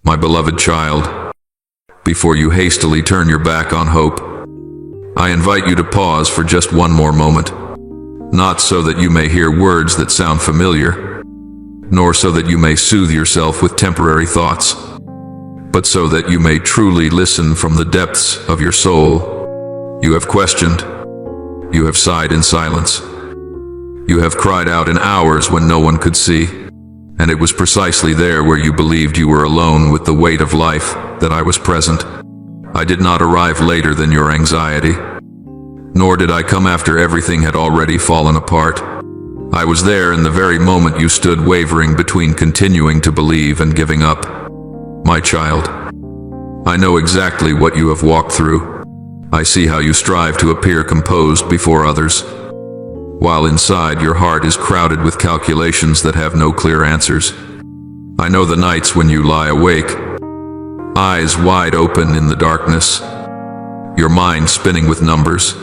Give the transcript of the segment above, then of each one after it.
My beloved child, before you hastily turn your back on hope, I invite you to pause for just one more moment, not so that you may hear words that sound familiar, nor so that you may soothe yourself with temporary thoughts, but so that you may truly listen from the depths of your soul. You have questioned, you have sighed in silence, you have cried out in hours when no one could see, and it was precisely there where you believed you were alone with the weight of life that I was present. I did not arrive later than your anxiety, nor did I come after everything had already fallen apart. I was there in the very moment you stood wavering between continuing to believe and giving up. My child, I know exactly what you have walked through. I see how you strive to appear composed before others, while inside your heart is crowded with calculations that have no clear answers. I know the nights when you lie awake, eyes wide open in the darkness, your mind spinning with numbers,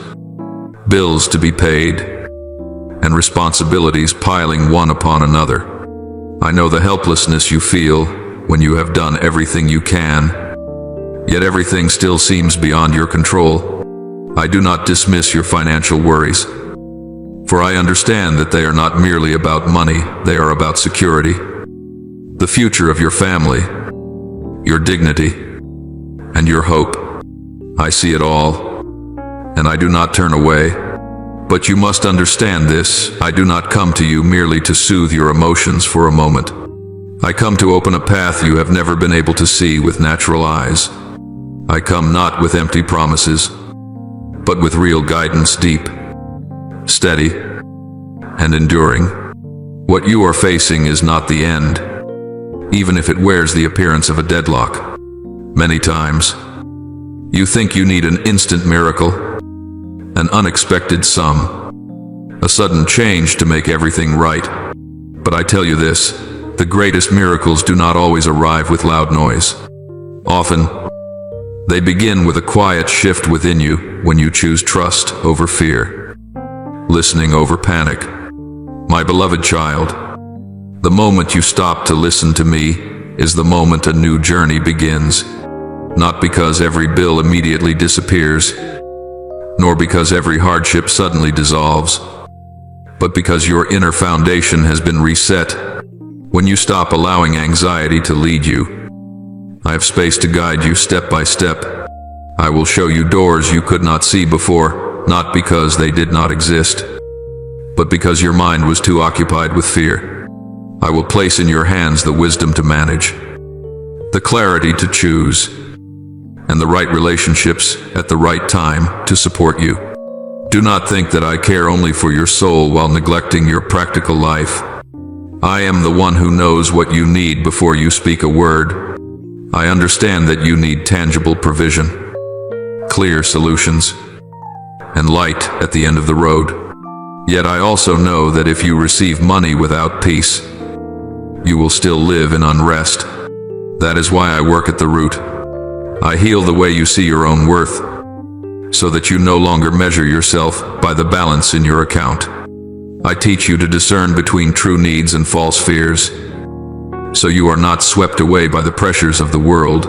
bills to be paid, and responsibilities piling one upon another. I know the helplessness you feel when you have done everything you can, yet everything still seems beyond your control. I do not dismiss your financial worries, for I understand that they are not merely about money, they are about security, the future of your family, your dignity, and your hope. I see it all, and I do not turn away. But you must understand this: I do not come to you merely to soothe your emotions for a moment. I come to open a path you have never been able to see with natural eyes. I come not with empty promises, but with real guidance, deep, steady, and enduring. What you are facing is not the end, even if it wears the appearance of a deadlock. Many times, you think you need an instant miracle, an unexpected sum, a sudden change to make everything right. But I tell you this, the greatest miracles do not always arrive with loud noise. Often, they begin with a quiet shift within you when you choose trust over fear, listening over panic. My beloved child, the moment you stop to listen to me is the moment a new journey begins. Not because every bill immediately disappears, nor because every hardship suddenly dissolves, but because your inner foundation has been reset. When you stop allowing anxiety to lead you, I have space to guide you step by step. I will show you doors you could not see before, not because they did not exist, but because your mind was too occupied with fear. I will place in your hands the wisdom to manage, the clarity to choose, and the right relationships at the right time to support you. Do not think that I care only for your soul while neglecting your practical life. I am the one who knows what you need before you speak a word. I understand that you need tangible provision, clear solutions, and light at the end of the road. Yet I also know that if you receive money without peace, you will still live in unrest. That is why I work at the root. I heal the way you see your own worth, so that you no longer measure yourself by the balance in your account. I teach you to discern between true needs and false fears, so you are not swept away by the pressures of the world.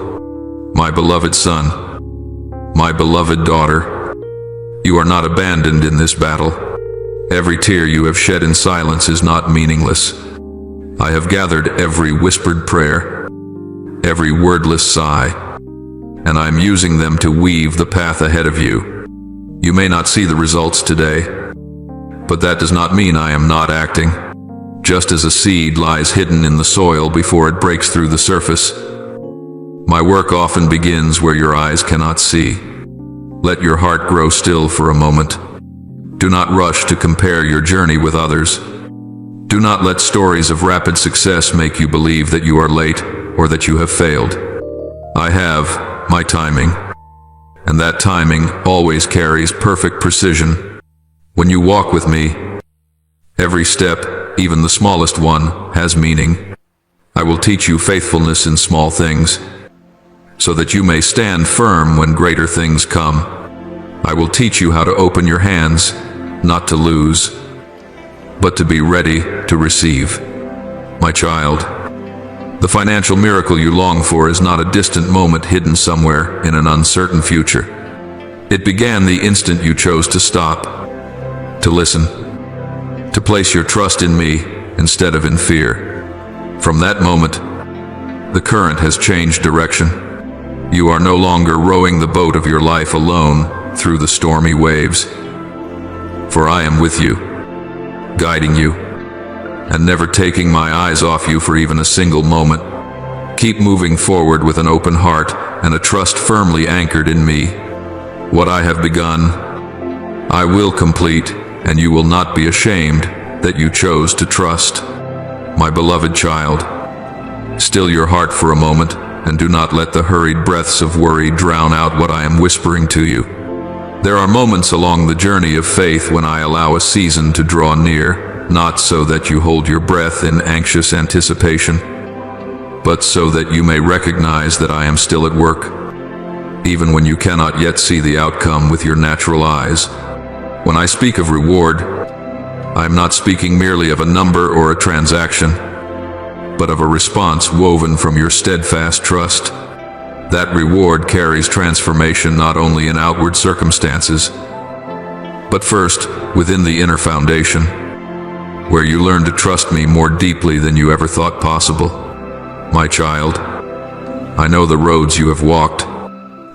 My beloved son, my beloved daughter, you are not abandoned in this battle. Every tear you have shed in silence is not meaningless. I have gathered every whispered prayer, every wordless sigh, and I am using them to weave the path ahead of you. You may not see the results today, but that does not mean I am not acting. Just as a seed lies hidden in the soil before it breaks through the surface, my work often begins where your eyes cannot see. Let your heart grow still for a moment. Do not rush to compare your journey with others. Do not let stories of rapid success make you believe that you are late or that you have failed. I have my timing, and that timing always carries perfect precision. When you walk with me, every step, even the smallest one, has meaning. I will teach you faithfulness in small things, so that you may stand firm when greater things come. I will teach you how to open your hands, not to lose, but to be ready to receive. My child, The financial miracle you long for is not a distant moment hidden somewhere in an uncertain future. It began the instant you chose to stop, to listen, to place your trust in me instead of in fear. From that moment, the current has changed direction. You are no longer rowing the boat of your life alone through the stormy waves. For I am with you, guiding you, and never taking my eyes off you for even a single moment. Keep moving forward with an open heart and a trust firmly anchored in me. What I have begun, I will complete, and you will not be ashamed that you chose to trust. My beloved child, still your heart for a moment, and do not let the hurried breaths of worry drown out what I am whispering to you. There are moments along the journey of faith when I allow a season to draw near, not so that you hold your breath in anxious anticipation, but so that you may recognize that I am still at work, even when you cannot yet see the outcome with your natural eyes. When I speak of reward, I am not speaking merely of a number or a transaction, but of a response woven from your steadfast trust. That reward carries transformation not only in outward circumstances, but first within the inner foundation, where you learn to trust me more deeply than you ever thought possible. My child, I know the roads you have walked.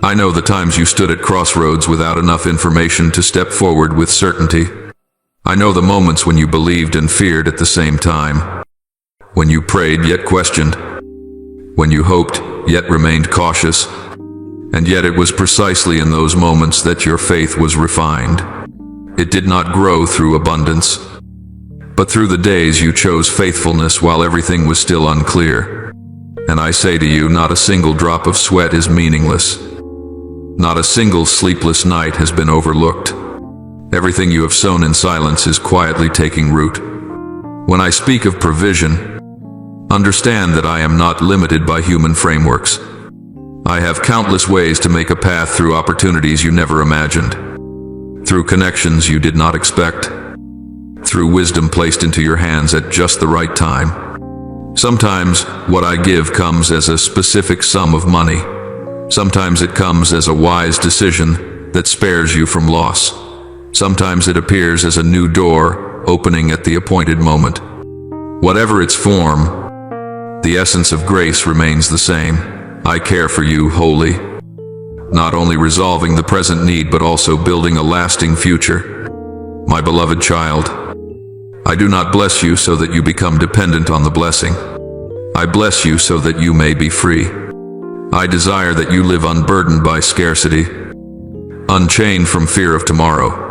I know the times you stood at crossroads without enough information to step forward with certainty. I know the moments when you believed and feared at the same time, when you prayed yet questioned, when you hoped yet remained cautious, and yet it was precisely in those moments that your faith was refined. It did not grow through abundance, but through the days you chose faithfulness while everything was still unclear. And I say to you, not a single drop of sweat is meaningless. Not a single sleepless night has been overlooked. Everything you have sown in silence is quietly taking root. When I speak of provision, understand that I am not limited by human frameworks. I have countless ways to make a path through opportunities you never imagined, through connections you did not expect, through wisdom placed into your hands at just the right time. Sometimes what I give comes as a specific sum of money. Sometimes it comes as a wise decision that spares you from loss. Sometimes it appears as a new door opening at the appointed moment. Whatever its form, the essence of grace remains the same. I care for you wholly, not only resolving the present need but also building a lasting future. My beloved child, I do not bless you so that you become dependent on the blessing. I bless you so that you may be free. I desire that you live unburdened by scarcity, unchained from fear of tomorrow.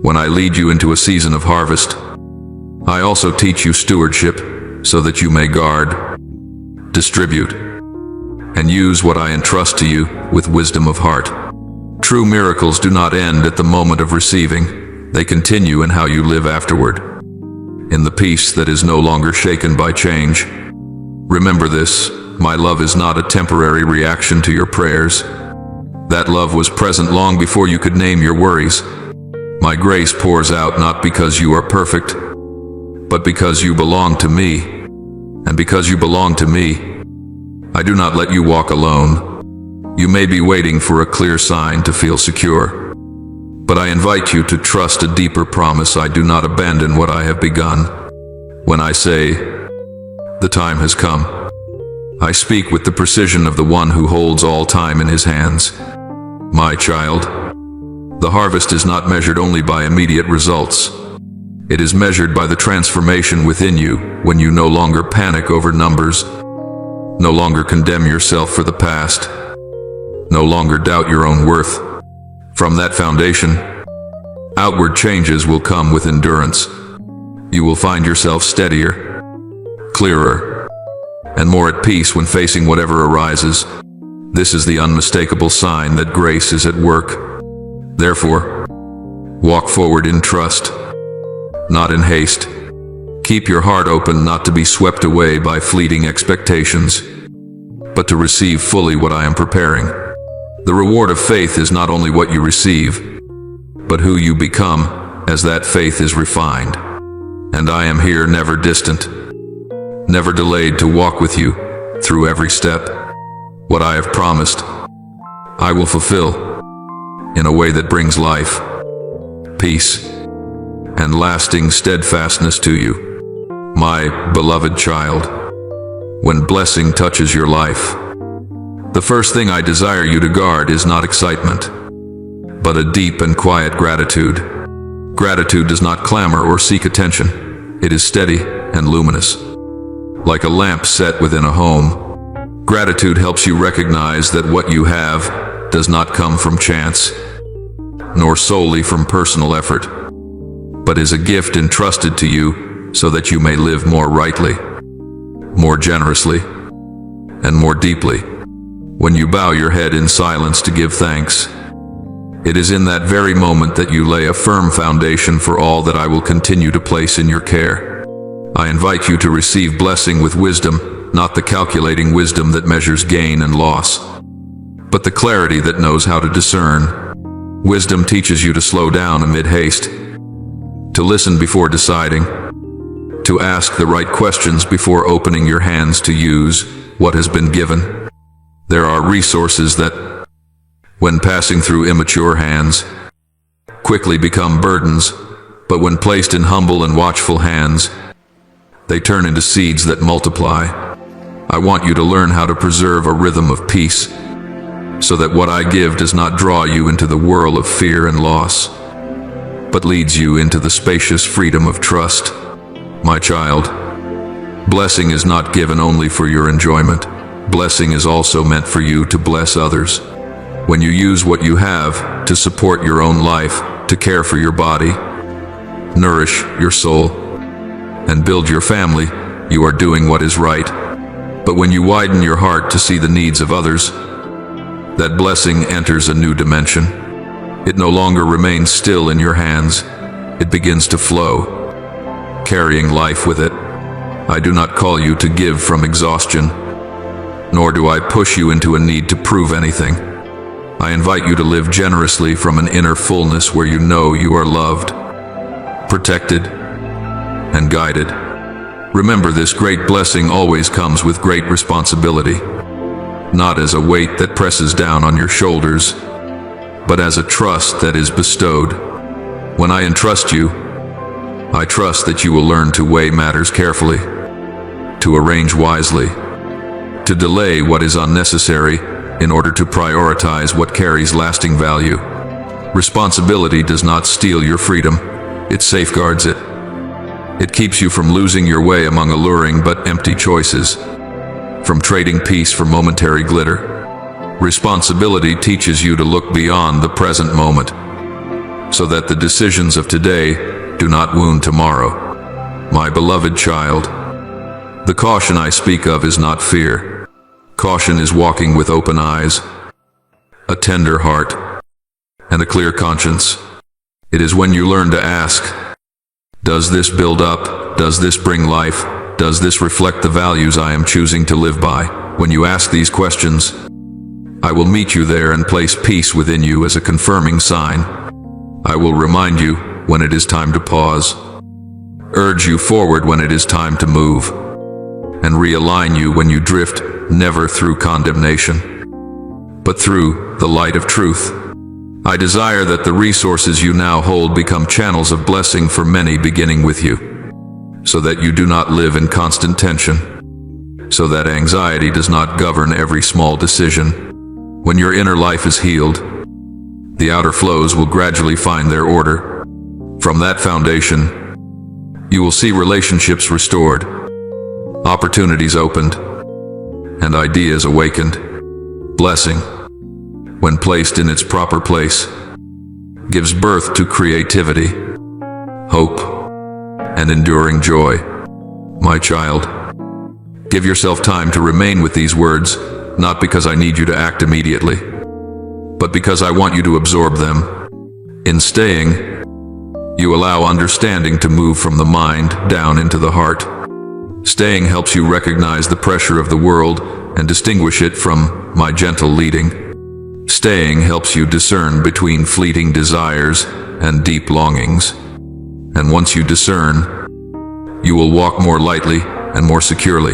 When I lead you into a season of harvest, I also teach you stewardship so that you may guard, distribute, and use what I entrust to you with wisdom of heart. True miracles do not end at the moment of receiving. They continue in how you live afterward, in the peace that is no longer shaken by change. Remember this, my love is not a temporary reaction to your prayers. That love was present long before you could name your worries. My grace pours out not because you are perfect, but because you belong to me. And because you belong to me, I do not let you walk alone. You may be waiting for a clear sign to feel secure, but I invite you to trust a deeper promise. I do not abandon what I have begun. When I say, the time has come, I speak with the precision of the one who holds all time in his hands. My child, the harvest is not measured only by immediate results. It is measured by the transformation within you when you no longer panic over numbers, no longer condemn yourself for the past, no longer doubt your own worth. From that foundation, outward changes will come with endurance. You will find yourself steadier, clearer, and more at peace when facing whatever arises. This is the unmistakable sign that grace is at work. Therefore, walk forward in trust, not in haste. Keep your heart open not to be swept away by fleeting expectations, but to receive fully what I am preparing. The reward of faith is not only what you receive, but who you become as that faith is refined. And I am here, never distant, never delayed, to walk with you through every step. What I have promised, I will fulfill in a way that brings life, peace, and lasting steadfastness to you. My beloved child, when blessing touches your life, the first thing I desire you to guard is not excitement, but a deep and quiet gratitude. Gratitude does not clamor or seek attention. It is steady and luminous. Like a lamp set within a home, gratitude helps you recognize that what you have does not come from chance, nor solely from personal effort, but is a gift entrusted to you so that you may live more rightly, more generously, and more deeply. When you bow your head in silence to give thanks, it is in that very moment that you lay a firm foundation for all that I will continue to place in your care. I invite you to receive blessing with wisdom, not the calculating wisdom that measures gain and loss, but the clarity that knows how to discern. Wisdom teaches you to slow down amid haste, to listen before deciding, to ask the right questions before opening your hands to use what has been given. There are resources that, when passing through immature hands, quickly become burdens, but when placed in humble and watchful hands, they turn into seeds that multiply. I want you to learn how to preserve a rhythm of peace, so that what I give does not draw you into the whirl of fear and loss, but leads you into the spacious freedom of trust. My child, blessing is not given only for your enjoyment. Blessing is also meant for you to bless others. When you use what you have to support your own life, to care for your body, nourish your soul, and build your family, you are doing what is right. But when you widen your heart to see the needs of others, that blessing enters a new dimension. It no longer remains still in your hands. It begins to flow, carrying life with it. I do not call you to give from exhaustion, nor do I push you into a need to prove anything. I invite you to live generously from an inner fullness where you know you are loved, protected, and guided. Remember, this great blessing always comes with great responsibility, not as a weight that presses down on your shoulders, but as a trust that is bestowed. When I entrust you, I trust that you will learn to weigh matters carefully, to arrange wisely, to delay what is unnecessary in order to prioritize what carries lasting value. Responsibility does not steal your freedom, it safeguards it. It keeps you from losing your way among alluring but empty choices, from trading peace for momentary glitter. Responsibility teaches you to look beyond the present moment, so that the decisions of today do not wound tomorrow. My beloved child, the caution I speak of is not fear. Caution is walking with open eyes, a tender heart, and a clear conscience. It is when you learn to ask, does this build up? Does this bring life? Does this reflect the values I am choosing to live by? When you ask these questions, I will meet you there and place peace within you as a confirming sign. I will remind you when it is time to pause, urge you forward when it is time to move, and realign you when you drift, never through condemnation, but through the light of truth. I desire that the resources you now hold become channels of blessing for many, beginning with you, so that you do not live in constant tension, so that anxiety does not govern every small decision. When your inner life is healed, the outer flows will gradually find their order. From that foundation, you will see relationships restored, opportunities opened, and ideas awakened. Blessing, when placed in its proper place, gives birth to creativity, hope, and enduring joy. My child, give yourself time to remain with these words, not because I need you to act immediately, but because I want you to absorb them. In staying, you allow understanding to move from the mind down into the heart. Staying helps you recognize the pressure of the world and distinguish it from my gentle leading. Staying helps you discern between fleeting desires and deep longings. And once you discern, you will walk more lightly and more securely.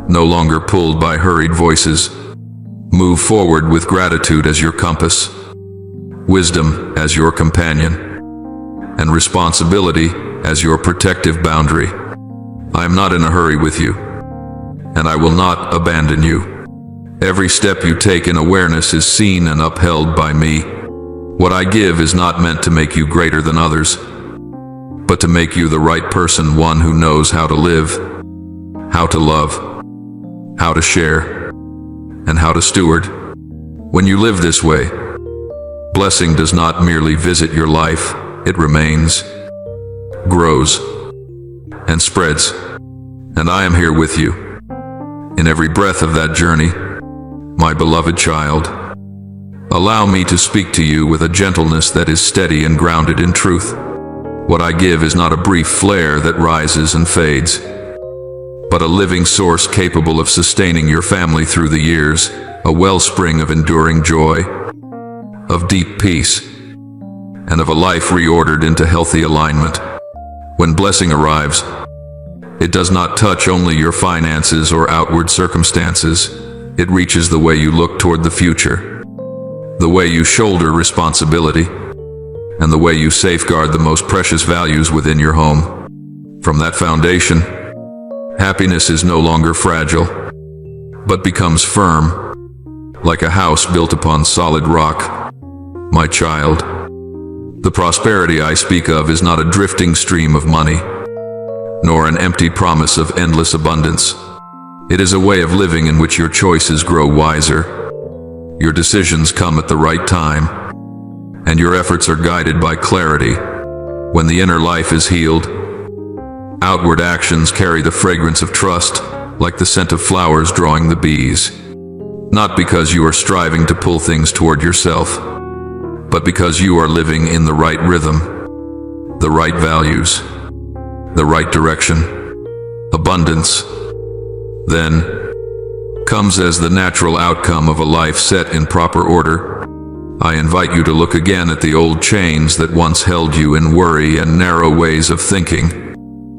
no longer pulled by hurried voices. Move forward with gratitude as your compass, wisdom as your companion, and responsibility as your protective boundary. I am not in a hurry with you, and I will not abandon you. Every step you take in awareness is seen and upheld by me. What I give is not meant to make you greater than others, but to make you the right person, one who knows how to live, how to love, how to share, and how to steward. When you live this way, blessing does not merely visit your life, it remains, grows, and spreads. And I am here with you, in every breath of that journey, my beloved child. Allow me to speak to you with a gentleness that is steady and grounded in truth. What I give is not a brief flare that rises and fades, but a living source capable of sustaining your family through the years, a wellspring of enduring joy, of deep peace, and of a life reordered into healthy alignment. When blessing arrives, it does not touch only your finances or outward circumstances. It reaches the way you look toward the future, the way you shoulder responsibility, and the way you safeguard the most precious values within your home. From that foundation, happiness is no longer fragile, but becomes firm, like a house built upon solid rock. My child, the prosperity I speak of is not a drifting stream of money, nor an empty promise of endless abundance. It is a way of living in which your choices grow wiser, your decisions come at the right time, and your efforts are guided by clarity. When the inner life is healed, outward actions carry the fragrance of trust, like the scent of flowers drawing the bees. Not because you are striving to pull things toward yourself, but because you are living in the right rhythm, the right values, the right direction. Abundance, then, comes as the natural outcome of a life set in proper order. I invite you to look again at the old chains that once held you in worry and narrow ways of thinking.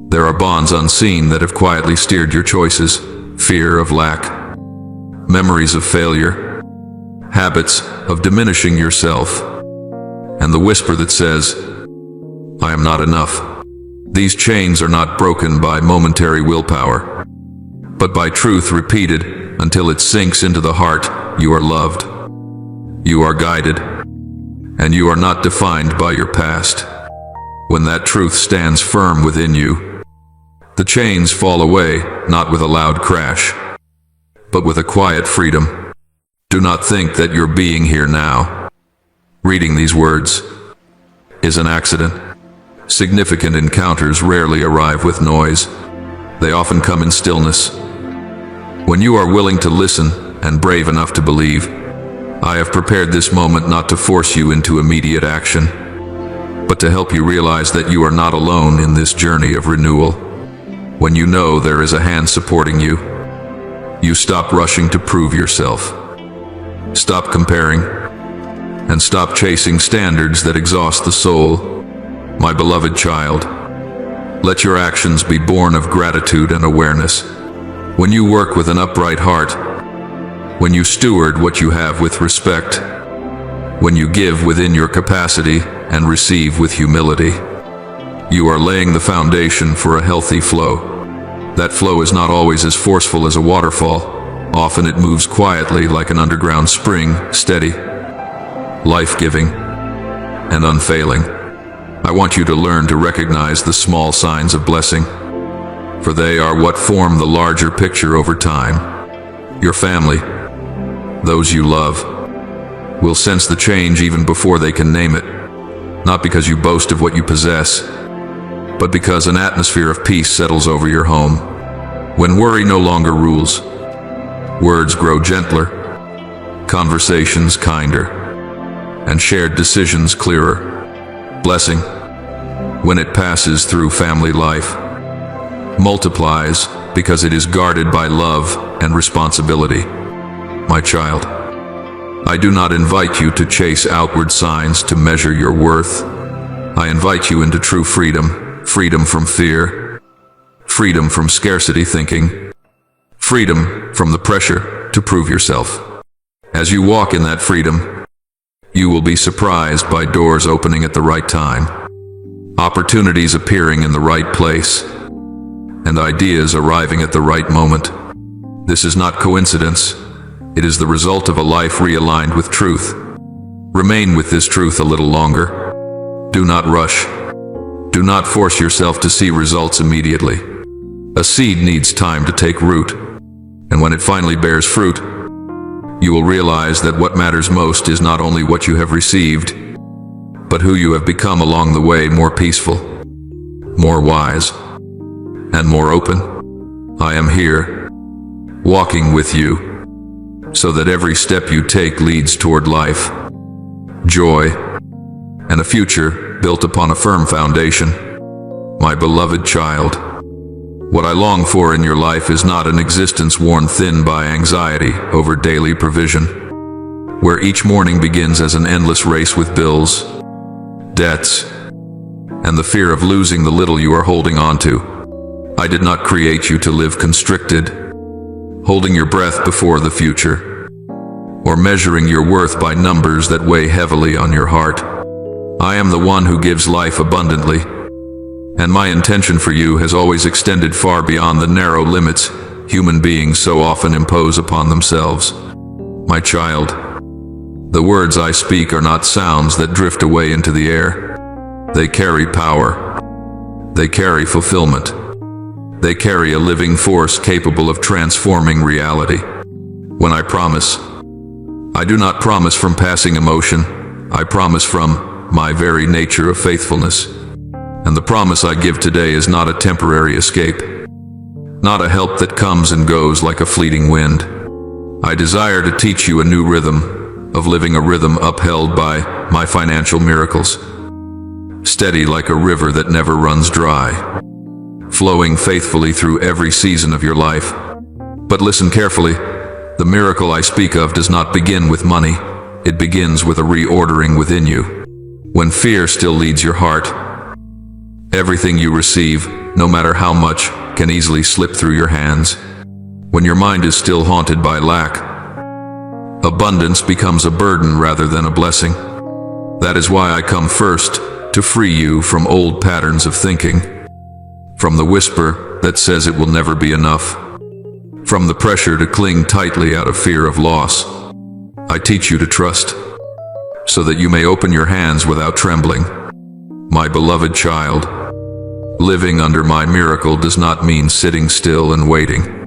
There are bonds unseen that have quietly steered your choices: fear of lack, memories of failure, habits of diminishing yourself, and the whisper that says, "I am not enough." These chains are not broken by momentary willpower, but by truth repeated until it sinks into the heart. You are loved, you are guided, and you are not defined by your past. When that truth stands firm within you, the chains fall away, not with a loud crash, but with a quiet freedom. Do not think that your being here now, reading these words, is an accident. Significant encounters rarely arrive with noise. They often come in stillness. When you are willing to listen and brave enough to believe, I have prepared this moment not to force you into immediate action, but to help you realize that you are not alone in this journey of renewal. When you know there is a hand supporting you, you stop rushing to prove yourself. Stop comparing, and stop chasing standards that exhaust the soul. My beloved child, let your actions be born of gratitude and awareness. When you work with an upright heart, when you steward what you have with respect, when you give within your capacity and receive with humility, you are laying the foundation for a healthy flow. That flow is not always as forceful as a waterfall. Often it moves quietly like an underground spring, steady, life-giving, and unfailing. I want you to learn to recognize the small signs of blessing, for they are what form the larger picture over time. Your family, those you love, will sense the change even before they can name it, not because you boast of what you possess, but because an atmosphere of peace settles over your home. When worry no longer rules, words grow gentler, conversations kinder, and shared decisions clearer. Blessing, when it passes through family life, multiplies because it is guarded by love and responsibility. My child, I do not invite you to chase outward signs to measure your worth. I invite you into true freedom, freedom from fear, freedom from scarcity thinking, freedom from the pressure to prove yourself. As you walk in that freedom, you will be surprised by doors opening at the right time, opportunities appearing in the right place, and ideas arriving at the right moment. This is not coincidence. It is the result of a life realigned with truth. Remain with this truth a little longer. Do not rush. Do not force yourself to see results immediately. A seed needs time to take root, and when it finally bears fruit, you will realize that what matters most is not only what you have received, but who you have become along the way, more peaceful, more wise, and more open. I am here, walking with you, so that every step you take leads toward life, joy, and a future built upon a firm foundation. My beloved child, what I long for in your life is not an existence worn thin by anxiety over daily provision, where each morning begins as an endless race with bills, debts, and the fear of losing the little you are holding on to. I did not create you to live constricted, holding your breath before the future, or measuring your worth by numbers that weigh heavily on your heart. I am the one who gives life abundantly, and my intention for you has always extended far beyond the narrow limits human beings so often impose upon themselves. My child, the words I speak are not sounds that drift away into the air. They carry power. They carry fulfillment. They carry a living force capable of transforming reality. When I promise, I do not promise from passing emotion. I promise from my very nature of faithfulness. And the promise I give today is not a temporary escape, not a help that comes and goes like a fleeting wind. I desire to teach you a new rhythm of living, a rhythm upheld by my financial miracles, steady like a river that never runs dry, flowing faithfully through every season of your life. But listen carefully, the miracle I speak of does not begin with money. It begins with a reordering within you. When fear still leads your heart, everything you receive, no matter how much, can easily slip through your hands. When your mind is still haunted by lack, abundance becomes a burden rather than a blessing. That is why I come first, to free you from old patterns of thinking, from the whisper that says it will never be enough, from the pressure to cling tightly out of fear of loss. I teach you to trust, so that you may open your hands without trembling. My beloved child, living under my miracle does not mean sitting still and waiting.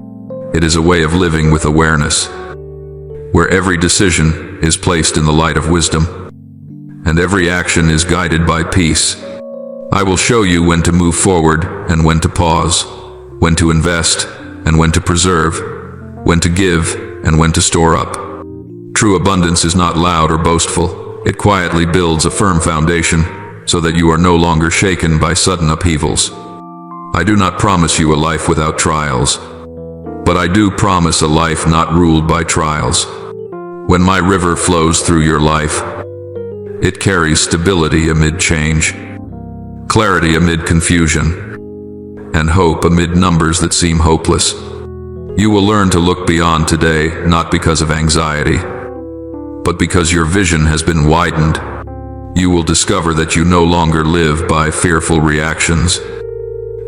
It is a way of living with awareness, where every decision is placed in the light of wisdom, and every action is guided by peace. I will show you when to move forward and when to pause, when to invest and when to preserve, when to give and when to store up. True abundance is not loud or boastful. It quietly builds a firm foundation, so that you are no longer shaken by sudden upheavals. I do not promise you a life without trials, but I do promise a life not ruled by trials. When my river flows through your life, it carries stability amid change, clarity amid confusion, and hope amid numbers that seem hopeless. You will learn to look beyond today, not because of anxiety, but because your vision has been widened. You will discover that you no longer live by fearful reactions,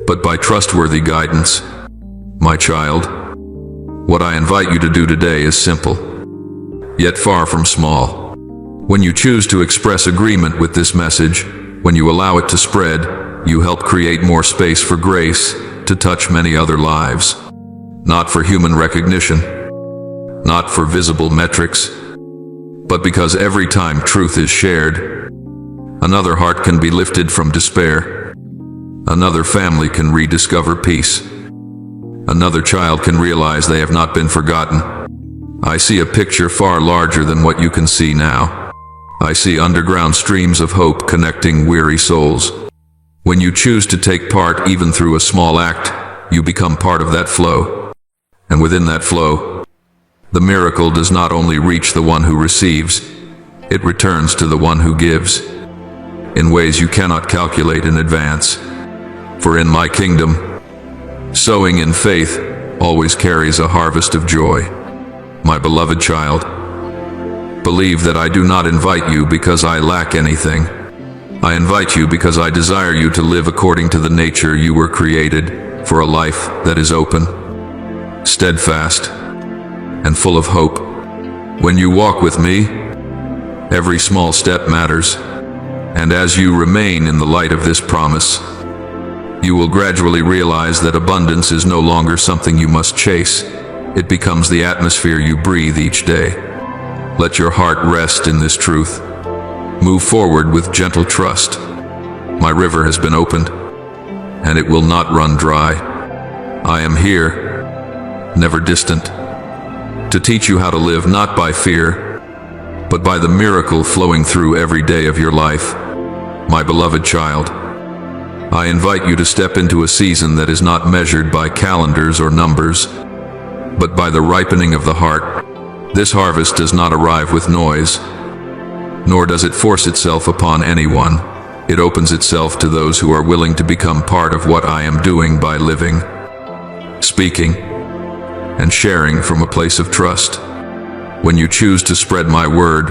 but by trustworthy guidance. My child, what I invite you to do today is simple, yet far from small. When you choose to express agreement with this message, when you allow it to spread, you help create more space for grace to touch many other lives. Not for human recognition, not for visible metrics, but because every time truth is shared, another heart can be lifted from despair. Another family can rediscover peace. Another child can realize they have not been forgotten. I see a picture far larger than what you can see now. I see underground streams of hope connecting weary souls. When you choose to take part even through a small act, you become part of that flow. And within that flow, the miracle does not only reach the one who receives, it returns to the one who gives, in ways you cannot calculate in advance. For in my kingdom, sowing in faith always carries a harvest of joy. My beloved child, believe that I do not invite you because I lack anything. I invite you because I desire you to live according to the nature you were created, for a life that is open, steadfast, and full of hope. When you walk with me, every small step matters, and as you remain in the light of this promise, you will gradually realize that abundance is no longer something you must chase. It becomes the atmosphere you breathe each day. Let your heart rest in this truth. Move forward with gentle trust. My river has been opened, and it will not run dry. I am here, never distant, to teach you how to live not by fear, but by the miracle flowing through every day of your life. My beloved child, I invite you to step into a season that is not measured by calendars or numbers, but by the ripening of the heart. This harvest does not arrive with noise, nor does it force itself upon anyone. It opens itself to those who are willing to become part of what I am doing by living, speaking, and sharing from a place of trust. When you choose to spread my word,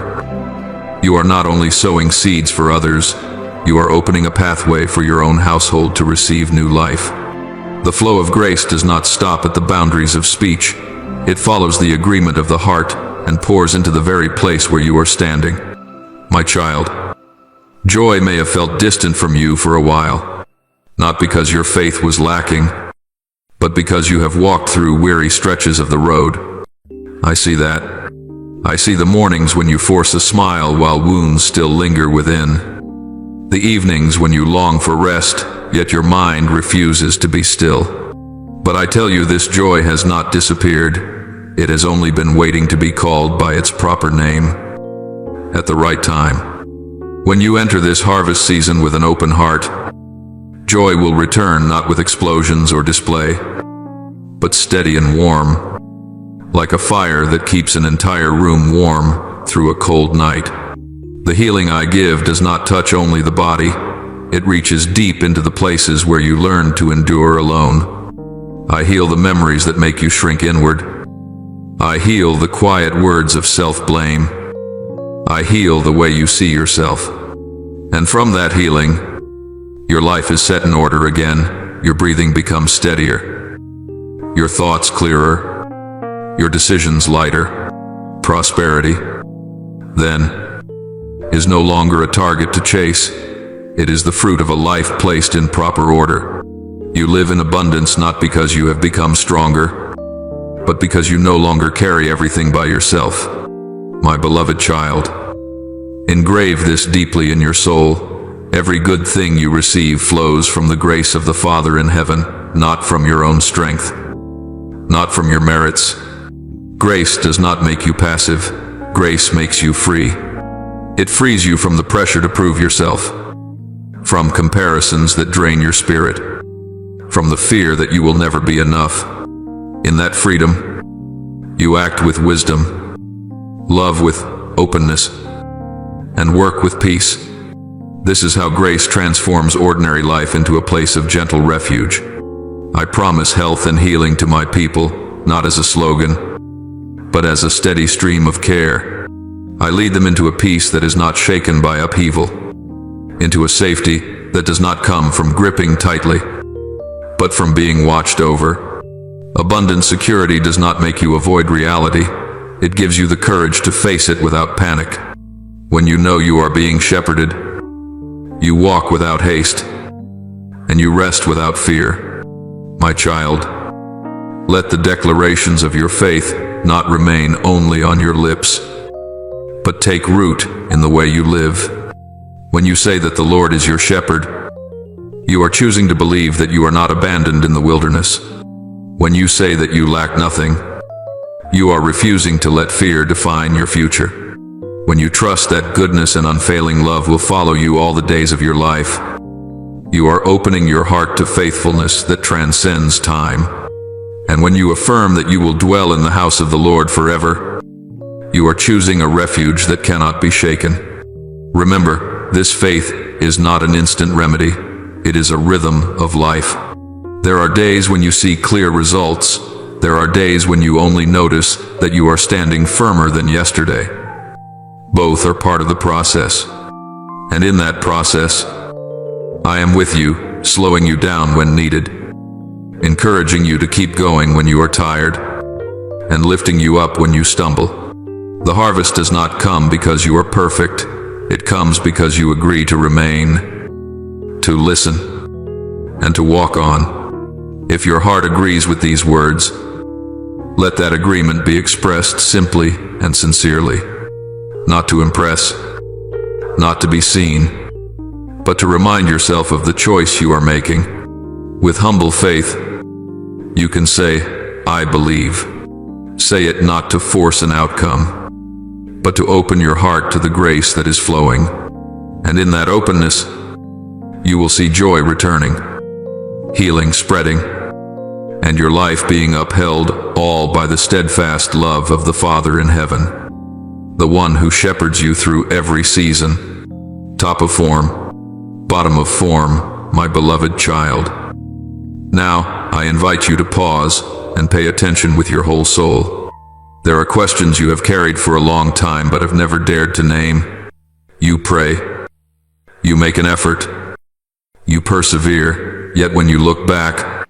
you are not only sowing seeds for others, you are opening a pathway for your own household to receive new life. The flow of grace does not stop at the boundaries of speech. It follows the agreement of the heart and pours into the very place where you are standing. My child, joy may have felt distant from you for a while, not because your faith was lacking, but because you have walked through weary stretches of the road. I see that. I see the mornings when you force a smile while wounds still linger within. The evenings when you long for rest, yet your mind refuses to be still. But I tell you, this joy has not disappeared. It has only been waiting to be called by its proper name at the right time. When you enter this harvest season with an open heart, joy will return not with explosions or display, but steady and warm, like a fire that keeps an entire room warm through a cold night. The healing I give does not touch only the body, it reaches deep into the places where you learn to endure alone. I heal the memories that make you shrink inward. I heal the quiet words of self-blame. I heal the way you see yourself. And from that healing, your life is set in order again. Your breathing becomes steadier, your thoughts clearer, your decisions lighter. Prosperity, then, is no longer a target to chase. It is the fruit of a life placed in proper order. You live in abundance not because you have become stronger, but because you no longer carry everything by yourself. My beloved child, engrave this deeply in your soul. Every good thing you receive flows from the grace of the Father in heaven, not from your own strength, not from your merits. Grace does not make you passive. Grace makes you free. It frees you from the pressure to prove yourself, from comparisons that drain your spirit, from the fear that you will never be enough. In that freedom, you act with wisdom, love with openness, and work with peace. This is how grace transforms ordinary life into a place of gentle refuge. I promise health and healing to my people, not as a slogan, but as a steady stream of care. I lead them into a peace that is not shaken by upheaval, into a safety that does not come from gripping tightly, but from being watched over. Abundant security does not make you avoid reality. It gives you the courage to face it without panic. When you know you are being shepherded, you walk without haste, and you rest without fear. My child, let the declarations of your faith not remain only on your lips, but take root in the way you live. When you say that the Lord is your shepherd, you are choosing to believe that you are not abandoned in the wilderness. When you say that you lack nothing, you are refusing to let fear define your future. When you trust that goodness and unfailing love will follow you all the days of your life, you are opening your heart to faithfulness that transcends time. And when you affirm that you will dwell in the house of the Lord forever, you are choosing a refuge that cannot be shaken. Remember, this faith is not an instant remedy. It is a rhythm of life. There are days when you see clear results, There are days when you only notice that you are standing firmer than yesterday. Both are part of the process. And in that process, I am with you, slowing you down when needed, encouraging you to keep going when you are tired, and lifting you up when you stumble. The harvest does not come because you are perfect. It comes because you agree to remain, to listen, and to walk on. If your heart agrees with these words, let that agreement be expressed simply and sincerely. Not to impress, not to be seen, but to remind yourself of the choice you are making. With humble faith, you can say, I believe. Say it not to force an outcome, but to open your heart to the grace that is flowing. And in that openness, you will see joy returning, healing spreading, and your life being upheld all by the steadfast love of the Father in heaven, the one who shepherds you through every season. Top of form, bottom of form, my beloved child. Now, I invite you to pause and pay attention with your whole soul. There are questions you have carried for a long time but have never dared to name. You pray. You make an effort. You persevere, yet when you look back,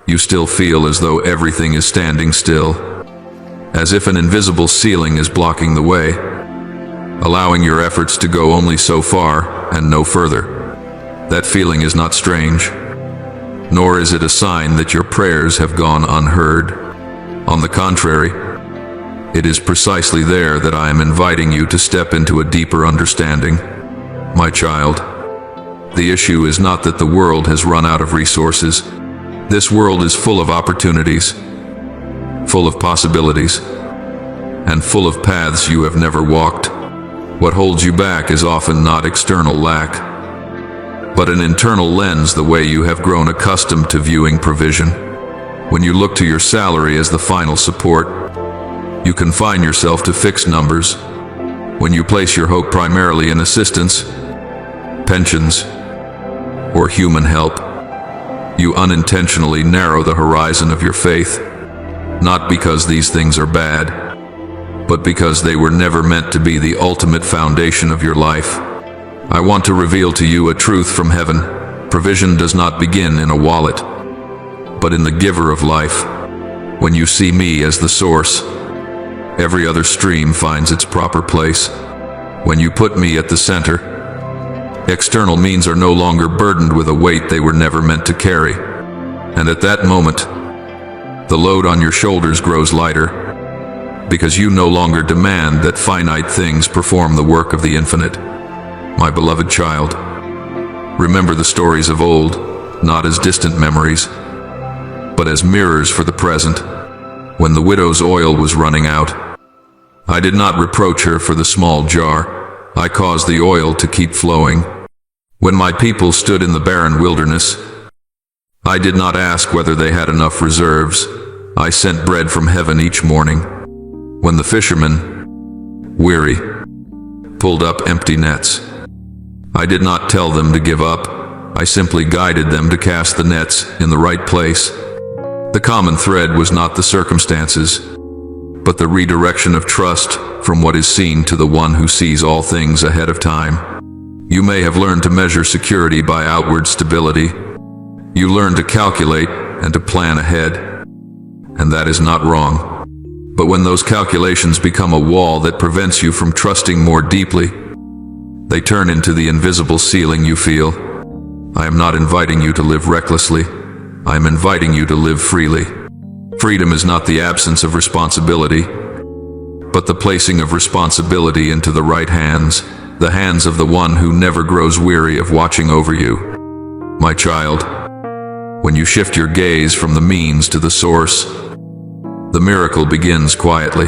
you still feel as though everything is standing still, as if an invisible ceiling is blocking the way, allowing your efforts to go only so far and no further. That feeling is not strange, nor is it a sign that your prayers have gone unheard. On the contrary, it is precisely there that I am inviting you to step into a deeper understanding. My child, the issue is not that the world has run out of resources. This world is full of opportunities, full of possibilities, and full of paths you have never walked. What holds you back is often not external lack, but an internal lens, the way you have grown accustomed to viewing provision. When you look to your salary as the final support, you confine yourself to fixed numbers. When you place your hope primarily in assistance, pensions, or human help, you unintentionally narrow the horizon of your faith, not because these things are bad, but because they were never meant to be the ultimate foundation of your life. I want to reveal to you a truth from heaven. Provision does not begin in a wallet, but in the giver of life. When you see me as the source, every other stream finds its proper place. When you put me at the center, external means are no longer burdened with a weight they were never meant to carry. And at that moment, the load on your shoulders grows lighter, because you no longer demand that finite things perform the work of the infinite. My beloved child, remember the stories of old, not as distant memories, but as mirrors for the present. When the widow's oil was running out, I did not reproach her for the small jar. I caused the oil to keep flowing. When my people stood in the barren wilderness, I did not ask whether they had enough reserves. I sent bread from heaven each morning. When the fishermen, weary, pulled up empty nets, I did not tell them to give up. I simply guided them to cast the nets in the right place. The common thread was not the circumstances, but the redirection of trust from what is seen to the one who sees all things ahead of time. You may have learned to measure security by outward stability. You learn to calculate and to plan ahead, and that is not wrong. But when those calculations become a wall that prevents you from trusting more deeply, they turn into the invisible ceiling you feel. I am not inviting you to live recklessly. I am inviting you to live freely. Freedom is not the absence of responsibility, but the placing of responsibility into the right hands, the hands of the one who never grows weary of watching over you. My child, when you shift your gaze from the means to the source, the miracle begins quietly.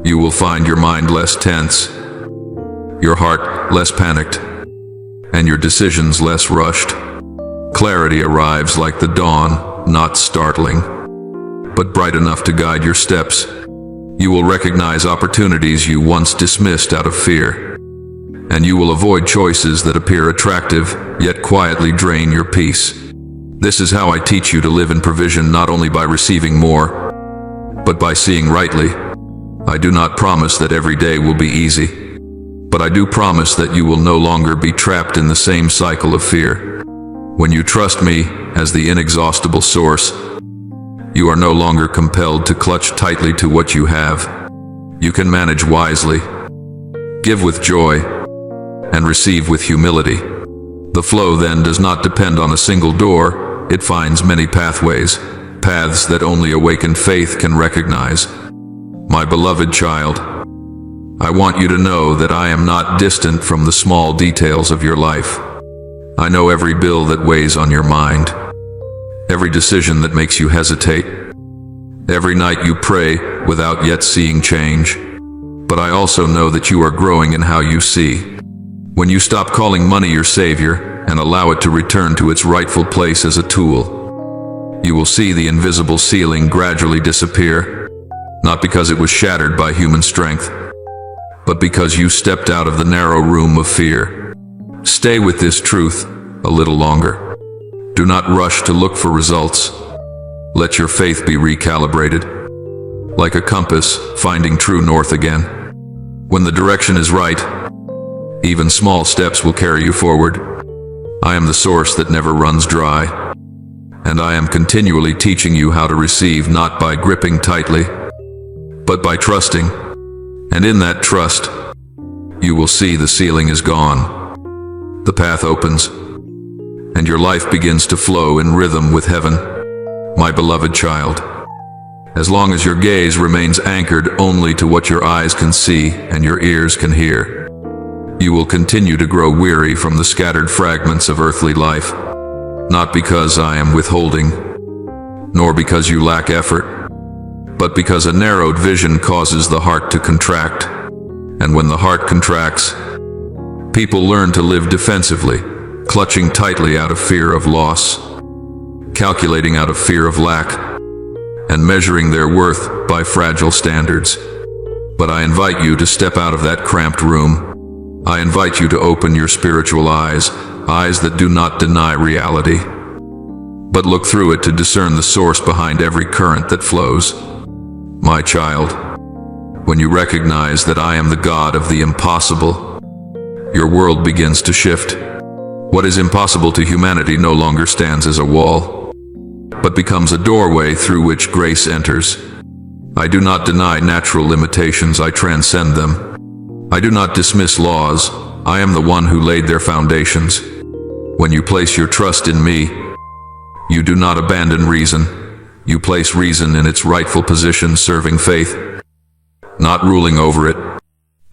You will find your mind less tense, your heart less panicked, and your decisions less rushed. Clarity arrives like the dawn, not startling, but bright enough to guide your steps. You will recognize opportunities you once dismissed out of fear, and you will avoid choices that appear attractive, yet quietly drain your peace. This is how I teach you to live in provision, not only by receiving more, But by seeing rightly, I do not promise that every day will be easy, but I do promise that you will no longer be trapped in the same cycle of fear. When you trust me as the inexhaustible source, you are no longer compelled to clutch tightly to what you have. You can manage wisely, give with joy, and receive with humility. The flow then does not depend on a single door, it finds many pathways, paths that only awakened faith can recognize. My beloved child, I want you to know that I am not distant from the small details of your life. I know every bill that weighs on your mind, every decision that makes you hesitate, every night you pray without yet seeing change. But I also know that you are growing in how you see. When you stop calling money your savior and allow it to return to its rightful place as a tool, you will see the invisible ceiling gradually disappear, not because it was shattered by human strength, but because you stepped out of the narrow room of fear. Stay with this truth a little longer. Do not rush to look for results. Let your faith be recalibrated, like a compass finding true north again. When the direction is right, even small steps will carry you forward. I am the source that never runs dry, and I am continually teaching you how to receive, not by gripping tightly, but by trusting. And in that trust, you will see the ceiling is gone. The path opens, and your life begins to flow in rhythm with heaven. My beloved child, as long as your gaze remains anchored only to what your eyes can see and your ears can hear, you will continue to grow weary from the scattered fragments of earthly life, not because I am withholding, nor because you lack effort, but because a narrowed vision causes the heart to contract. And when the heart contracts, people learn to live defensively, clutching tightly out of fear of loss, calculating out of fear of lack, and measuring their worth by fragile standards. But I invite you to step out of that cramped room. I invite you to open your spiritual eyes, eyes that do not deny reality, but look through it to discern the source behind every current that flows. My child, when you recognize that I am the God of the impossible, your world begins to shift. What is impossible to humanity no longer stands as a wall, but becomes a doorway through which grace enters. I do not deny natural limitations, I transcend them. I do not dismiss laws, I am the one who laid their foundations. When you place your trust in me, you do not abandon reason. You place reason in its rightful position, serving faith, not ruling over it.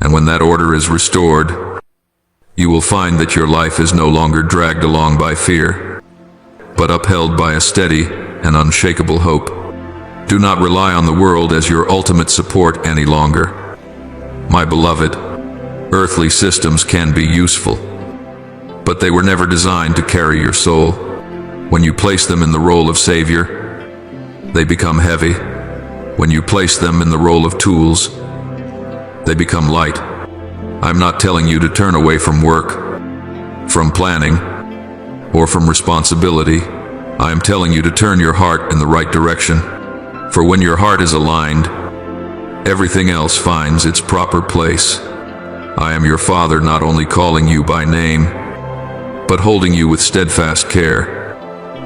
And when that order is restored, you will find that your life is no longer dragged along by fear, but upheld by a steady and unshakable hope. Do not rely on the world as your ultimate support any longer. My beloved, earthly systems can be useful, but they were never designed to carry your soul. When you place them in the role of savior, they become heavy. When you place them in the role of tools, they become light. I'm not telling you to turn away from work, from planning, or from responsibility. I am telling you to turn your heart in the right direction. For when your heart is aligned, everything else finds its proper place. I am your Father, not only calling you by name, but holding you with steadfast care.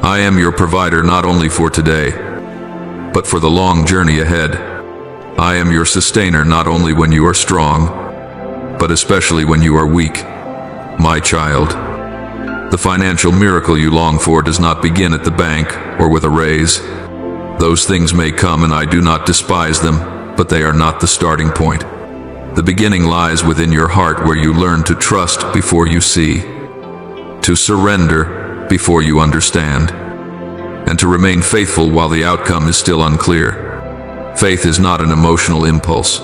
I am your provider, not only for today, but for the long journey ahead. I am your sustainer, not only when you are strong, but especially when you are weak. My child, the financial miracle you long for does not begin at the bank or with a raise. Those things may come, and I do not despise them, but they are not the starting point. The beginning lies within your heart, where you learn to trust before you see, to surrender before you understand, and to remain faithful while the outcome is still unclear. Faith is not an emotional impulse.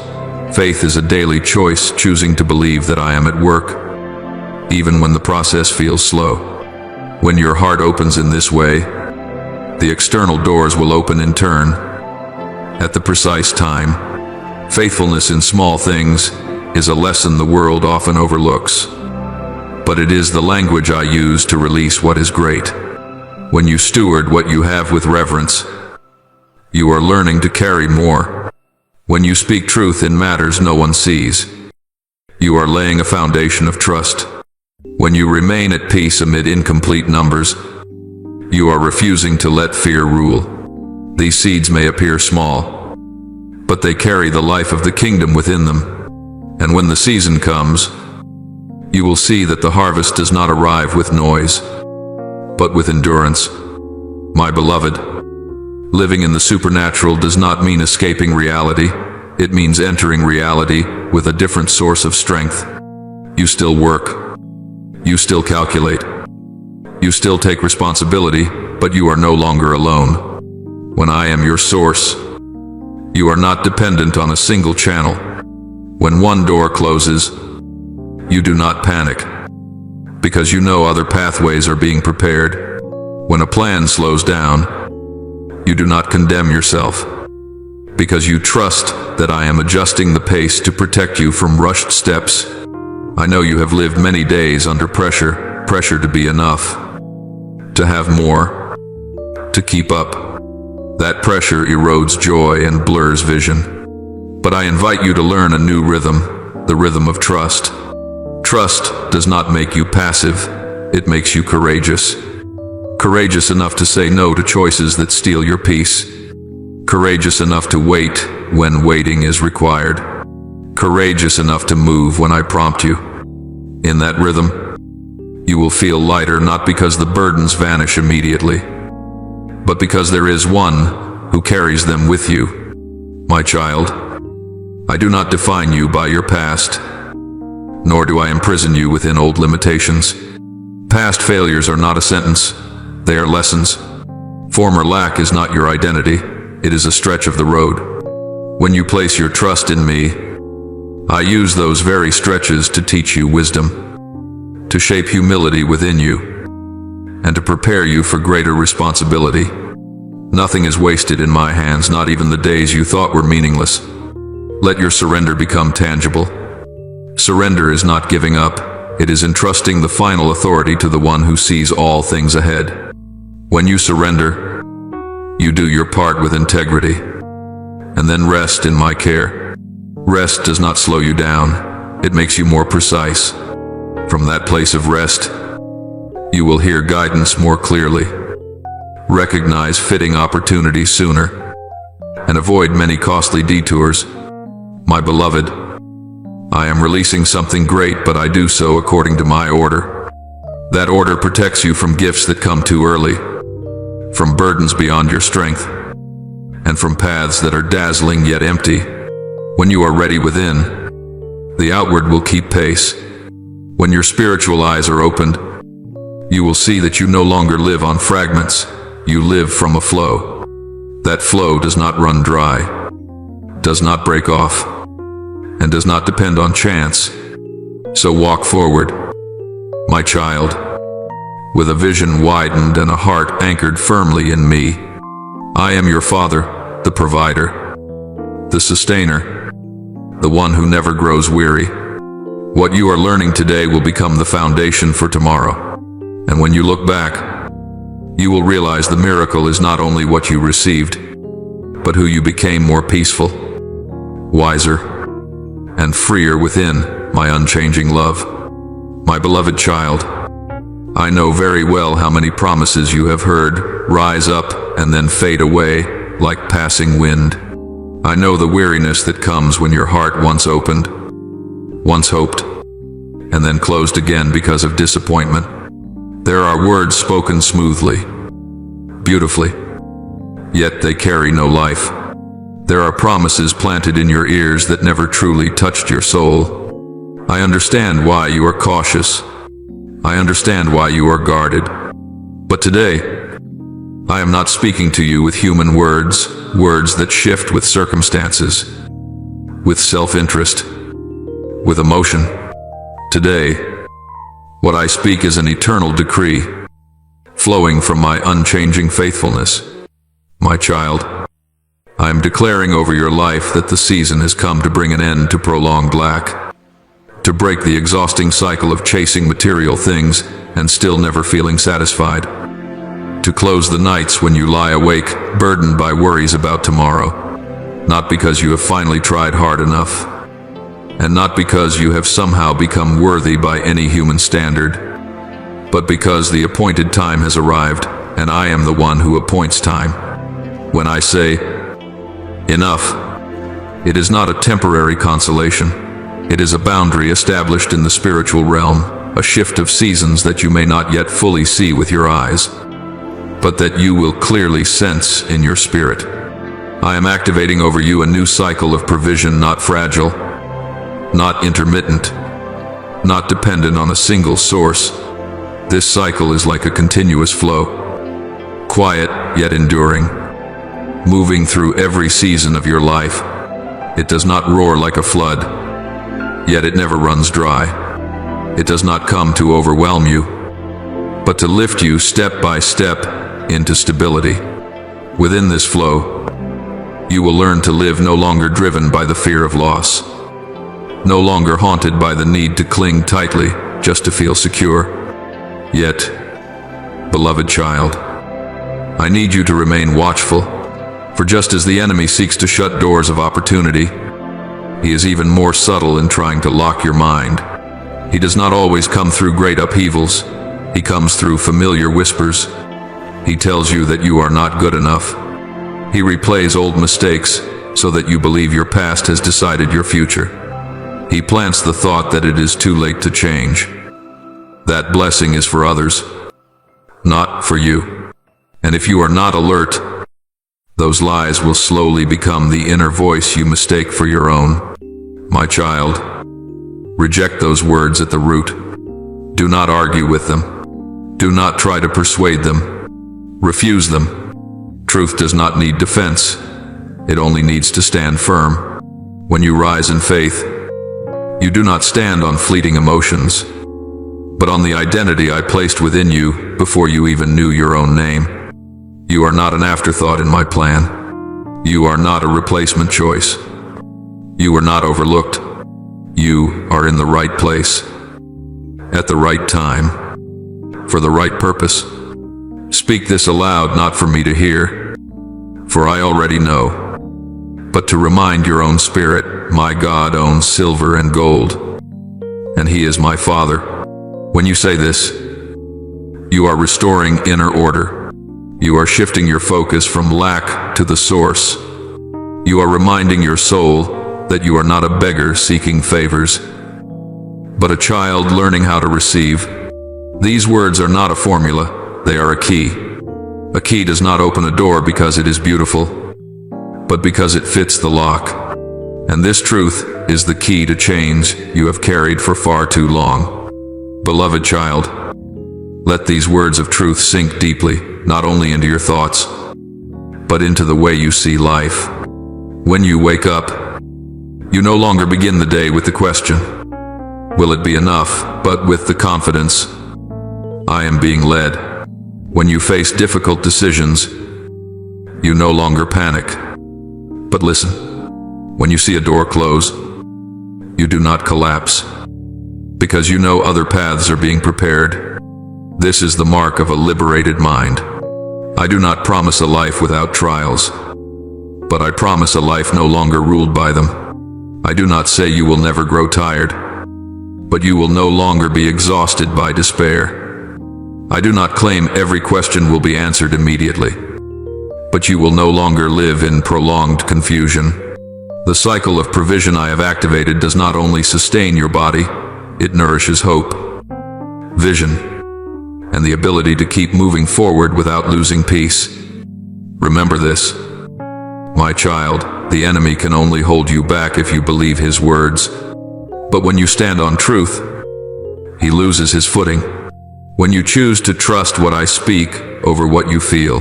Faith is a daily choice, choosing to believe that I am at work, even when the process feels slow. When your heart opens in this way, the external doors will open in turn, at the precise time. Faithfulness in small things is a lesson the world often overlooks, but it is the language I use to release what is great. When you steward what you have with reverence, You are learning to carry more. When you speak truth in matters no one sees, you are laying a foundation of trust. When you remain at peace amid incomplete numbers, you are refusing to let fear rule. These seeds may appear small, but they carry the life of the kingdom within them. And when the season comes, you will see that the harvest does not arrive with noise, but with endurance. My beloved, living in the supernatural does not mean escaping reality. It means entering reality with a different source of strength. You still work. You still calculate. You still take responsibility, but you are no longer alone. When I am your source, you are not dependent on a single channel. When one door closes, you do not panic, because you know other pathways are being prepared. When a plan slows down, you do not condemn yourself, because you trust that I am adjusting the pace to protect you from rushed steps. I know you have lived many days under pressure to be enough, to have more, to keep up. That pressure erodes joy and blurs vision. But I invite you to learn a new rhythm, the rhythm of trust. Trust does not make you passive, it makes you courageous. Courageous enough to say no to choices that steal your peace. Courageous enough to wait when waiting is required. Courageous enough to move when I prompt you. In that rhythm, you will feel lighter not because the burdens vanish immediately, but because there is one who carries them with you. My child, I do not define you by your past, nor do I imprison you within old limitations. Past failures are not a sentence, they are lessons. Former lack is not your identity, it is a stretch of the road. When you place your trust in me, I use those very stretches to teach you wisdom, to shape humility within you, and to prepare you for greater responsibility. Nothing is wasted in my hands, not even the days you thought were meaningless. Let your surrender become tangible. Surrender is not giving up, it is entrusting the final authority to the one who sees all things ahead. When you surrender, you do your part with integrity, and then rest in my care. Rest does not slow you down, it makes you more precise. From that place of rest, you will hear guidance more clearly, recognize fitting opportunities sooner, and avoid many costly detours. My beloved, I am releasing something great, but I do so according to my order. That order protects you from gifts that come too early, from burdens beyond your strength, and from paths that are dazzling yet empty. When you are ready within, the outward will keep pace. When your spiritual eyes are opened, you will see that you no longer live on fragments, you live from a flow. That flow does not run dry, does not break off, and does not depend on chance. So walk forward, my child, with a vision widened and a heart anchored firmly in me. I am your Father, the provider, the sustainer, the one who never grows weary. What you are learning today will become the foundation for tomorrow. And when you look back, you will realize the miracle is not only what you received, but who you became more peaceful, wiser, and freer within my unchanging love. My beloved child, I know very well how many promises you have heard rise up and then fade away like passing wind. I know the weariness that comes when your heart once opened, once hoped, and then closed again because of disappointment. There are words spoken smoothly, beautifully, yet they carry no life. There are promises planted in your ears that never truly touched your soul. I understand why you are cautious. I understand why you are guarded. But today, I am not speaking to you with human words, words that shift with circumstances, with self-interest, with emotion. Today, what I speak is an eternal decree, flowing from my unchanging faithfulness. My child, I am declaring over your life that the season has come to bring an end to prolonged lack, to break the exhausting cycle of chasing material things and still never feeling satisfied. to close the nights when you lie awake, burdened by worries about tomorrow. Not because you have finally tried hard enough, and not because you have somehow become worthy by any human standard, but because the appointed time has arrived, and I am the one who appoints time. When I say, enough, it is not a temporary consolation. It is a boundary established in the spiritual realm, a shift of seasons that you may not yet fully see with your eyes, but that you will clearly sense in your spirit. I am activating over you a new cycle of provision, not fragile, not intermittent, not dependent on a single source. This cycle is like a continuous flow, quiet yet enduring, moving through every season of your life. It does not roar like a flood, yet it never runs dry. It does not come to overwhelm you, but to lift you step by step into stability. Within this flow, you will learn to live no longer driven by the fear of loss, no longer haunted by the need to cling tightly just to feel secure. Yet, beloved child, I need you to remain watchful, for just as the enemy seeks to shut doors of opportunity, he is even more subtle in trying to lock your mind. He does not always come through great upheavals. He comes through familiar whispers. He tells you that you are not good enough. He replays old mistakes so that you believe your past has decided your future. He plants the thought that it is too late to change. That blessing is for others, not for you. And if you are not alert, those lies will slowly become the inner voice you mistake for your own. My child, reject those words at the root. Do not argue with them. Do not try to persuade them. Refuse them. Truth does not need defense. It only needs to stand firm. When you rise in faith, you do not stand on fleeting emotions, but on the identity I placed within you before you even knew your own name. You are not an afterthought in my plan. You are not a replacement choice. You are not overlooked. You are in the right place, at the right time, for the right purpose. Speak this aloud, not for me to hear, for I already know, but to remind your own spirit, my God owns silver and gold, and He is my Father. When you say this, you are restoring inner order. You are shifting your focus from lack to the source. You are reminding your soul that you are not a beggar seeking favors, but a child learning how to receive. These words are not a formula, they are a key. A key does not open a door because it is beautiful, but because it fits the lock. And this truth is the key to chains you have carried for far too long. Beloved child, let these words of truth sink deeply, not only into your thoughts, but into the way you see life. When you wake up, you no longer begin the day with the question, will it be enough, but with the confidence, I am being led. When you face difficult decisions, you no longer panic, but listen. When you see a door close, you do not collapse, because you know other paths are being prepared. This is the mark of a liberated mind. I do not promise a life without trials, but I promise a life no longer ruled by them. I do not say you will never grow tired, but you will no longer be exhausted by despair. I do not claim every question will be answered immediately, but you will no longer live in prolonged confusion. The cycle of provision I have activated does not only sustain your body, it nourishes hope, vision, and the ability to keep moving forward without losing peace. Remember this, my child, the enemy can only hold you back if you believe his words. But when you stand on truth, he loses his footing. When you choose to trust what I speak over what you feel,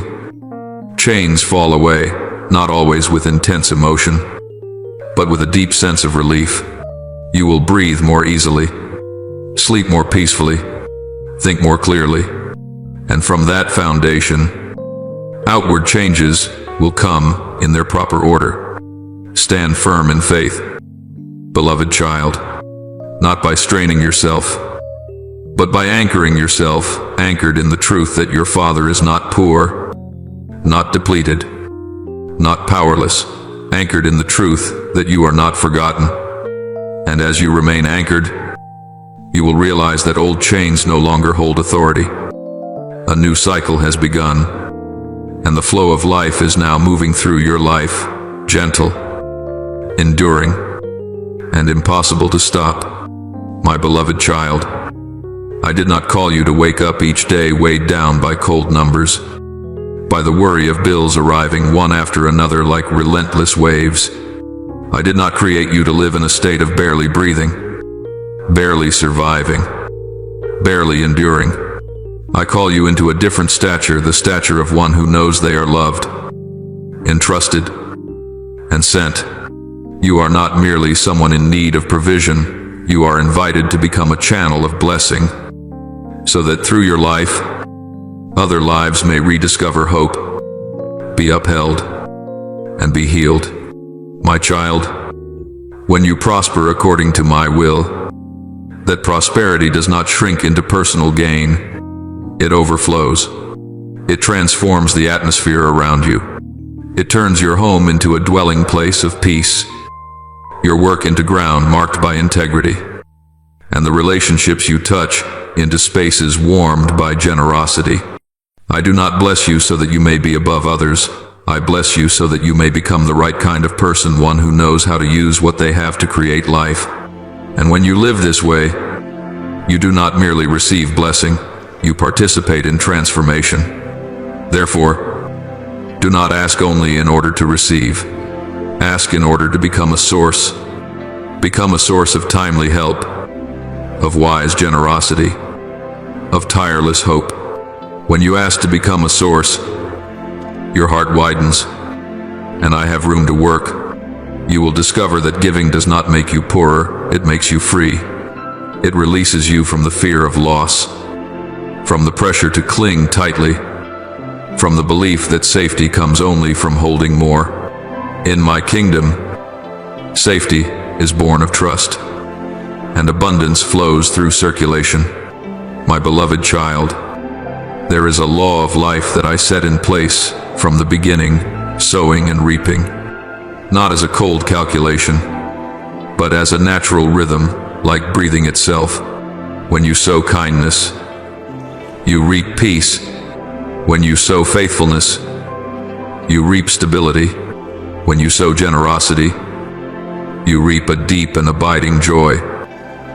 chains fall away, not always with intense emotion, but with a deep sense of relief. You will breathe more easily, sleep more peacefully, think more clearly, and from that foundation, outward changes will come in their proper order. Stand firm in faith, beloved child, not by straining yourself, but by anchoring yourself, anchored in the truth that your Father is not poor, not depleted, not powerless, anchored in the truth that you are not forgotten. And as you remain anchored, you will realize that old chains no longer hold authority. A new cycle has begun, and the flow of life is now moving through your life, gentle, enduring, and impossible to stop. My beloved child, I did not call you to wake up each day weighed down by cold numbers, by the worry of bills arriving one after another like relentless waves. I did not create you to live in a state of barely breathing, barely surviving, barely enduring. I call you into a different stature, the stature of one who knows they are loved, entrusted, and sent. You are not merely someone in need of provision. You are invited to become a channel of blessing, so that through your life, other lives may rediscover hope, be upheld, and be healed. My child, when you prosper according to my will, that prosperity does not shrink into personal gain. It overflows. It transforms the atmosphere around you. It turns your home into a dwelling place of peace, your work into ground marked by integrity, and the relationships you touch into spaces warmed by generosity. I do not bless you so that you may be above others. I bless you so that you may become the right kind of person, one who knows how to use what they have to create life. And when you live this way, you do not merely receive blessing, you participate in transformation. Therefore, do not ask only in order to receive. Ask in order to become a source. Become a source of timely help, of wise generosity, of tireless hope. When you ask to become a source, your heart widens, and I have room to work. You will discover that giving does not make you poorer, it makes you free. It releases you from the fear of loss, from the pressure to cling tightly, from the belief that safety comes only from holding more. In my kingdom, safety is born of trust, and abundance flows through circulation. My beloved child, there is a law of life that I set in place from the beginning, sowing and reaping, not as a cold calculation, but as a natural rhythm, like breathing itself. When you sow kindness, you reap peace. When you sow faithfulness, you reap stability. When you sow generosity, you reap a deep and abiding joy.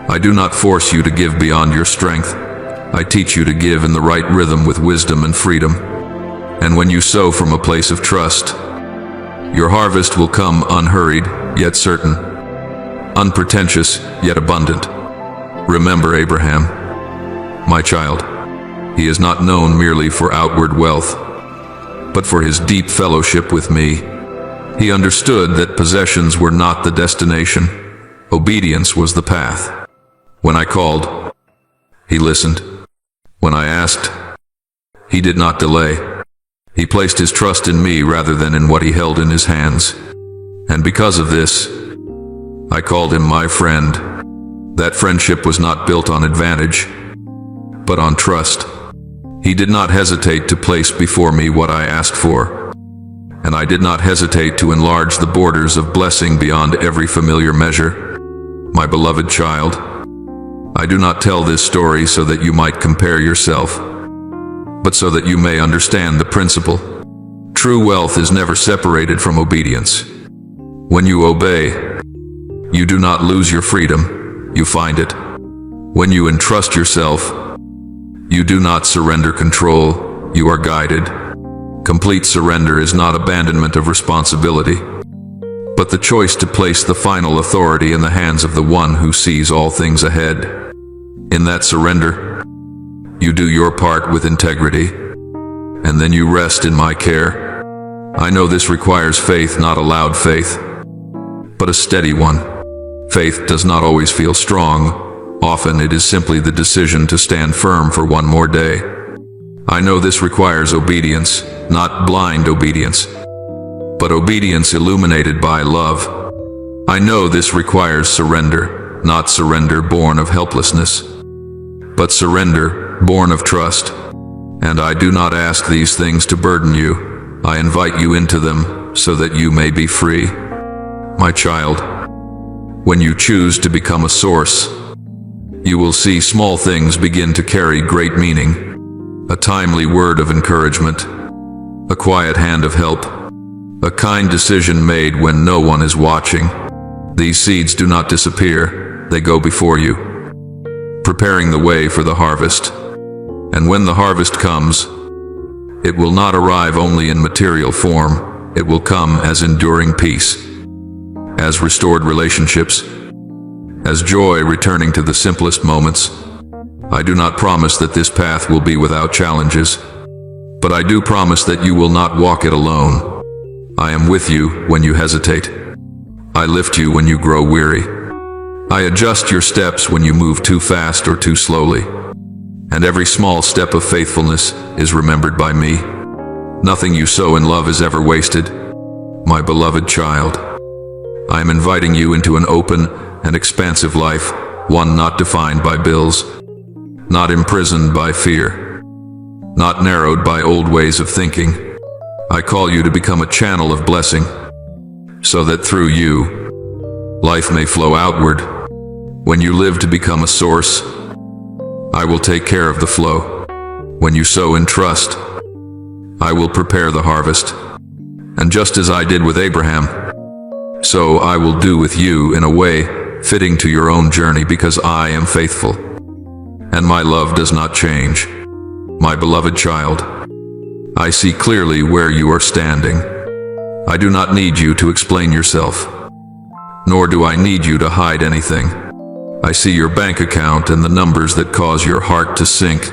I do not force you to give beyond your strength. I teach you to give in the right rhythm with wisdom and freedom. And when you sow from a place of trust, your harvest will come unhurried, yet certain, unpretentious, yet abundant. Remember Abraham, my child. He is not known merely for outward wealth, but for his deep fellowship with me. He understood that possessions were not the destination. Obedience was the path. When I called, he listened. When I asked, he did not delay. He placed his trust in me rather than in what he held in his hands. And because of this, I called him my friend. That friendship was not built on advantage, but on trust. He did not hesitate to place before me what I asked for, and I did not hesitate to enlarge the borders of blessing beyond every familiar measure. My beloved child, I do not tell this story so that you might compare yourself, but so that you may understand the principle. True wealth is never separated from obedience. When you obey, you do not lose your freedom, you find it. When you entrust yourself, you do not surrender control, you are guided. Complete surrender is not abandonment of responsibility, but the choice to place the final authority in the hands of the one who sees all things ahead. In that surrender, you do your part with integrity, and then you rest in my care. I know this requires faith, not a loud faith, but a steady one. Faith does not always feel strong. Often it is simply the decision to stand firm for one more day. I know this requires obedience, not blind obedience, but obedience illuminated by love. I know this requires surrender, not surrender born of helplessness, but surrender, born of trust. And I do not ask these things to burden you. I invite you into them so that you may be free. My child, when you choose to become a source, you will see small things begin to carry great meaning. A timely word of encouragement, a quiet hand of help, a kind decision made when no one is watching. These seeds do not disappear, they go before you, preparing the way for the harvest. And when the harvest comes, it will not arrive only in material form, it will come as enduring peace, as restored relationships, as joy returning to the simplest moments. I do not promise that this path will be without challenges, but I do promise that you will not walk it alone. I am with you when you hesitate. I lift you when you grow weary. I adjust your steps when you move too fast or too slowly. And every small step of faithfulness is remembered by me. Nothing you sow in love is ever wasted, my beloved child. I am inviting you into an open and expansive life, one not defined by bills, not imprisoned by fear, not narrowed by old ways of thinking. I call you to become a channel of blessing, so that through you, life may flow outward. When you live to become a source, I will take care of the flow. When you sow in trust, I will prepare the harvest. And just as I did with Abraham, so I will do with you in a way fitting to your own journey, because I am faithful, and my love does not change. My beloved child, I see clearly where you are standing. I do not need you to explain yourself, nor do I need you to hide anything. I see your bank account and the numbers that cause your heart to sink.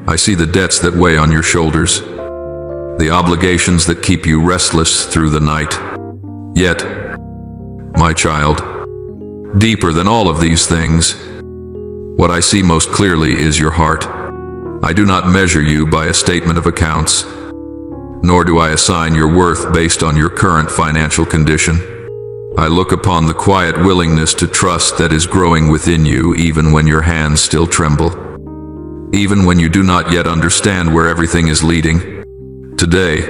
I see the debts that weigh on your shoulders, the obligations that keep you restless through the night. Yet, my child, deeper than all of these things, what I see most clearly is your heart. I do not measure you by a statement of accounts, nor do I assign your worth based on your current financial condition. I look upon the quiet willingness to trust that is growing within you, even when your hands still tremble, even when you do not yet understand where everything is leading. Today,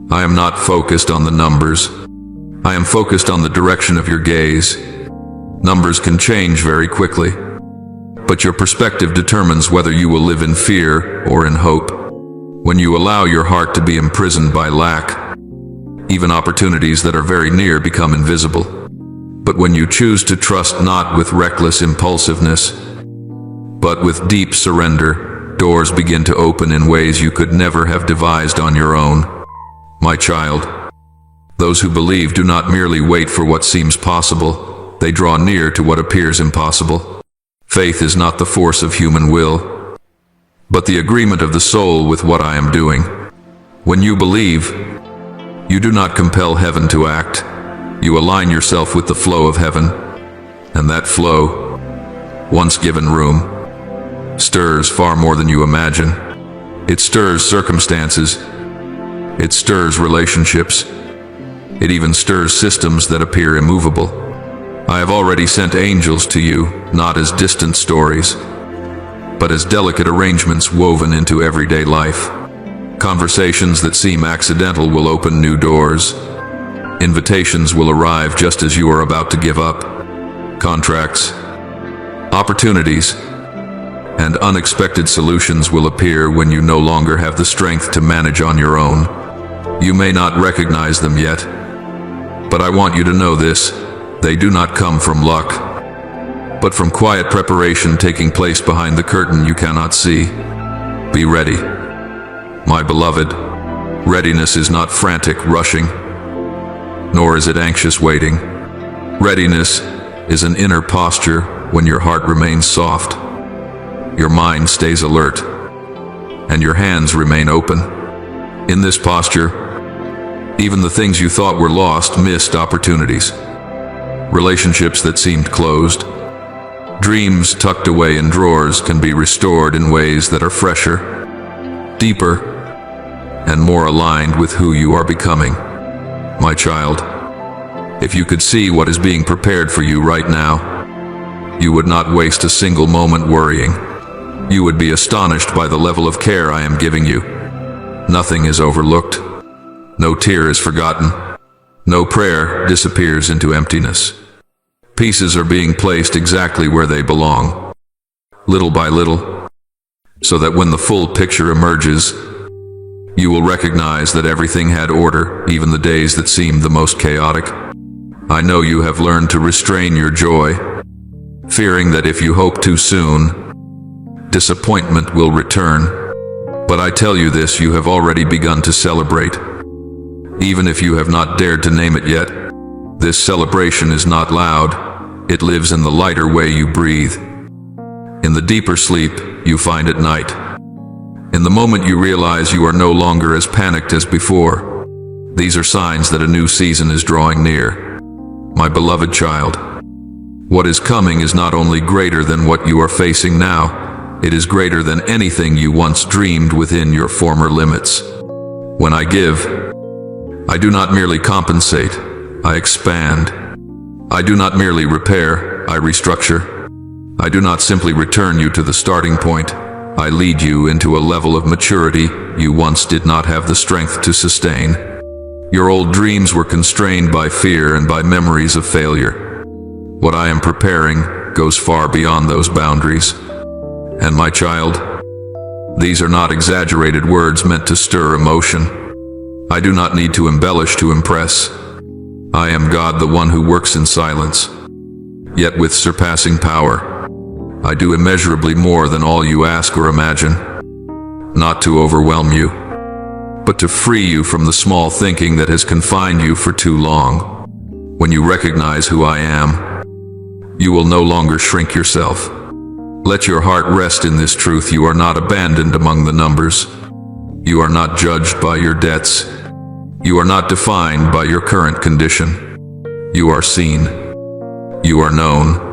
I am not focused on the numbers. I am focused on the direction of your gaze. Numbers can change very quickly, but your perspective determines whether you will live in fear or in hope. When you allow your heart to be imprisoned by lack, even opportunities that are very near become invisible. But when you choose to trust not with reckless impulsiveness, but with deep surrender, doors begin to open in ways you could never have devised on your own. My child, those who believe do not merely wait for what seems possible, they draw near to what appears impossible. Faith is not the force of human will, but the agreement of the soul with what I am doing. When you believe, you do not compel heaven to act. You align yourself with the flow of heaven, and that flow, once given room, stirs far more than you imagine. It stirs circumstances. It stirs relationships. It even stirs systems that appear immovable. I have already sent angels to you, not as distant stories, but as delicate arrangements woven into everyday life. Conversations that seem accidental will open new doors. Invitations will arrive just as you are about to give up. Contracts, opportunities, and unexpected solutions will appear when you no longer have the strength to manage on your own. You may not recognize them yet, but I want you to know this: they do not come from luck, but from quiet preparation taking place behind the curtain you cannot see. Be ready, my beloved. Readiness is not frantic rushing, nor is it anxious waiting. Readiness is an inner posture when your heart remains soft, your mind stays alert, and your hands remain open. In this posture, even the things you thought were lost missed opportunities. Relationships that seemed closed, dreams tucked away in drawers can be restored in ways that are fresher, deeper, and more aligned with who you are becoming. My child, if you could see what is being prepared for you right now, you would not waste a single moment worrying. You would be astonished by the level of care I am giving you. Nothing is overlooked. No tear is forgotten. No prayer disappears into emptiness. Pieces are being placed exactly where they belong, little by little, so that when the full picture emerges, you will recognize that everything had order, even the days that seemed the most chaotic. I know you have learned to restrain your joy, fearing that if you hope too soon, disappointment will return. But I tell you this, you have already begun to celebrate. Even if you have not dared to name it yet, this celebration is not loud. It lives in the lighter way you breathe. In the deeper sleep you find at night. In the moment you realize you are no longer as panicked as before. These are signs that a new season is drawing near. My beloved child, what is coming is not only greater than what you are facing now, it is greater than anything you once dreamed within your former limits. When I give, I do not merely compensate, I expand. I do not merely repair, I restructure. I do not simply return you to the starting point. I lead you into a level of maturity you once did not have the strength to sustain. Your old dreams were constrained by fear and by memories of failure. What I am preparing goes far beyond those boundaries. And my child, these are not exaggerated words meant to stir emotion. I do not need to embellish to impress. I am God, the one who works in silence, yet with surpassing power. I do immeasurably more than all you ask or imagine, not to overwhelm you, but to free you from the small thinking that has confined you for too long. When you recognize who I am, you will no longer shrink yourself. Let your heart rest in this truth. You are not abandoned among the numbers. You are not judged by your debts. You are not defined by your current condition. You are seen. You are known.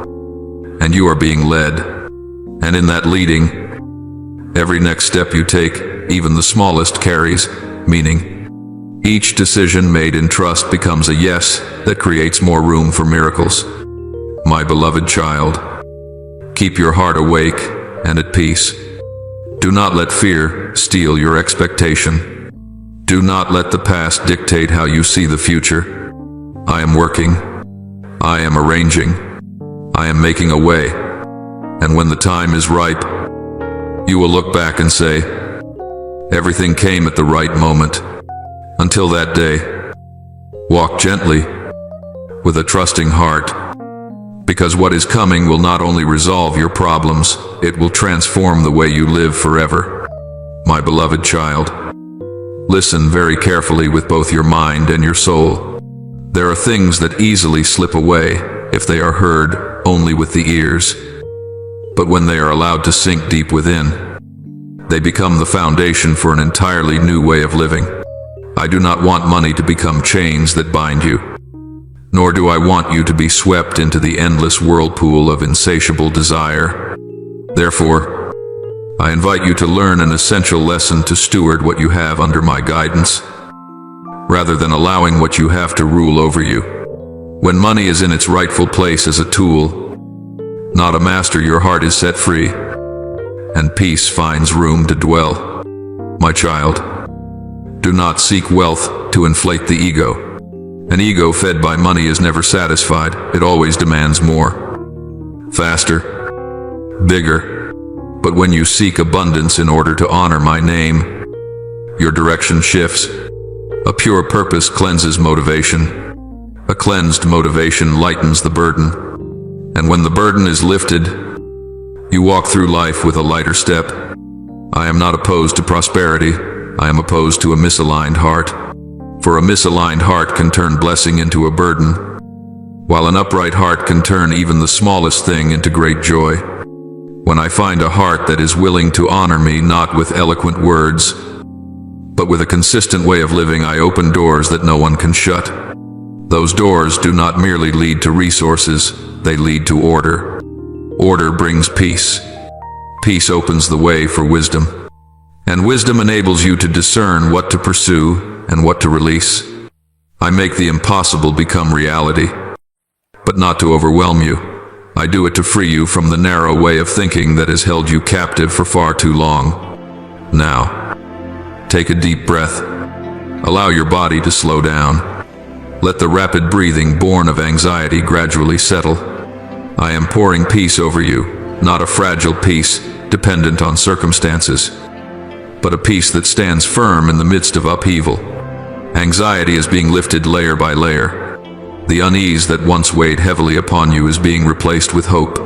And you are being led. And in that leading, every next step you take, even the smallest, carries meaning. Each decision made in trust becomes a yes that creates more room for miracles. My beloved child, keep your heart awake and at peace. Do not let fear steal your expectation. Do not let the past dictate how you see the future. I am working. I am arranging. I am making a way, and when the time is ripe, you will look back and say, everything came at the right moment. Until that day, walk gently, with a trusting heart, because what is coming will not only resolve your problems, it will transform the way you live forever. My beloved child, listen very carefully with both your mind and your soul. There are things that easily slip away if they are heard only with the ears, but when they are allowed to sink deep within, they become the foundation for an entirely new way of living. I do not want money to become chains that bind you, nor do I want you to be swept into the endless whirlpool of insatiable desire. Therefore, I invite you to learn an essential lesson to steward what you have under my guidance, rather than allowing what you have to rule over you. When money is in its rightful place as a tool, not a master, your heart is set free, and peace finds room to dwell. My child, do not seek wealth to inflate the ego. An ego fed by money is never satisfied. It always demands more, faster, bigger. But when you seek abundance in order to honor my name, your direction shifts. A pure purpose cleanses motivation. A cleansed motivation lightens the burden. And when the burden is lifted, you walk through life with a lighter step. I am not opposed to prosperity. I am opposed to a misaligned heart. For a misaligned heart can turn blessing into a burden, while an upright heart can turn even the smallest thing into great joy. When I find a heart that is willing to honor me not with eloquent words, but with a consistent way of living, I open doors that no one can shut. Those doors do not merely lead to resources, they lead to order. Order brings peace. Peace opens the way for wisdom. And wisdom enables you to discern what to pursue and what to release. I make the impossible become reality, but not to overwhelm you. I do it to free you from the narrow way of thinking that has held you captive for far too long. Now, take a deep breath. Allow your body to slow down. Let the rapid breathing born of anxiety gradually settle. I am pouring peace over you, not a fragile peace dependent on circumstances, but a peace that stands firm in the midst of upheaval. Anxiety is being lifted layer by layer. The unease that once weighed heavily upon you is being replaced with hope.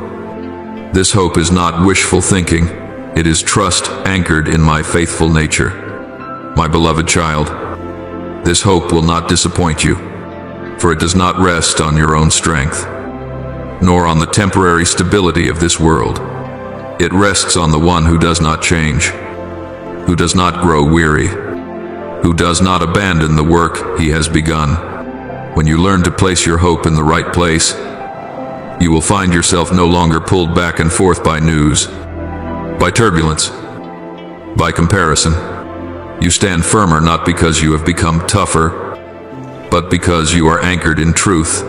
This hope is not wishful thinking. It is trust anchored in my faithful nature. My beloved child, this hope will not disappoint you, for it does not rest on your own strength, nor on the temporary stability of this world. It rests on the one who does not change, who does not grow weary, who does not abandon the work he has begun. When you learn to place your hope in the right place, you will find yourself no longer pulled back and forth by news, by turbulence, by comparison. You stand firmer not because you have become tougher, but because you are anchored in truth.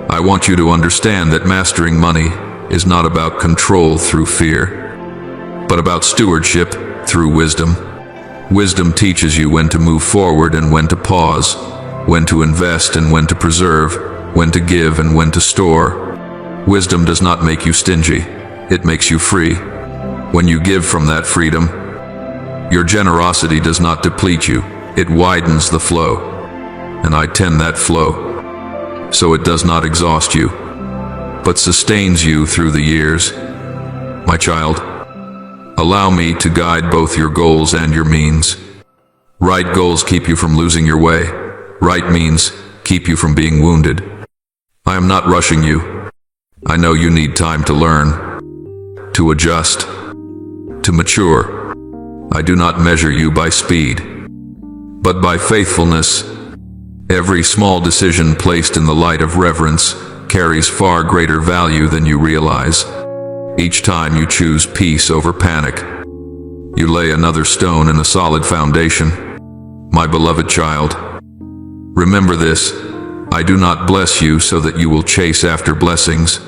I want you to understand that mastering money is not about control through fear, but about stewardship through wisdom. Wisdom teaches you when to move forward and when to pause, when to invest and when to preserve, when to give and when to store. Wisdom does not make you stingy, it makes you free. When you give from that freedom, your generosity does not deplete you, it widens the flow. And I tend that flow, so it does not exhaust you, but sustains you through the years. My child, allow me to guide both your goals and your means. Right goals keep you from losing your way. Right means keep you from being wounded. I am not rushing you. I know you need time to learn, to adjust, to mature. I do not measure you by speed, but by faithfulness. Every small decision placed in the light of reverence carries far greater value than you realize. Each time you choose peace over panic, you lay another stone in a solid foundation. My beloved child, remember this: I do not bless you so that you will chase after blessings.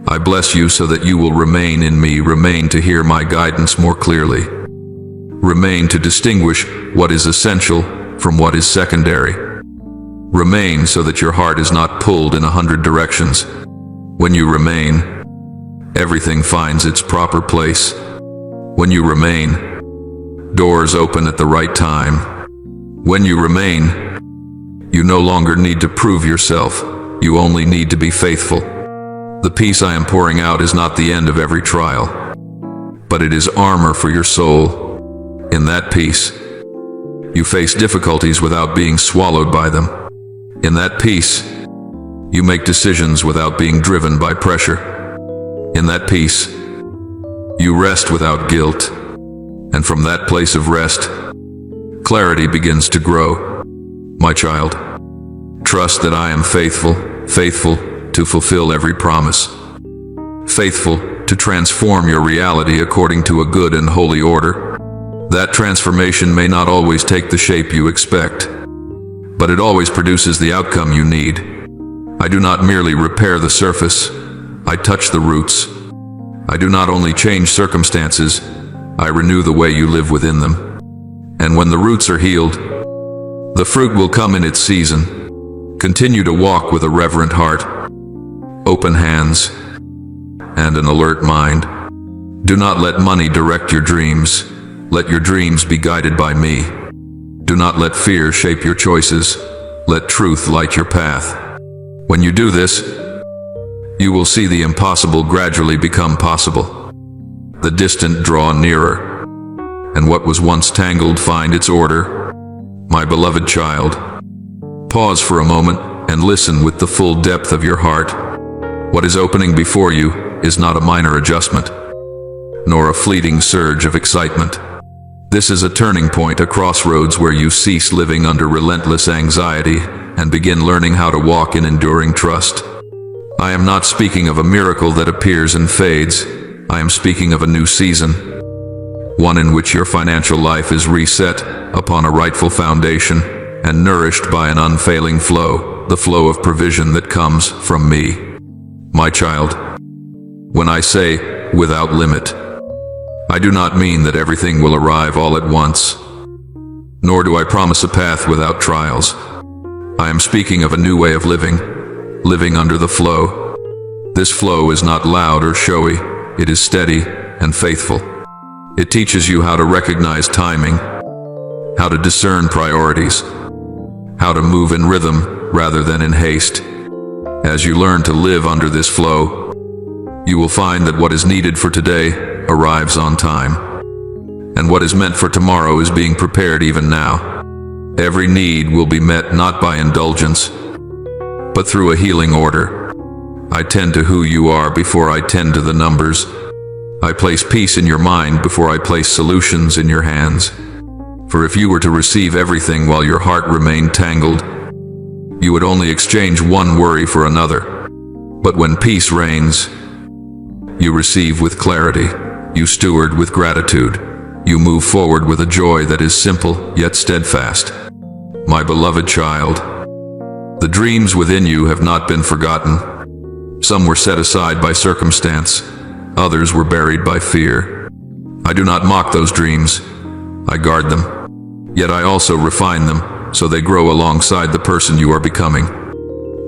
I bless you so that you will remain in me, remain to hear my guidance more clearly. Remain to distinguish what is essential from what is secondary. Remain so that your heart is not pulled in 100 directions. When you remain, everything finds its proper place. When you remain, doors open at the right time. When you remain, you no longer need to prove yourself. You only need to be faithful. The peace I am pouring out is not the end of every trial, but it is armor for your soul. In that peace, you face difficulties without being swallowed by them. In that peace, you make decisions without being driven by pressure. In that peace, you rest without guilt. And from that place of rest, clarity begins to grow. My child, trust that I am faithful, faithful to fulfill every promise, faithful to transform your reality according to a good and holy order. That transformation may not always take the shape you expect, but it always produces the outcome you need. I do not merely repair the surface, I touch the roots. I do not only change circumstances, I renew the way you live within them. And when the roots are healed, the fruit will come in its season. Continue to walk with a reverent heart, open hands, and an alert mind. Do not let money direct your dreams. Let your dreams be guided by me. Do not let fear shape your choices. Let truth light your path. When you do this, you will see the impossible gradually become possible. The distant draw nearer, and what was once tangled find its order. My beloved child, pause for a moment and listen with the full depth of your heart. What is opening before you is not a minor adjustment, nor a fleeting surge of excitement. This is a turning point, a crossroads where you cease living under relentless anxiety and begin learning how to walk in enduring trust. I am not speaking of a miracle that appears and fades. I am speaking of a new season, one in which your financial life is reset upon a rightful foundation and nourished by an unfailing flow, the flow of provision that comes from me. My child, When I say without limit, I do not mean that everything will arrive all at once, nor do I promise a path without trials. I am speaking of a new way of living under the flow. This flow is not loud or showy, it is steady and faithful. It teaches you how to recognize timing, how to discern priorities, how to move in rhythm rather than in haste. As you learn to live under this flow, you will find that what is needed for today arrives on time, and what is meant for tomorrow is being prepared even now. Every need will be met not by indulgence, but through a healing order. I tend to who you are before I tend to the numbers. I place peace in your mind before I place solutions in your hands. For if you were to receive everything while your heart remained tangled, you would only exchange one worry for another. But when peace reigns, you receive with clarity, you steward with gratitude, you move forward with a joy that is simple yet steadfast. My beloved child, the dreams within you have not been forgotten. Some were set aside by circumstance, others were buried by fear. I do not mock those dreams, I guard them. Yet I also refine them, so they grow alongside the person you are becoming.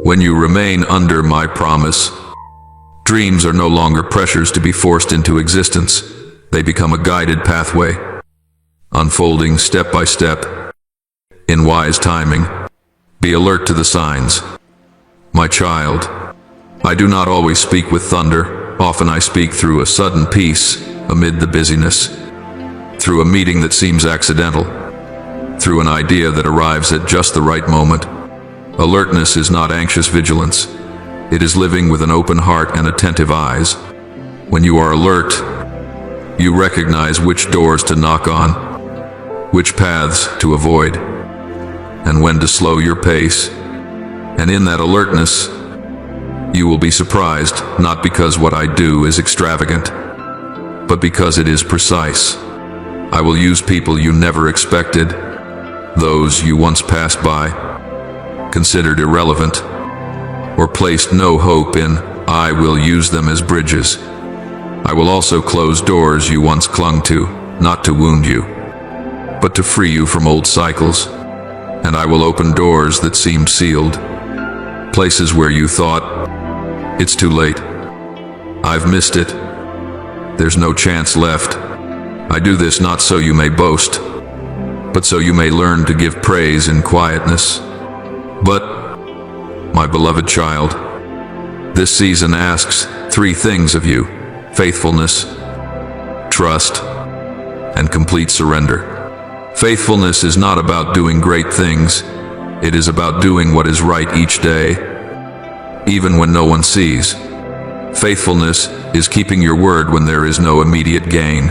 When you remain under my promise, dreams are no longer pressures to be forced into existence. They become a guided pathway, unfolding step by step, in wise timing. Be alert to the signs. My child, I do not always speak with thunder. Often I speak through a sudden peace amid the busyness, through a meeting that seems accidental, through an idea that arrives at just the right moment. Alertness is not anxious vigilance. It is living with an open heart and attentive eyes. When you are alert, you recognize which doors to knock on, which paths to avoid, and when to slow your pace. And in that alertness, you will be surprised, not because what I do is extravagant, but because it is precise. I will use people you never expected, those you once passed by, considered irrelevant, or placed no hope in. I will use them as bridges. I will also close doors you once clung to, not to wound you, but to free you from old cycles. And I will open doors that seemed sealed, places where you thought, it's too late. I've missed it. There's no chance left. I do this not so you may boast, but so you may learn to give praise in quietness. But, my beloved child, this season asks 3 things of you: faithfulness, trust, and complete surrender. Faithfulness is not about doing great things. It is about doing what is right each day, even when no one sees. Faithfulness is keeping your word when there is no immediate gain,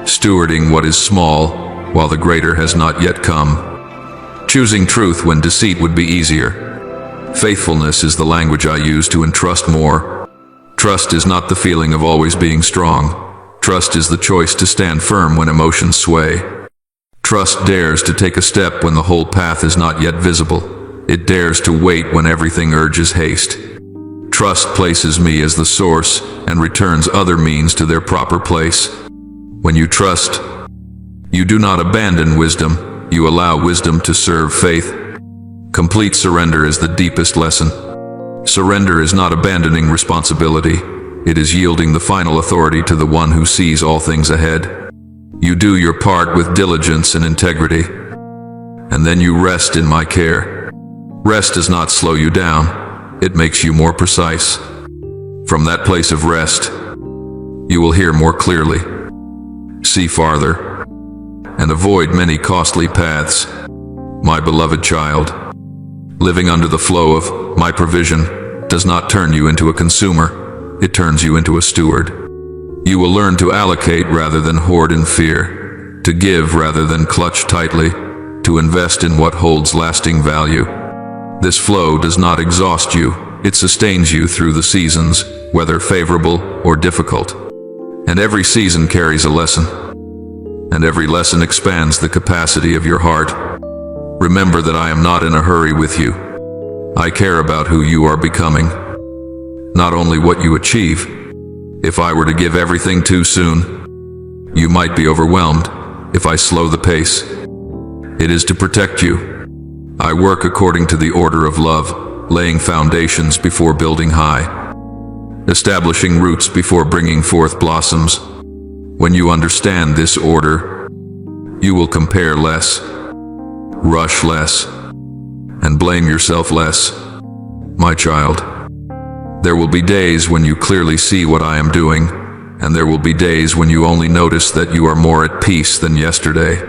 stewarding what is small while the greater has not yet come, choosing truth when deceit would be easier. Faithfulness is the language I use to entrust more. Trust is not the feeling of always being strong. Trust is the choice to stand firm when emotions sway. Trust dares to take a step when the whole path is not yet visible. It dares to wait when everything urges haste. Trust places me as the source and returns other means to their proper place. When you trust, you do not abandon wisdom, you allow wisdom to serve faith. Complete surrender is the deepest lesson. Surrender is not abandoning responsibility. It is yielding the final authority to the one who sees all things ahead. You do your part with diligence and integrity, and then you rest in my care. Rest does not slow you down. It makes you more precise. From that place of rest, you will hear more clearly, see farther, and avoid many costly paths. My beloved child, living under the flow of my provision does not turn you into a consumer, it turns you into a steward. You will learn to allocate rather than hoard in fear, to give rather than clutch tightly, to invest in what holds lasting value. This flow does not exhaust you, it sustains you through the seasons, whether favorable or difficult. And every season carries a lesson, and every lesson expands the capacity of your heart. Remember that I am not in a hurry with you. I care about who you are becoming, not only what you achieve. If I were to give everything too soon, you might be overwhelmed. If I slow the pace, it is to protect you. I work according to the order of love, laying foundations before building high, establishing roots before bringing forth blossoms. When you understand this order, you will compare less, rush less, and blame yourself less. My child, there will be days when you clearly see what I am doing, and there will be days when you only notice that you are more at peace than yesterday.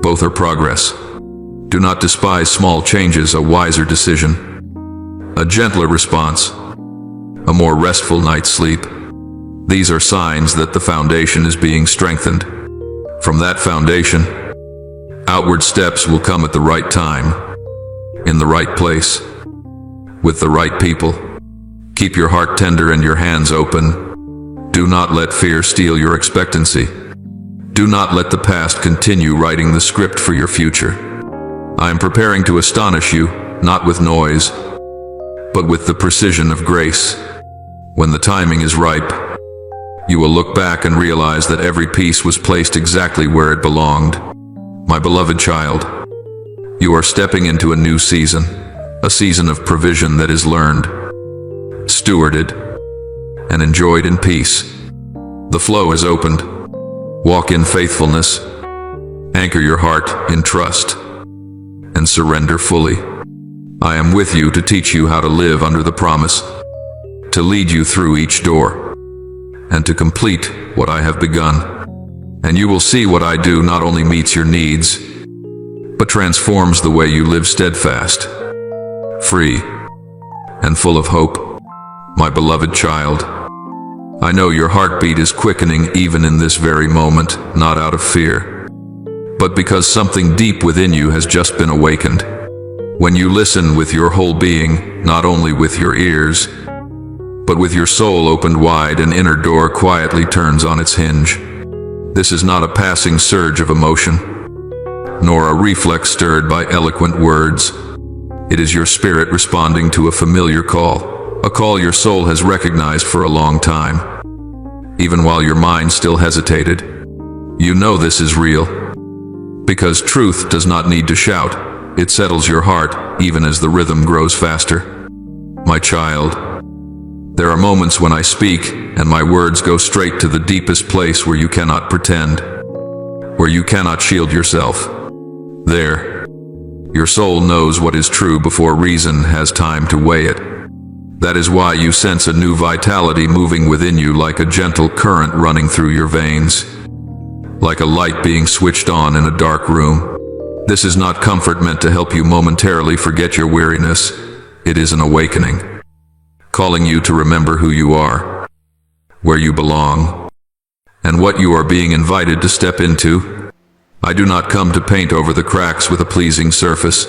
Both are progress. Do not despise small changes, a wiser decision, a gentler response, a more restful night's sleep. These are signs that the foundation is being strengthened. From that foundation, outward steps will come at the right time, in the right place, with the right people. Keep your heart tender and your hands open. Do not let fear steal your expectancy. Do not let the past continue writing the script for your future. I am preparing to astonish you, not with noise, but with the precision of grace. When the timing is ripe, you will look back and realize that every piece was placed exactly where it belonged. My beloved child, you are stepping into a new season, a season of provision that is learned, stewarded, and enjoyed in peace. The flow is opened. Walk in faithfulness. Anchor your heart in trust, and surrender fully. I am with you to teach you how to live under the promise, to lead you through each door, and to complete what I have begun. And you will see what I do not only meets your needs, but transforms the way you live, steadfast, free, and full of hope. My beloved child, I know your heartbeat is quickening even in this very moment, not out of fear, but because something deep within you has just been awakened. When you listen with your whole being, not only with your ears, but with your soul opened wide, an inner door quietly turns on its hinge. This is not a passing surge of emotion, nor a reflex stirred by eloquent words. It is your spirit responding to a familiar call. A call your soul has recognized for a long time. Even while your mind still hesitated, you know this is real. Because truth does not need to shout, it settles your heart even as the rhythm grows faster. My child, there are moments when I speak and my words go straight to the deepest place where you cannot pretend, where you cannot shield yourself. There, your soul knows what is true before reason has time to weigh it. That is why you sense a new vitality moving within you, like a gentle current running through your veins, like a light being switched on in a dark room. This is not comfort meant to help you momentarily forget your weariness. It is an awakening, calling you to remember who you are, where you belong, and what you are being invited to step into. I do not come to paint over the cracks with a pleasing surface.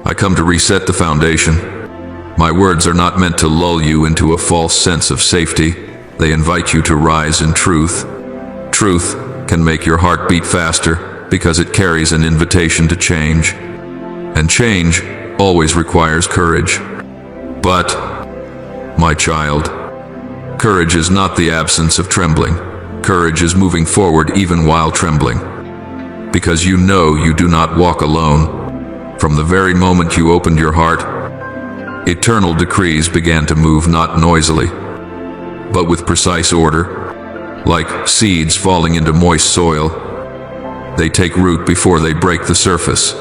I come to reset the foundation. My words are not meant to lull you into a false sense of safety. They invite you to rise in truth. Truth can make your heart beat faster because it carries an invitation to change. And change always requires courage. But, my child, courage is not the absence of trembling. Courage is moving forward even while trembling. Because you know you do not walk alone. From the very moment you opened your heart, eternal decrees began to move, not noisily, but with precise order. Like seeds falling into moist soil, they take root before they break the surface.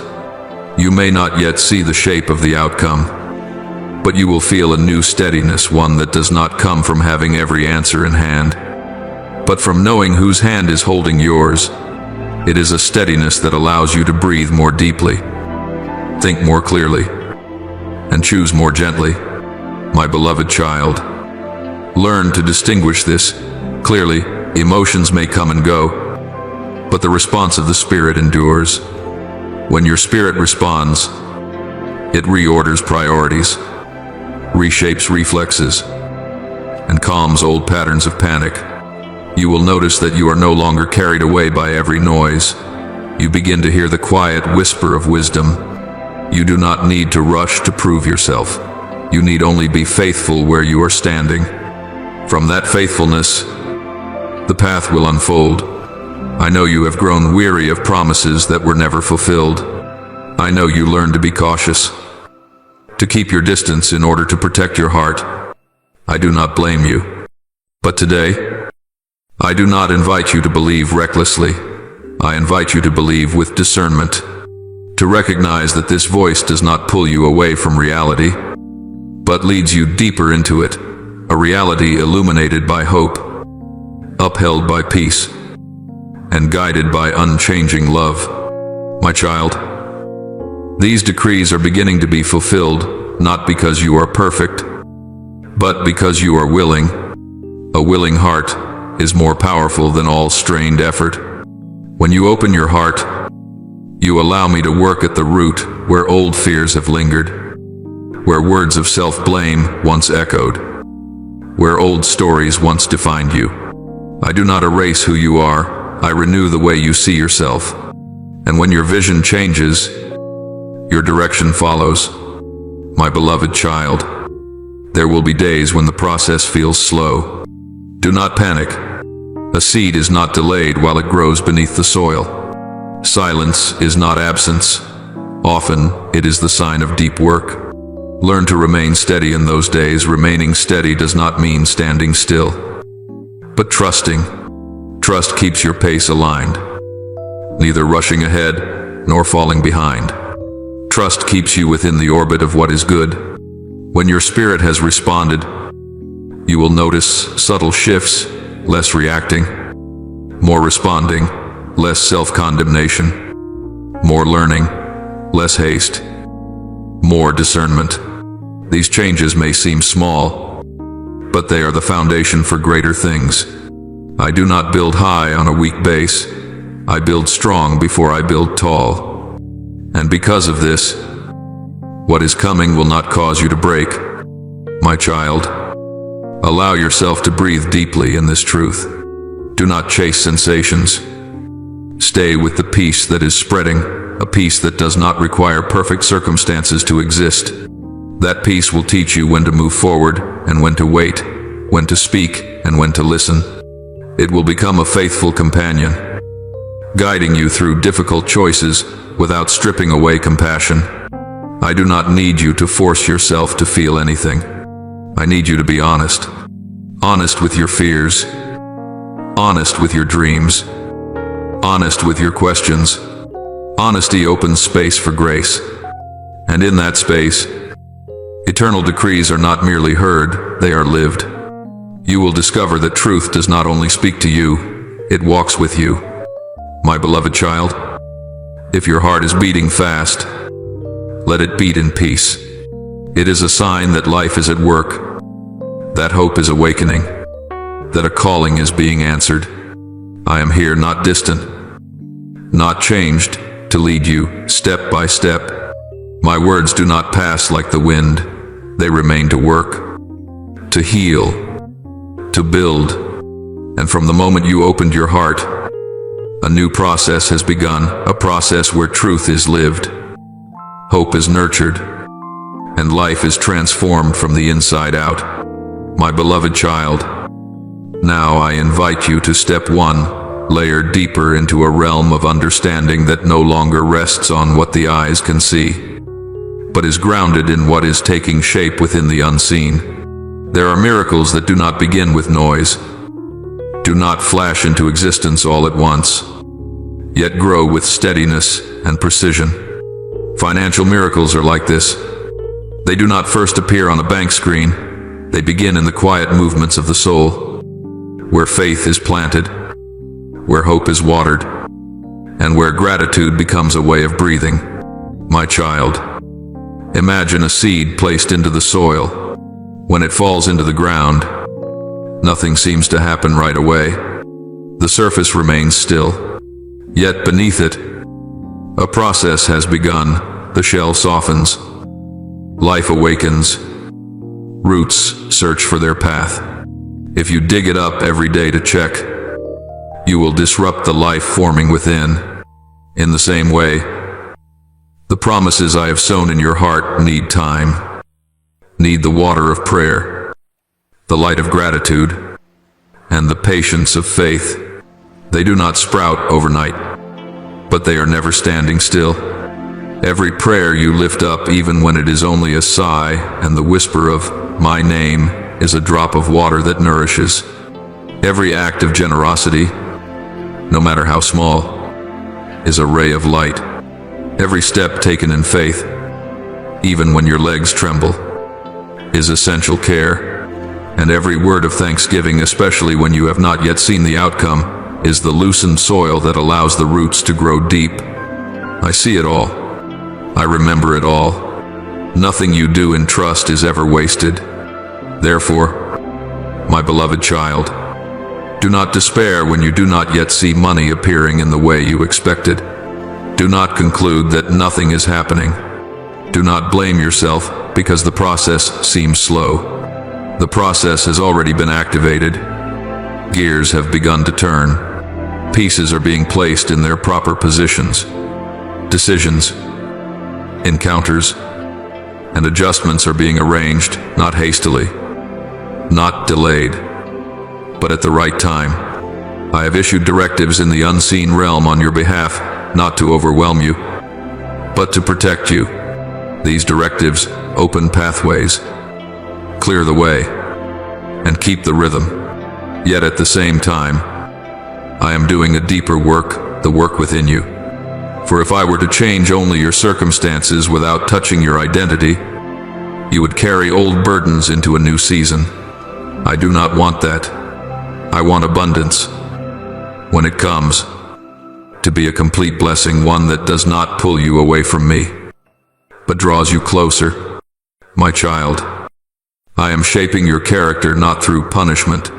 You may not yet see the shape of the outcome, but you will feel a new steadiness, one that does not come from having every answer in hand, but from knowing whose hand is holding yours. It is a steadiness that allows you to breathe more deeply, think more clearly, and choose more gently. My beloved child, learn to distinguish this. Clearly, emotions may come and go, but the response of the spirit endures. When your spirit responds, it reorders priorities, reshapes reflexes, and calms old patterns of panic. You will notice that you are no longer carried away by every noise. You begin to hear the quiet whisper of wisdom. You do not need to rush to prove yourself. You need only be faithful where you are standing. From that faithfulness, the path will unfold. I know you have grown weary of promises that were never fulfilled. I know you learned to be cautious, to keep your distance in order to protect your heart. I do not blame you. But today, I do not invite you to believe recklessly. I invite you to believe with discernment, to recognize that this voice does not pull you away from reality, but leads you deeper into it, a reality illuminated by hope, upheld by peace, and guided by unchanging love. My child, these decrees are beginning to be fulfilled, not because you are perfect, but because you are willing. A willing heart is more powerful than all strained effort. When you open your heart, you allow me to work at the root where old fears have lingered, where words of self-blame once echoed, where old stories once defined you. I do not erase who you are, I renew the way you see yourself. And when your vision changes, your direction follows. My beloved child, there will be days when the process feels slow. Do not panic. A seed is not delayed while it grows beneath the soil. Silence is not absence. Often, it is the sign of deep work. Learn to remain steady in those days. Remaining steady does not mean standing still, but trusting. Trust keeps your pace aligned, neither rushing ahead nor falling behind. Trust keeps you within the orbit of what is good. When your spirit has responded, you will notice subtle shifts, less reacting, more responding, less self-condemnation, more learning, less haste, more discernment. These changes may seem small, but they are the foundation for greater things. I do not build high on a weak base. I build strong before I build tall. And because of this, what is coming will not cause you to break. My child, allow yourself to breathe deeply in this truth. Do not chase sensations. Stay with the peace that is spreading, a peace that does not require perfect circumstances to exist. That peace will teach you when to move forward and when to wait, when to speak and when to listen. It will become a faithful companion, guiding you through difficult choices without stripping away compassion. I do not need you to force yourself to feel anything. I need you to be honest. Honest with your fears. Honest with your dreams. Honest with your questions. Honesty opens space for grace. And in that space, eternal decrees are not merely heard, they are lived. You will discover that truth does not only speak to you, it walks with you. My beloved child, if your heart is beating fast, let it beat in peace. It is a sign that life is at work, that hope is awakening, that a calling is being answered. I am here, not distant, not changed, to lead you step by step. My words do not pass like the wind. They remain to work, to heal, to build. And from the moment you opened your heart, a new process has begun, a process where truth is lived, hope is nurtured, and life is transformed from the inside out. My beloved child, now I invite you to step one, layer deeper into a realm of understanding that no longer rests on what the eyes can see, but is grounded in what is taking shape within the unseen. There are miracles that do not begin with noise, do not flash into existence all at once, yet grow with steadiness and precision. Financial miracles are like this. They do not first appear on a bank screen. They begin in the quiet movements of the soul, where faith is planted, where hope is watered, and where gratitude becomes a way of breathing. My child, imagine a seed placed into the soil. When it falls into the ground, nothing seems to happen right away. The surface remains still. Yet beneath it, a process has begun. The shell softens. Life awakens. Roots search for their path. If you dig it up every day to check, you will disrupt the life forming within. In the same way, the promises I have sown in your heart need time, need the water of prayer, the light of gratitude, and the patience of faith. They do not sprout overnight, but they are never standing still. Every prayer you lift up, even when it is only a sigh and the whisper of "my name," is a drop of water that nourishes. Every act of generosity, no matter how small, is a ray of light. Every step taken in faith, even when your legs tremble, is essential care. And every word of thanksgiving, especially when you have not yet seen the outcome, is the loosened soil that allows the roots to grow deep. I see it all. I remember it all. Nothing you do in trust is ever wasted. Therefore, my beloved child, do not despair when you do not yet see money appearing in the way you expected. Do not conclude that nothing is happening. Do not blame yourself because the process seems slow. The process has already been activated. Gears have begun to turn. Pieces are being placed in their proper positions. Decisions, encounters, and adjustments are being arranged, not hastily, not delayed, but at the right time. I have issued directives in the unseen realm on your behalf, not to overwhelm you, but to protect you. These directives open pathways, clear the way, and keep the rhythm. Yet at the same time, I am doing a deeper work, the work within you. For if I were to change only your circumstances without touching your identity, you would carry old burdens into a new season. I do not want that. I want abundance. When it comes, to be a complete blessing, one that does not pull you away from me, but draws you closer. My child, I am shaping your character not through punishment,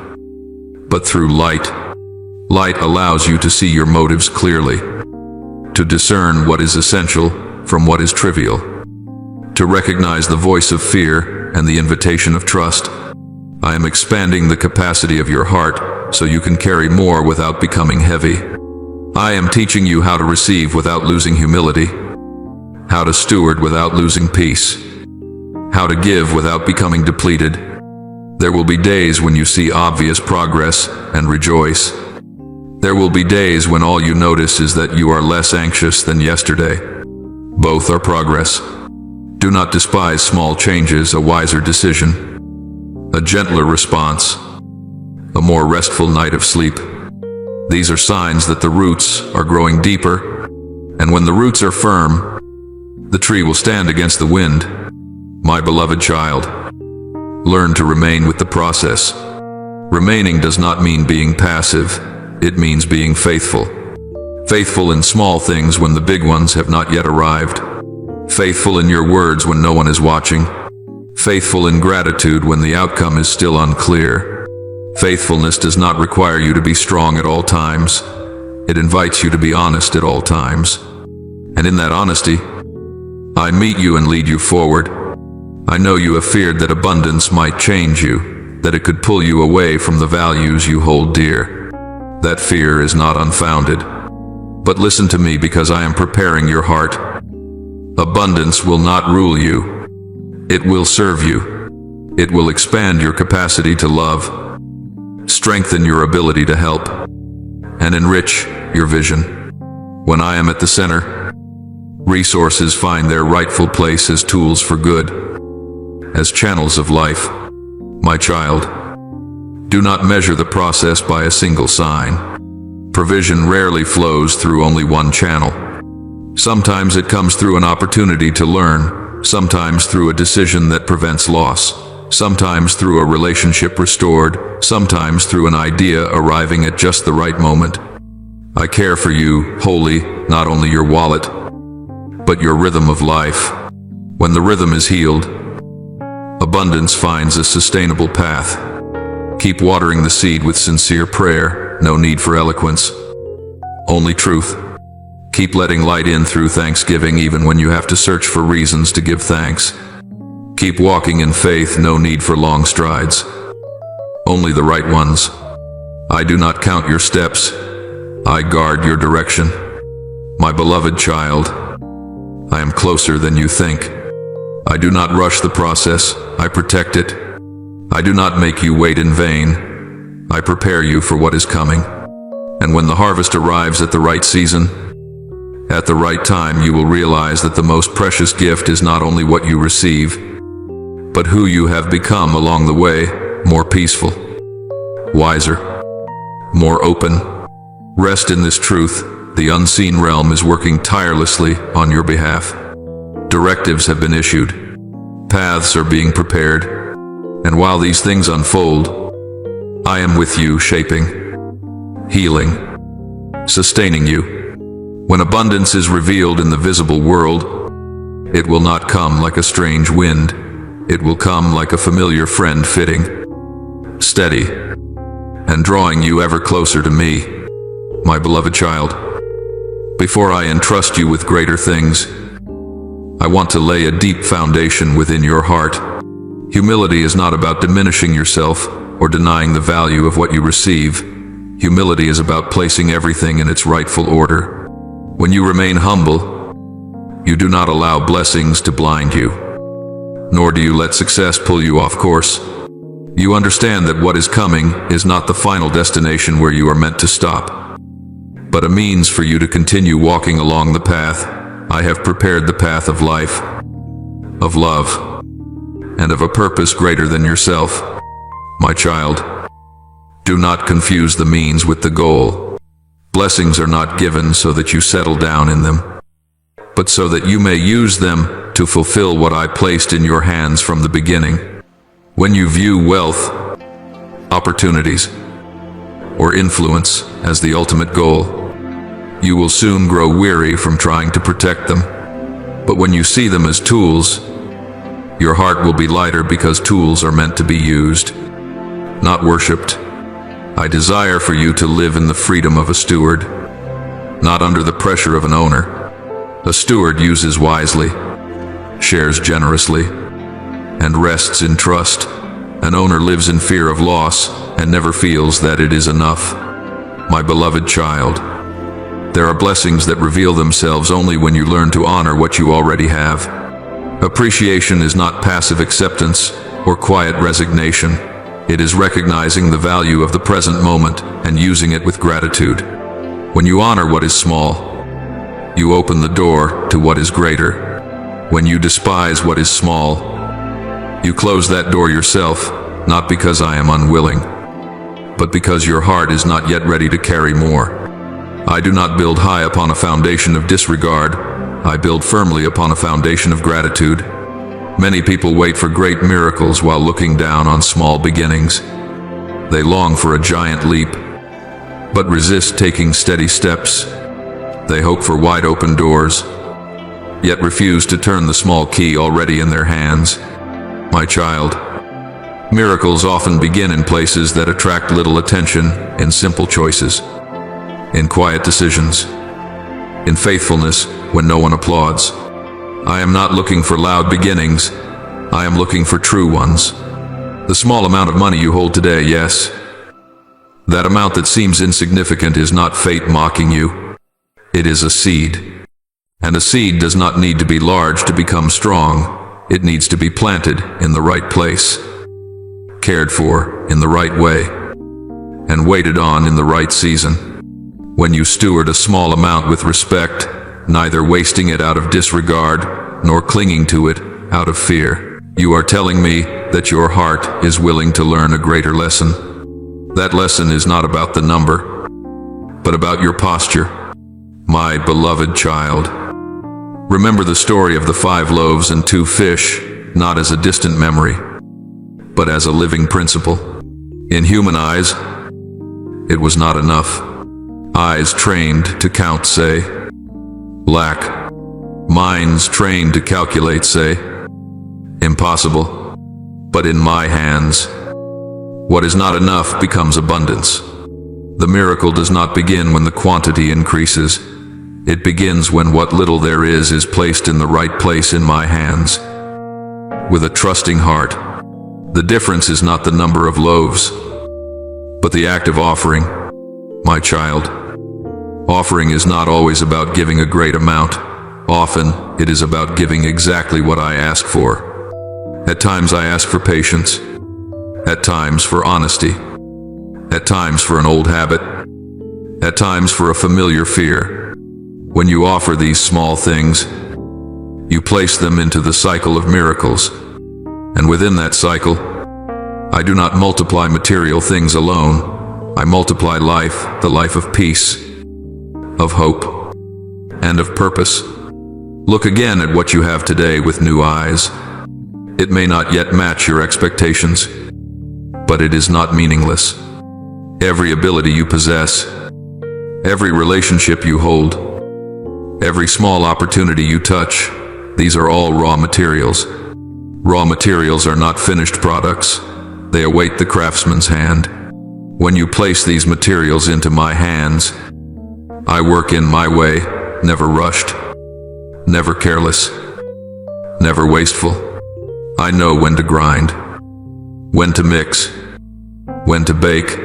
but through light. Light allows you to see your motives clearly, to discern what is essential from what is trivial, to recognize the voice of fear and the invitation of trust. I am expanding the capacity of your heart so you can carry more without becoming heavy. I am teaching you how to receive without losing humility, how to steward without losing peace, how to give without becoming depleted. There will be days when you see obvious progress and rejoice. There will be days when all you notice is that you are less anxious than yesterday. Both are progress. Do not despise small changes, a wiser decision, a gentler response, a more restful night of sleep. These are signs that the roots are growing deeper, and when the roots are firm, the tree will stand against the wind. My beloved child, learn to remain with the process. Remaining does not mean being passive. It means being faithful. Faithful in small things when the big ones have not yet arrived. Faithful in your words when no one is watching. Faithful in gratitude when the outcome is still unclear. Faithfulness does not require you to be strong at all times. It invites you to be honest at all times. And in that honesty, I meet you and lead you forward. I know you have feared that abundance might change you, that it could pull you away from the values you hold dear. That fear is not unfounded. But listen to me, because I am preparing your heart. Abundance will not rule you. It will serve you. It will expand your capacity to love, strengthen your ability to help, and enrich your vision. When I am at the center, resources find their rightful place as tools for good, as channels of life. My child, do not measure the process by a single sign. Provision rarely flows through only one channel. Sometimes it comes through an opportunity to learn, sometimes through a decision that prevents loss, sometimes through a relationship restored, sometimes through an idea arriving at just the right moment. I care for you wholly, not only your wallet, but your rhythm of life. When the rhythm is healed, abundance finds a sustainable path. Keep watering the seed with sincere prayer, no need for eloquence, only truth. Keep letting light in through thanksgiving even when you have to search for reasons to give thanks. Keep walking in faith, no need for long strides, only the right ones. I do not count your steps, I guard your direction. My beloved child, I am closer than you think. I do not rush the process, I protect it. I do not make you wait in vain. I prepare you for what is coming. And when the harvest arrives at the right season, at the right time, you will realize that the most precious gift is not only what you receive, but who you have become along the way, more peaceful, wiser, more open. Rest in this truth. The unseen realm is working tirelessly on your behalf. Directives have been issued. Paths are being prepared. And while these things unfold, I am with you, shaping, healing, sustaining you. When abundance is revealed in the visible world, it will not come like a strange wind. It will come like a familiar friend, fitting, steady, and drawing you ever closer to me, my beloved child. Before I entrust you with greater things, I want to lay a deep foundation within your heart. Humility is not about diminishing yourself or denying the value of what you receive. Humility is about placing everything in its rightful order. When you remain humble, you do not allow blessings to blind you, nor do you let success pull you off course. You understand that what is coming is not the final destination where you are meant to stop, but a means for you to continue walking along the path. I have prepared the path of life, of love, and of a purpose greater than yourself. My child, do not confuse the means with the goal. Blessings are not given so that you settle down in them, but so that you may use them to fulfill what I placed in your hands from the beginning. When you view wealth, opportunities, or influence as the ultimate goal, you will soon grow weary from trying to protect them. But when you see them as tools, your heart will be lighter, because tools are meant to be used, not worshipped. I desire for you to live in the freedom of a steward, not under the pressure of an owner. A steward uses wisely, shares generously, and rests in trust. An owner lives in fear of loss and never feels that it is enough. My beloved child, there are blessings that reveal themselves only when you learn to honor what you already have. Appreciation is not passive acceptance or quiet resignation. It is recognizing the value of the present moment and using it with gratitude. When you honor what is small, you open the door to what is greater. When you despise what is small, you close that door yourself, not because I am unwilling, but because your heart is not yet ready to carry more. I do not build high upon a foundation of disregard. I build firmly upon a foundation of gratitude. Many people wait for great miracles while looking down on small beginnings. They long for a giant leap, but resist taking steady steps. They hope for wide open doors, yet refuse to turn the small key already in their hands. My child, miracles often begin in places that attract little attention, in simple choices, in quiet decisions, in faithfulness when no one applauds. I am not looking for loud beginnings. I am looking for true ones. The small amount of money you hold today, yes, that amount that seems insignificant, is not fate mocking you. It is a seed. And a seed does not need to be large to become strong. It needs to be planted in the right place, cared for in the right way, and waited on in the right season. When you steward a small amount with respect, neither wasting it out of disregard nor clinging to it out of fear, you are telling me that your heart is willing to learn a greater lesson. That lesson is not about the number, but about your posture. My beloved child, remember the story of the 5 loaves and 2 fish, not as a distant memory, but as a living principle. In human eyes, it was not enough. Eyes trained to count say, lack. Minds trained to calculate say, impossible. But in my hands, what is not enough becomes abundance. The miracle does not begin when the quantity increases. It begins when what little there is placed in the right place in my hands. With a trusting heart, the difference is not the number of loaves, but the act of offering. My child, offering is not always about giving a great amount. Often, it is about giving exactly what I ask for. At times I ask for patience. At times for honesty. At times for an old habit. At times for a familiar fear. When you offer these small things, you place them into the cycle of miracles. And within that cycle, I do not multiply material things alone. I multiply life, the life of peace, of hope, and of purpose. Look again at what you have today with new eyes. It may not yet match your expectations, but it is not meaningless. Every ability you possess, every relationship you hold, every small opportunity you touch, these are all raw materials. Raw materials are not finished products. They await the craftsman's hand. When you place these materials into my hands, I work in my way, never rushed, never careless, never wasteful. I know when to grind, when to mix, when to bake.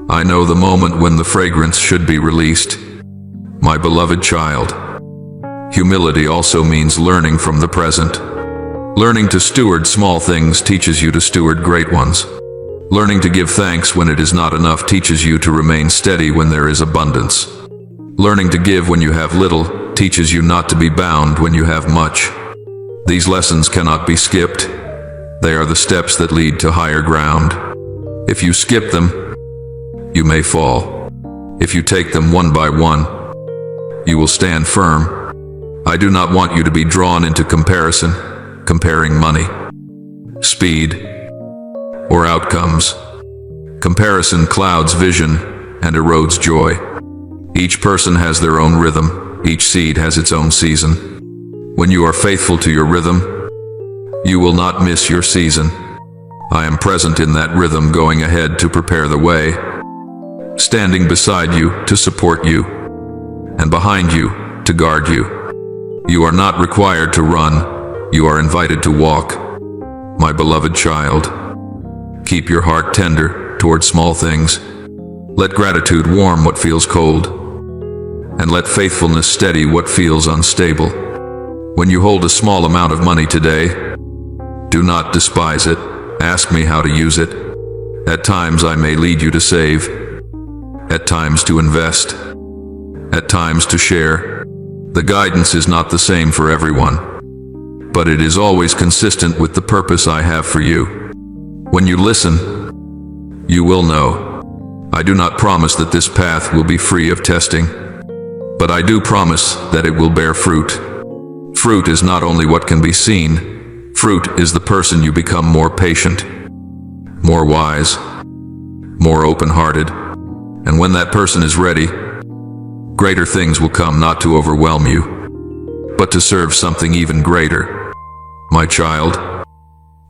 I know the moment when the fragrance should be released. My beloved child, humility also means learning from the present. Learning to steward small things teaches you to steward great ones. Learning to give thanks when it is not enough teaches you to remain steady when there is abundance. Learning to give when you have little teaches you not to be bound when you have much. These lessons cannot be skipped. They are the steps that lead to higher ground. If you skip them, you may fall. If you take them one by one, you will stand firm. I do not want you to be drawn into comparison, comparing money, speed, or outcomes. Comparison clouds vision and erodes joy. Each person has their own rhythm. Each seed has its own season. When you are faithful to your rhythm, you will not miss your season. I am present in that rhythm, going ahead to prepare the way, standing beside you to support you, and behind you to guard you. You are not required to run, you are invited to walk. My beloved child, keep your heart tender toward small things. Let gratitude warm what feels cold, and let faithfulness steady what feels unstable. When you hold a small amount of money today, do not despise it. Ask me how to use it. At times I may lead you to save, at times to invest, at times to share. The guidance is not the same for everyone, but it is always consistent with the purpose I have for you. When you listen, you will know. I do not promise that this path will be free of testing, but I do promise that it will bear fruit. Fruit is not only what can be seen, fruit is the person you become: more patient, more wise, more open-hearted. And when that person is ready, greater things will come, not to overwhelm you, but to serve something even greater. My child,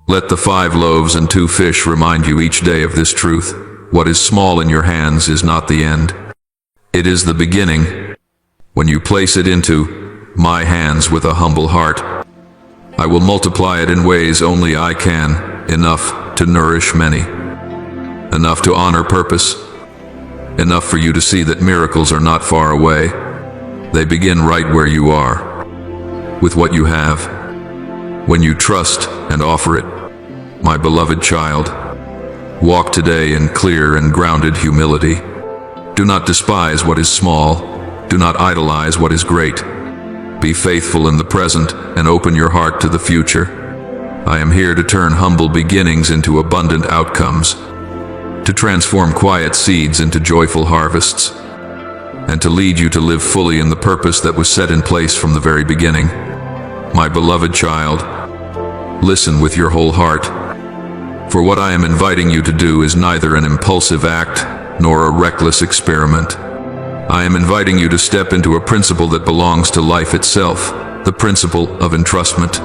let the 5 loaves and 2 fish remind you each day of this truth. What is small in your hands is not the end. It is the beginning. When you place it into my hands with a humble heart, I will multiply it in ways only I can, enough to nourish many, enough to honor purpose, enough for you to see that miracles are not far away. They begin right where you are, with what you have, when you trust and offer it. My beloved child, walk today in clear and grounded humility. Do not despise what is small. Do not idolize what is great. Be faithful in the present and open your heart to the future. I am here to turn humble beginnings into abundant outcomes, to transform quiet seeds into joyful harvests, and to lead you to live fully in the purpose that was set in place from the very beginning. My beloved child, listen with your whole heart, for what I am inviting you to do is neither an impulsive act nor a reckless experiment. I am inviting you to step into a principle that belongs to life itself, the principle of entrustment.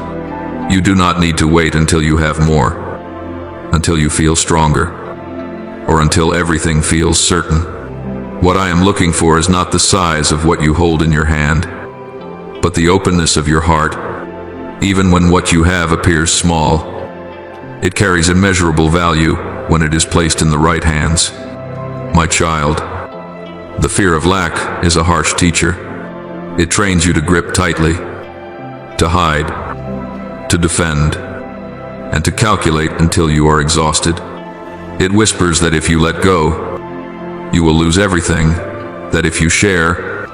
You do not need to wait until you have more, until you feel stronger, or until everything feels certain. What I am looking for is not the size of what you hold in your hand, but the openness of your heart. Even when what you have appears small, it carries immeasurable value when it is placed in the right hands. My child, the fear of lack is a harsh teacher. It trains you to grip tightly, to hide, to defend, and to calculate until you are exhausted. It whispers that if you let go, you will lose everything, that if you share,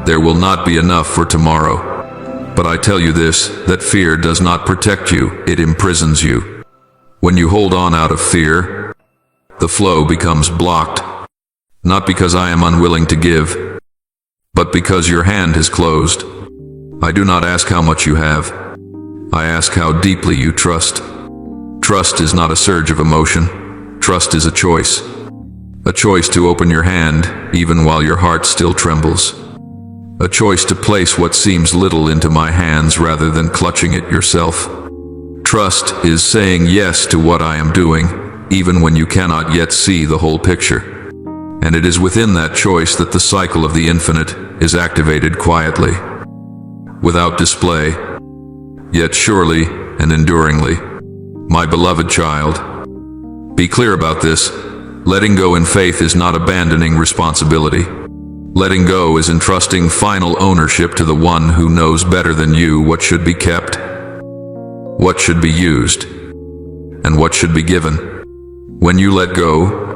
there will not be enough for tomorrow. But I tell you this, that fear does not protect you, it imprisons you. When you hold on out of fear, the flow becomes blocked, not because I am unwilling to give, but because your hand is closed. I do not ask how much you have. I ask how deeply you trust. Trust is not a surge of emotion. Trust is a choice. A choice to open your hand, even while your heart still trembles. A choice to place what seems little into my hands rather than clutching it yourself. Trust is saying yes to what I am doing, even when you cannot yet see the whole picture. And it is within that choice that the cycle of the infinite is activated quietly, without display, yet surely and enduringly. My beloved child, be clear about this. Letting go in faith is not abandoning responsibility. Letting go is entrusting final ownership to the one who knows better than you what should be kept, what should be used, and what should be given. When you let go,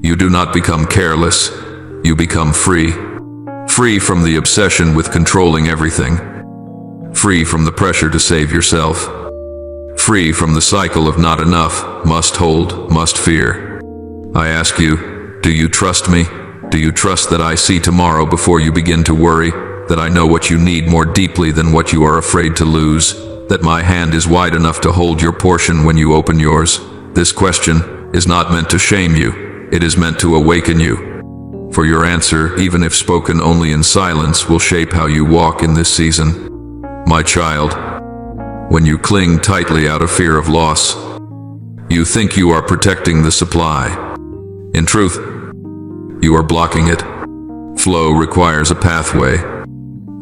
you do not become careless, you become free. Free from the obsession with controlling everything. Free from the pressure to save yourself. Free from the cycle of not enough, must hold, must fear. I ask you, do you trust me? Do you trust that I see tomorrow before you begin to worry? That I know what you need more deeply than what you are afraid to lose? That my hand is wide enough to hold your portion when you open yours? This question is not meant to shame you. It is meant to awaken you. For your answer, even if spoken only in silence, will shape how you walk in this season. My child, when you cling tightly out of fear of loss, you think you are protecting the supply. In truth, you are blocking it. Flow requires a pathway.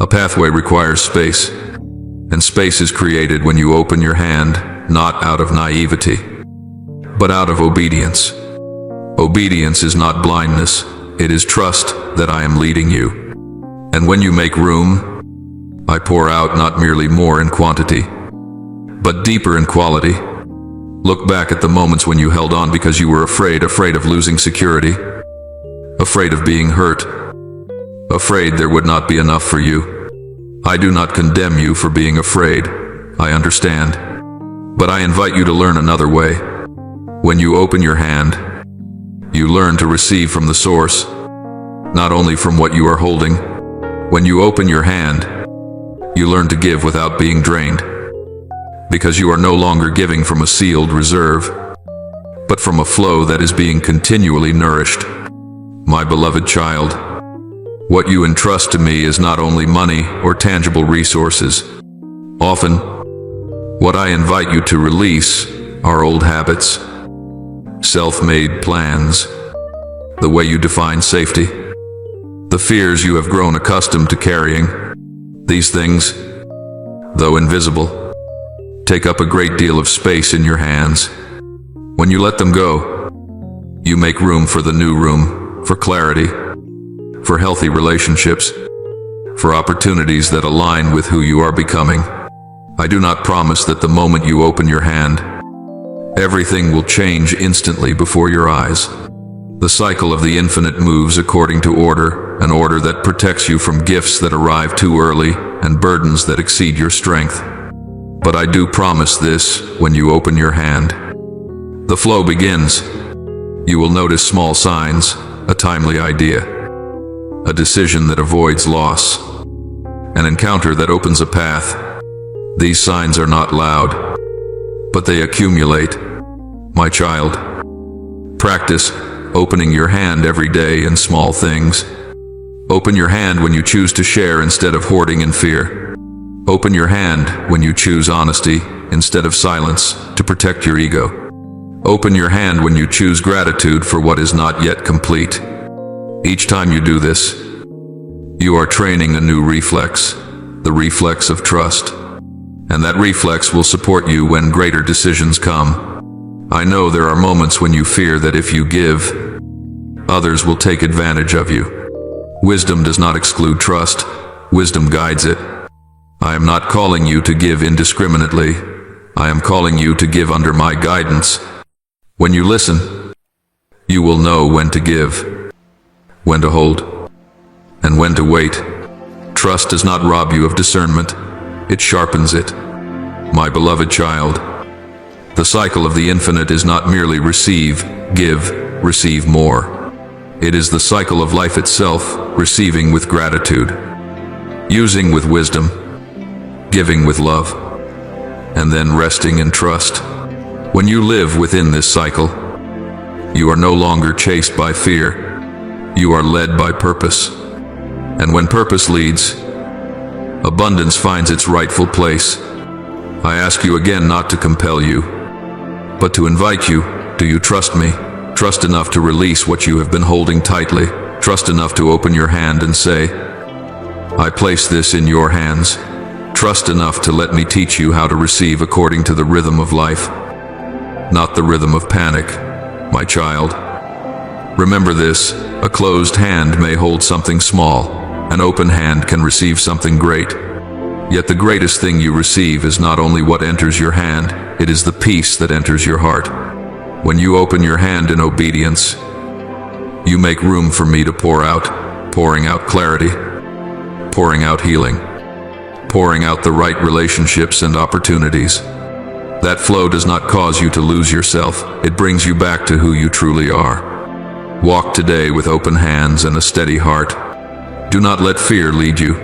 A pathway requires space. And space is created when you open your hand, not out of naivety, but out of obedience. Obedience is not blindness, it is trust that I am leading you. And when you make room, I pour out not merely more in quantity, but deeper in quality. Look back at the moments when you held on because you were afraid of losing security, afraid of being hurt, afraid there would not be enough for you. I do not condemn you for being afraid, I understand. But I invite you to learn another way. When you open your hand, you learn to receive from the source, not only from what you are holding. When you open your hand, you learn to give without being drained. Because you are no longer giving from a sealed reserve, but from a flow that is being continually nourished. My beloved child, what you entrust to me is not only money or tangible resources. Often, what I invite you to release are old habits, self-made plans, the way you define safety, the fears you have grown accustomed to carrying. These things, though invisible, take up a great deal of space in your hands. When you let them go, you make room for the new room, for clarity, for healthy relationships, for opportunities that align with who you are becoming. I do not promise that the moment you open your hand, everything will change instantly before your eyes. The cycle of the infinite moves according to order, an order that protects you from gifts that arrive too early and burdens that exceed your strength. But I do promise this, when you open your hand, the flow begins. You will notice small signs, a timely idea, a decision that avoids loss, an encounter that opens a path. These signs are not loud, but they accumulate. My child, practice opening your hand every day in small things. Open your hand when you choose to share instead of hoarding in fear. Open your hand when you choose honesty instead of silence to protect your ego. Open your hand when you choose gratitude for what is not yet complete. Each time you do this, you are training a new reflex, the reflex of trust. And that reflex will support you when greater decisions come. I know there are moments when you fear that if you give, others will take advantage of you. Wisdom does not exclude trust, wisdom guides it. I am not calling you to give indiscriminately. I am calling you to give under my guidance. When you listen, You will know when to give, when to hold, and when to wait. Trust does not rob you of discernment, it sharpens it. My beloved child, the cycle of the infinite is not merely receive, give, receive more. It is the cycle of life itself, receiving with gratitude, using with wisdom, giving with love, and then resting in trust. When you live within this cycle, you are no longer chased by fear. You are led by purpose. And when purpose leads, abundance finds its rightful place. I ask you again not to compel you, but to invite you. Do you trust me? Trust enough to release what you have been holding tightly. Trust enough to open your hand and say, I place this in your hands. Trust enough to let me teach you how to receive according to the rhythm of life, not the rhythm of panic, my child. Remember this, a closed hand may hold something small, an open hand can receive something great. Yet the greatest thing you receive is not only what enters your hand, it is the peace that enters your heart. When you open your hand in obedience, you make room for me to pouring out clarity, pouring out healing, pouring out the right relationships and opportunities. That flow does not cause you to lose yourself, it brings you back to who you truly are. Walk today with open hands and a steady heart. Do not let fear lead you,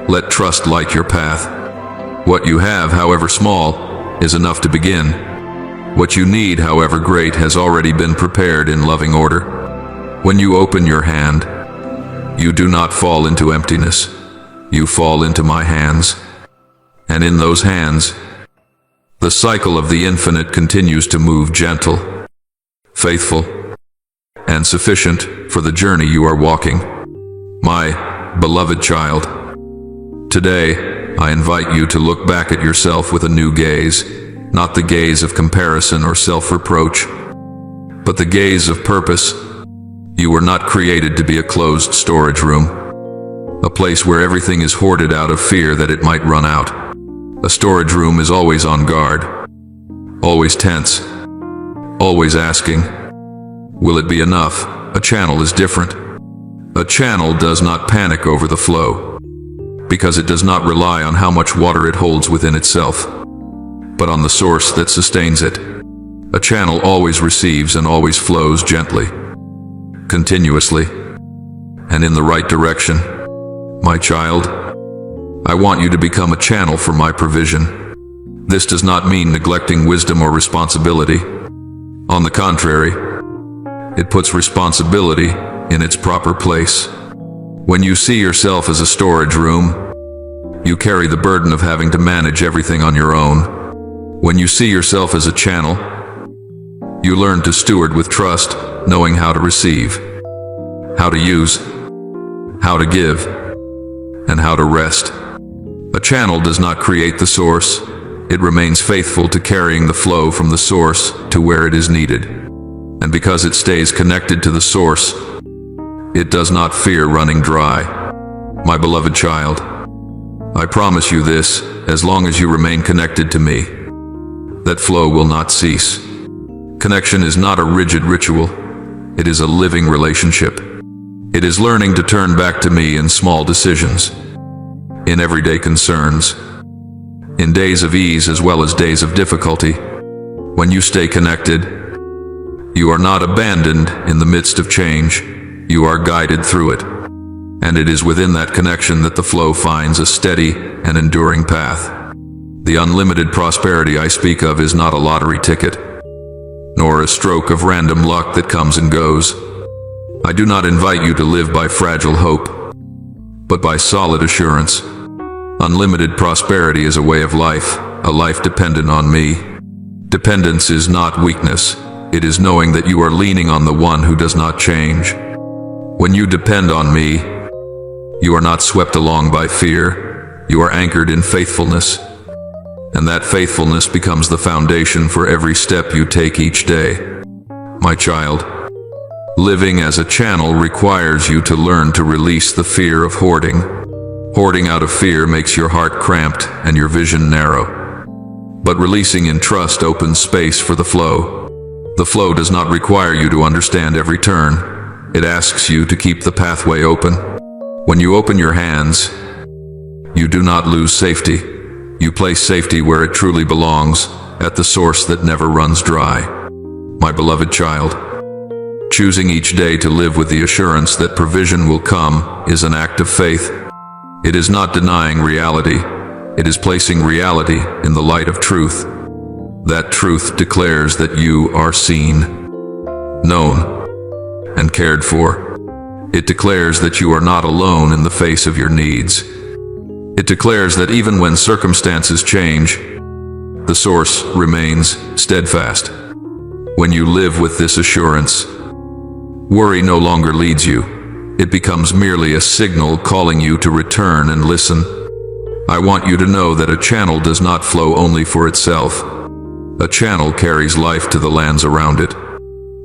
let trust light your path. What you have, however small, is enough to begin. What you need, however great, has already been prepared in loving order. When you open your hand, you do not fall into emptiness. You fall into my hands. And in those hands, the cycle of the infinite continues to move gentle, faithful, and sufficient for the journey you are walking. My beloved child, today I invite you to look back at yourself with a new gaze. Not the gaze of comparison or self-reproach, but the gaze of purpose. You were not created to be a closed storage room, a place where everything is hoarded out of fear that it might run out. A storage room is always on guard, always tense, always asking, will it be enough? A channel is different. A channel does not panic over the flow, because it does not rely on how much water it holds within itself, but on the source that sustains it. A channel always receives and always flows gently, continuously, and in the right direction. My child, I want you to become a channel for my provision. This does not mean neglecting wisdom or responsibility. On the contrary, it puts responsibility in its proper place. When you see yourself as a storage room, you carry the burden of having to manage everything on your own. When you see yourself as a channel, you learn to steward with trust, knowing how to receive, how to use, how to give, and how to rest. A channel does not create the source, it remains faithful to carrying the flow from the source to where it is needed. And because it stays connected to the source, it does not fear running dry. My beloved child, I promise you this, as long as you remain connected to me, that flow will not cease. Connection is not a rigid ritual, it is a living relationship. It is learning to turn back to me in small decisions, in everyday concerns, in days of ease as well as days of difficulty. When you stay connected, you are not abandoned in the midst of change, you are guided through it. And it is within that connection that the flow finds a steady and enduring path. The unlimited prosperity I speak of is not a lottery ticket, nor a stroke of random luck that comes and goes. I do not invite you to live by fragile hope, but by solid assurance. Unlimited prosperity is a way of life, a life dependent on me. Dependence is not weakness, it is knowing that you are leaning on the one who does not change. When you depend on me, you are not swept along by fear, you are anchored in faithfulness. And that faithfulness becomes the foundation for every step you take each day. My child, living as a channel requires you to learn to release the fear of hoarding. Hoarding out of fear makes your heart cramped and your vision narrow. But releasing in trust opens space for the flow. The flow does not require you to understand every turn. It asks you to keep the pathway open. When you open your hands, you do not lose safety. You place safety where it truly belongs, at the source that never runs dry. My beloved child, choosing each day to live with the assurance that provision will come is an act of faith. It is not denying reality. It is placing reality in the light of truth. That truth declares that you are seen, known, and cared for. It declares that you are not alone in the face of your needs. It declares that even when circumstances change, the source remains steadfast. When you live with this assurance, worry no longer leads you. It becomes merely a signal calling you to return and listen. I want you to know that a channel does not flow only for itself. A channel carries life to the lands around it.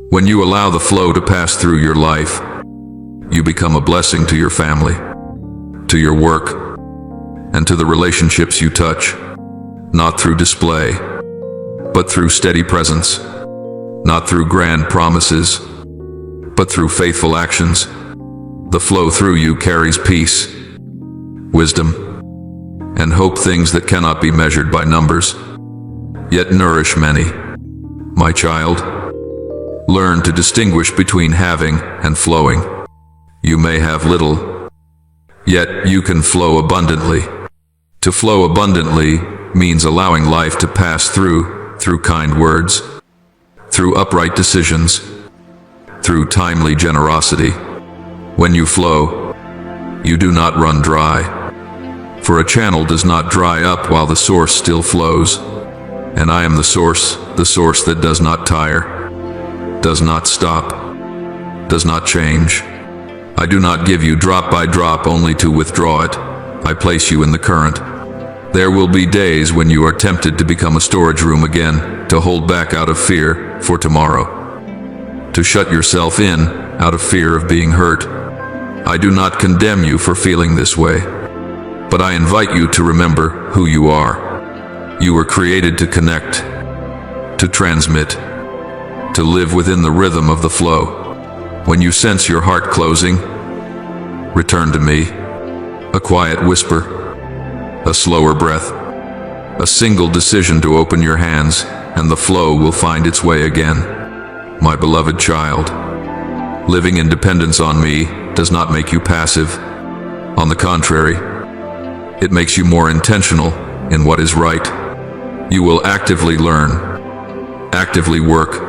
When you allow the flow to pass through your life, you become a blessing to your family, to your work, and to the relationships you touch, not through display, but through steady presence, not through grand promises, but through faithful actions. The flow through you carries peace, wisdom, and hope, things that cannot be measured by numbers, yet nourish many. My child, learn to distinguish between having and flowing. You may have little, yet you can flow abundantly. To flow abundantly means allowing life to pass through kind words, through upright decisions, through timely generosity. When you flow, you do not run dry. For a channel does not dry up while the source still flows. And I am the source that does not tire, does not stop, does not change. I do not give you drop by drop only to withdraw it. I place you in the current. There will be days when you are tempted to become a storage room again, to hold back out of fear for tomorrow, to shut yourself in out of fear of being hurt. I do not condemn you for feeling this way, but I invite you to remember who you are. You were created to connect, to transmit, to live within the rhythm of the flow. When you sense your heart closing, return to me. A quiet whisper, a slower breath, a single decision to open your hands, and the flow will find its way again. My beloved child, living in dependence on me does not make you passive. On the contrary, it makes you more intentional in what is right. You will actively learn, actively work,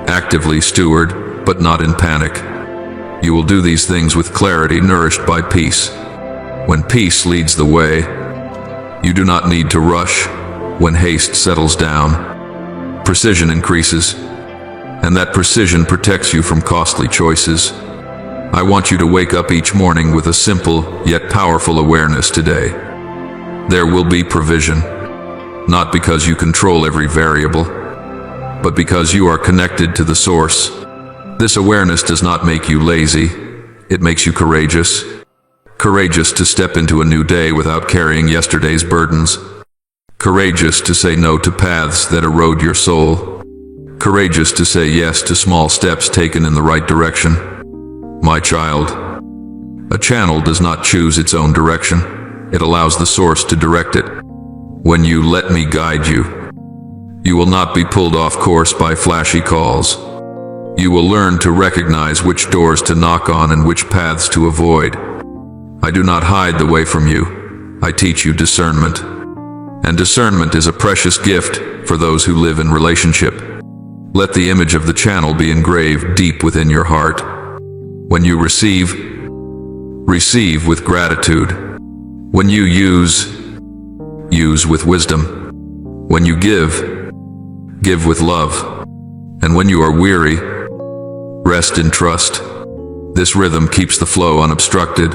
actively steward, but not in panic. You will do these things with clarity, nourished by peace. When peace leads the way, you do not need to rush. When haste settles down, precision increases, and that precision protects you from costly choices. I want you to wake up each morning with a simple yet powerful awareness today. There will be provision, not because you control every variable, but because you are connected to the source. This awareness does not make you lazy. It makes you courageous. Courageous to step into a new day without carrying yesterday's burdens. Courageous to say no to paths that erode your soul. Courageous to say yes to small steps taken in the right direction. My child, a channel does not choose its own direction. It allows the source to direct it. When you let me guide you, you will not be pulled off course by flashy calls. You will learn to recognize which doors to knock on and which paths to avoid. I do not hide the way from you. I teach you discernment. And discernment is a precious gift for those who live in relationship. Let the image of the channel be engraved deep within your heart. When you receive with gratitude. When you use with wisdom. When you give with love. And when you are weary, rest in trust. This rhythm keeps the flow unobstructed.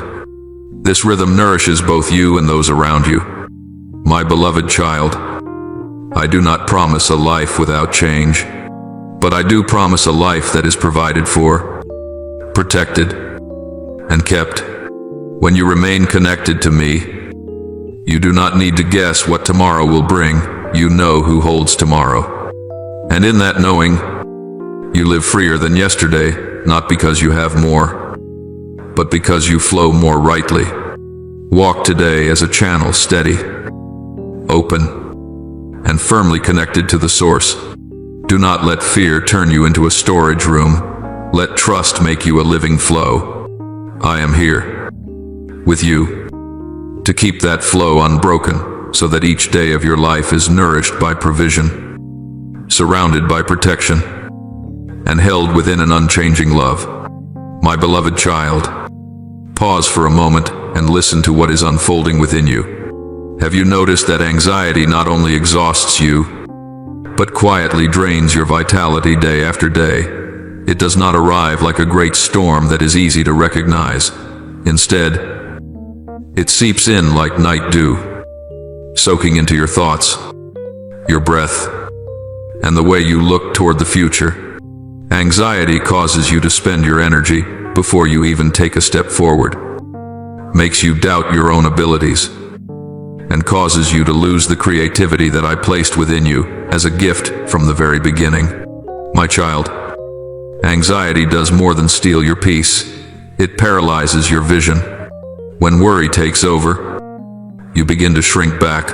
This rhythm nourishes both you and those around you. My beloved child, I do not promise a life without change, but I do promise a life that is provided for, protected, and kept. When you remain connected to me, you do not need to guess what tomorrow will bring. You know who holds tomorrow. And in that knowing, You live freer than yesterday, not because you have more, but because you flow more rightly. Walk today as a channel steady, open, and firmly connected to the source. Do not let fear turn you into a storage room. Let trust make you a living flow. I am here, with you, to keep that flow unbroken, so that each day of your life is nourished by provision, surrounded by protection, and held within an unchanging love. My beloved child, pause for a moment and listen to what is unfolding within you. Have you noticed that anxiety not only exhausts you, but quietly drains your vitality day after day? It does not arrive like a great storm that is easy to recognize. Instead, it seeps in like night dew, soaking into your thoughts, your breath, and the way you look toward the future. Anxiety causes you to spend your energy before you even take a step forward, makes you doubt your own abilities, and causes you to lose the creativity that I placed within you as a gift from the very beginning. My child, anxiety does more than steal your peace. It paralyzes your vision. When worry takes over, you begin to shrink back,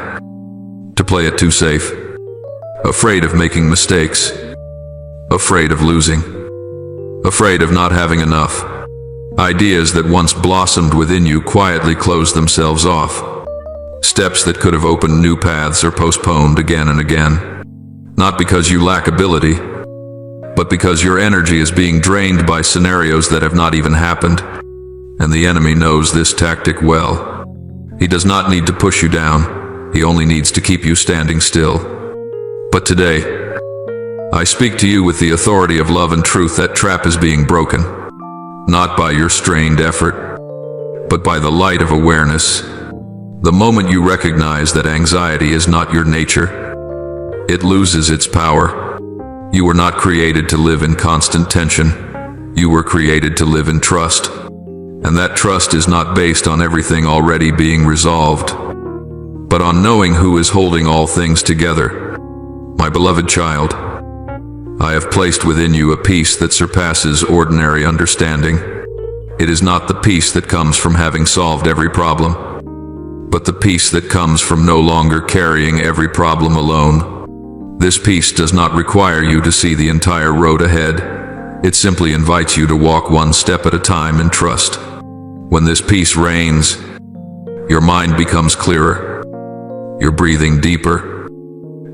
to play it too safe, afraid of making mistakes, afraid of losing, afraid of not having enough. Ideas that once blossomed within you quietly close themselves off. Steps that could have opened new paths are postponed again and again. Not because you lack ability, but because your energy is being drained by scenarios that have not even happened. And the enemy knows this tactic well. He does not need to push you down. He only needs to keep you standing still. But today, I speak to you with the authority of love and truth. That trap is being broken, not by your strained effort, but by the light of awareness. The moment you recognize that anxiety is not your nature, it loses its power. You were not created to live in constant tension. You were created to live in trust. And that trust is not based on everything already being resolved, but on knowing who is holding all things together. My beloved child, I have placed within you a peace that surpasses ordinary understanding. It is not the peace that comes from having solved every problem, but the peace that comes from no longer carrying every problem alone. This peace does not require you to see the entire road ahead. It simply invites you to walk one step at a time in trust. When this peace reigns, your mind becomes clearer, your breathing deeper,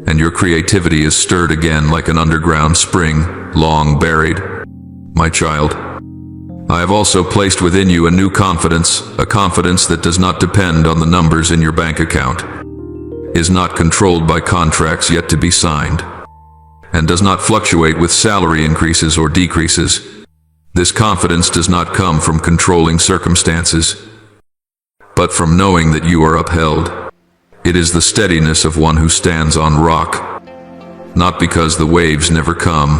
and your creativity is stirred again like an underground spring, long buried. My child, I have also placed within you a new confidence, a confidence that does not depend on the numbers in your bank account, is not controlled by contracts yet to be signed, and does not fluctuate with salary increases or decreases. This confidence does not come from controlling circumstances, but from knowing that you are upheld. It is the steadiness of one who stands on rock, not because the waves never come,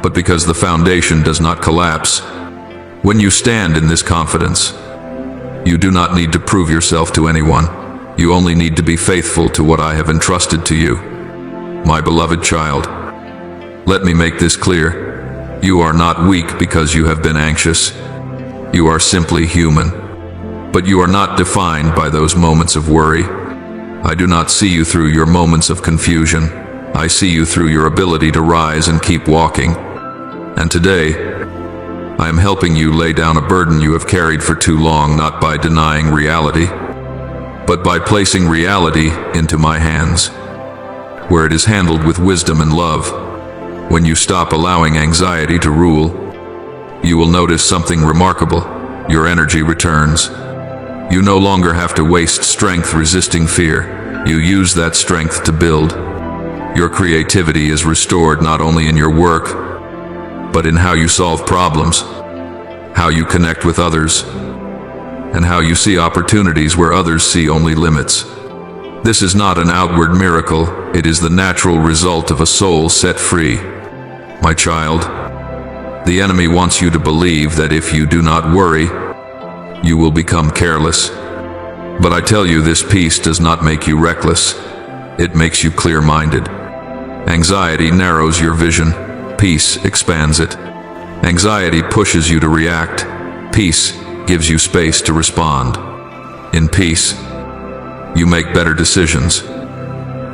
but because the foundation does not collapse. When you stand in this confidence, you do not need to prove yourself to anyone. You only need to be faithful to what I have entrusted to you. My beloved child, let me make this clear. You are not weak because you have been anxious. You are simply human. But you are not defined by those moments of worry. I do not see you through your moments of confusion. I see you through your ability to rise and keep walking. And today, I am helping you lay down a burden you have carried for too long, not by denying reality, but by placing reality into my hands, where it is handled with wisdom and love. When you stop allowing anxiety to rule, you will notice something remarkable. Your energy returns. You no longer have to waste strength resisting fear. You use that strength to build. Your creativity is restored not only in your work, but in how you solve problems, how you connect with others, and how you see opportunities where others see only limits. This is not an outward miracle, it is the natural result of a soul set free. My child, the enemy wants you to believe that if you do not worry, you will become careless. But I tell you, this peace does not make you reckless. It makes you clear-minded. Anxiety narrows your vision. peace expands it. Anxiety pushes you to react. Peace gives you space to respond. In peace, you make better decisions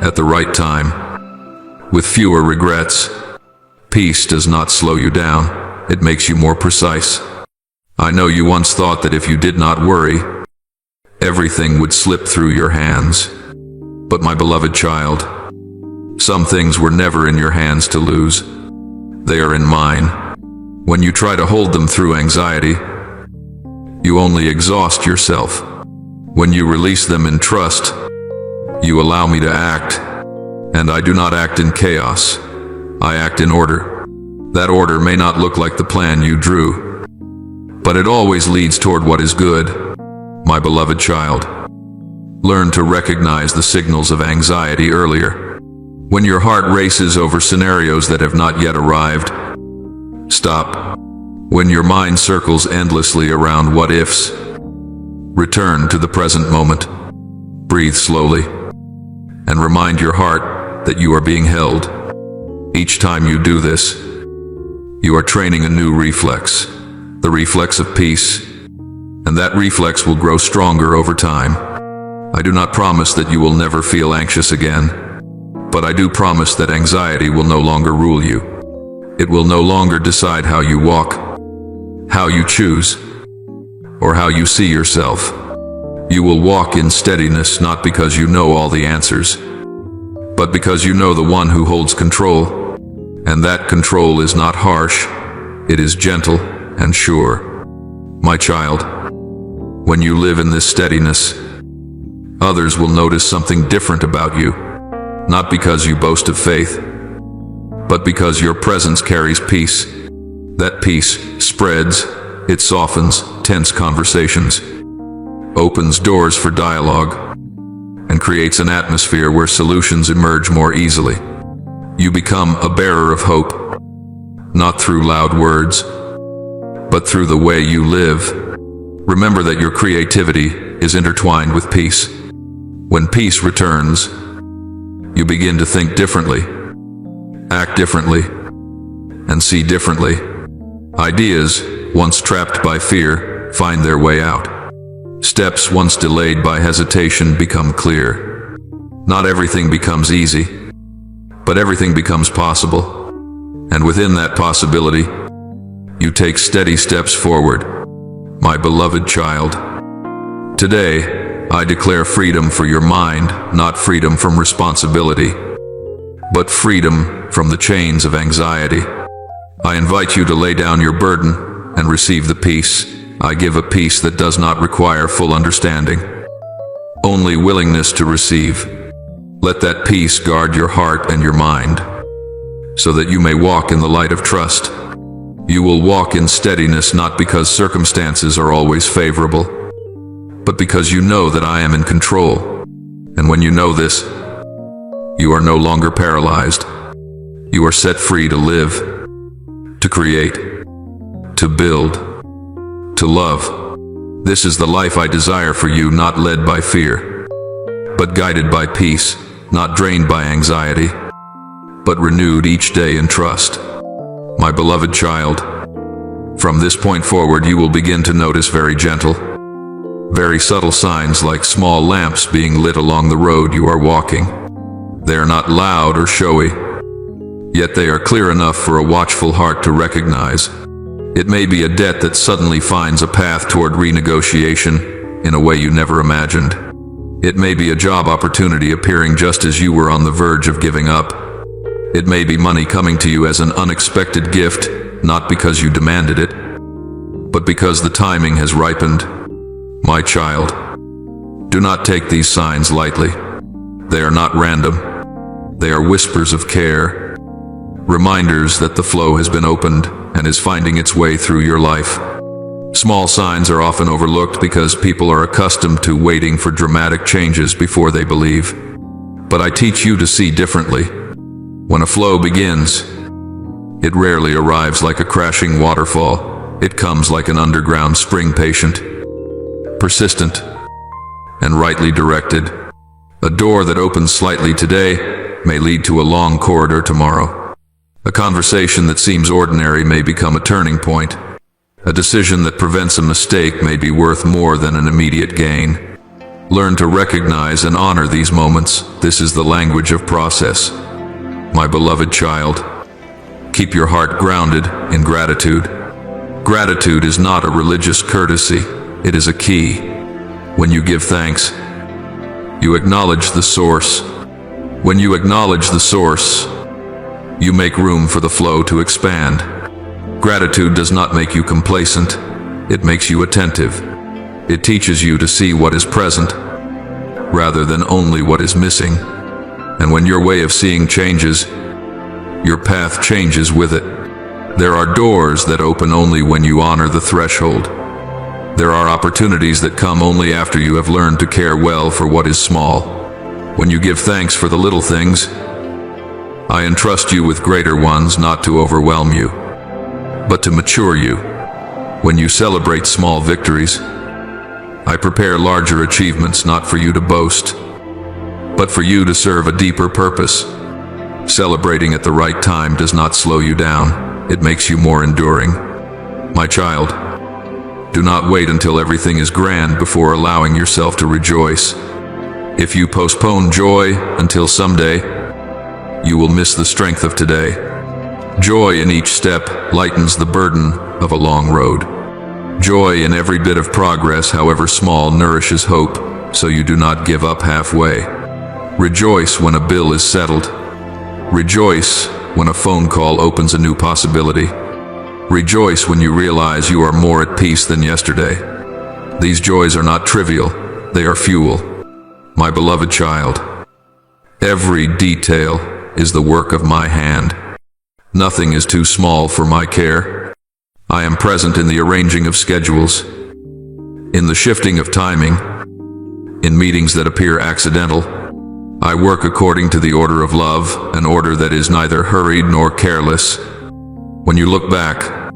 at the right time, with fewer regrets. Peace does not slow you down, it makes you more precise. I know you once thought that if you did not worry, everything would slip through your hands. But my beloved child, some things were never in your hands to lose. They are in mine. When you try to hold them through anxiety, you only exhaust yourself. When you release them in trust, you allow me to act, and I do not act in chaos. I act in order. That order may not look like the plan you drew, but it always leads toward what is good. My beloved child, learn to recognize the signals of anxiety earlier. When your heart races over scenarios that have not yet arrived, stop. When your mind circles endlessly around what-ifs, return to the present moment. Breathe slowly, and remind your heart that you are being held. Each time you do this, you are training a new reflex, the reflex of peace, and that reflex will grow stronger over time. I do not promise that you will never feel anxious again, but I do promise that anxiety will no longer rule you. It will no longer decide how you walk, how you choose, or how you see yourself. You will walk in steadiness not because you know all the answers, but because you know the one who holds control, and that control is not harsh, it is gentle and sure. My child, when you live in this steadiness, others will notice something different about you, not because you boast of faith, but because your presence carries peace. That peace spreads, it softens tense conversations, opens doors for dialogue, and creates an atmosphere where solutions emerge more easily. You become a bearer of hope, not through loud words, but through the way you live. Remember that your creativity is intertwined with peace. When peace returns, you begin to think differently, act differently, and see differently. Ideas, once trapped by fear, find their way out. Steps once delayed by hesitation become clear. Not everything becomes easy, but everything becomes possible. And within that possibility, you take steady steps forward. My beloved child, today, I declare freedom for your mind, not freedom from responsibility, but freedom from the chains of anxiety. I invite you to lay down your burden and receive the peace. I give a peace that does not require full understanding, only willingness to receive. Let that peace guard your heart and your mind, so that you may walk in the light of trust. You will walk in steadiness not because circumstances are always favorable, but because you know that I am in control. And when you know this, you are no longer paralyzed. You are set free to live, to create, to build, to love. This is the life I desire for you, not led by fear, but guided by peace, not drained by anxiety, but renewed each day in trust. My beloved child, from this point forward you will begin to notice very gentle, very subtle signs like small lamps being lit along the road you are walking. They are not loud or showy, yet they are clear enough for a watchful heart to recognize. It may be a debt that suddenly finds a path toward renegotiation in a way you never imagined. It may be a job opportunity appearing just as you were on the verge of giving up. It may be money coming to you as an unexpected gift, not because you demanded it, but because the timing has ripened. My child, do not take these signs lightly. They are not random. They are whispers of care, reminders that the flow has been opened and is finding its way through your life. Small signs are often overlooked because people are accustomed to waiting for dramatic changes before they believe. But I teach you to see differently. When a flow begins, it rarely arrives like a crashing waterfall. It comes like an underground spring, patient, persistent, and rightly directed. A door that opens slightly today may lead to a long corridor tomorrow. A conversation that seems ordinary may become a turning point. A decision that prevents a mistake may be worth more than an immediate gain. Learn to recognize and honor these moments. This is the language of process. My beloved child, keep your heart grounded in gratitude. Gratitude is not a religious courtesy, it is a key. When you give thanks, you acknowledge the source. When you acknowledge the source, you make room for the flow to expand. Gratitude does not make you complacent, it makes you attentive. It teaches you to see what is present, rather than only what is missing. And when your way of seeing changes, your path changes with it. There are doors that open only when you honor the threshold. There are opportunities that come only after you have learned to care well for what is small. When you give thanks for the little things, I entrust you with greater ones, not to overwhelm you, but to mature you. When you celebrate small victories, I prepare larger achievements, not for you to boast, but for you to serve a deeper purpose. Celebrating at the right time does not slow you down, it makes you more enduring. My child, do not wait until everything is grand before allowing yourself to rejoice. If you postpone joy until someday, you will miss the strength of today. Joy in each step lightens the burden of a long road. Joy in every bit of progress, however small, nourishes hope, so you do not give up halfway. Rejoice when a bill is settled. Rejoice when a phone call opens a new possibility. Rejoice when you realize you are more at peace than yesterday. These joys are not trivial, they are fuel. My beloved child, every detail is the work of my hand. Nothing is too small for my care. I am present in the arranging of schedules, in the shifting of timing, in meetings that appear accidental. I work according to the order of love, an order that is neither hurried nor careless. When you look back,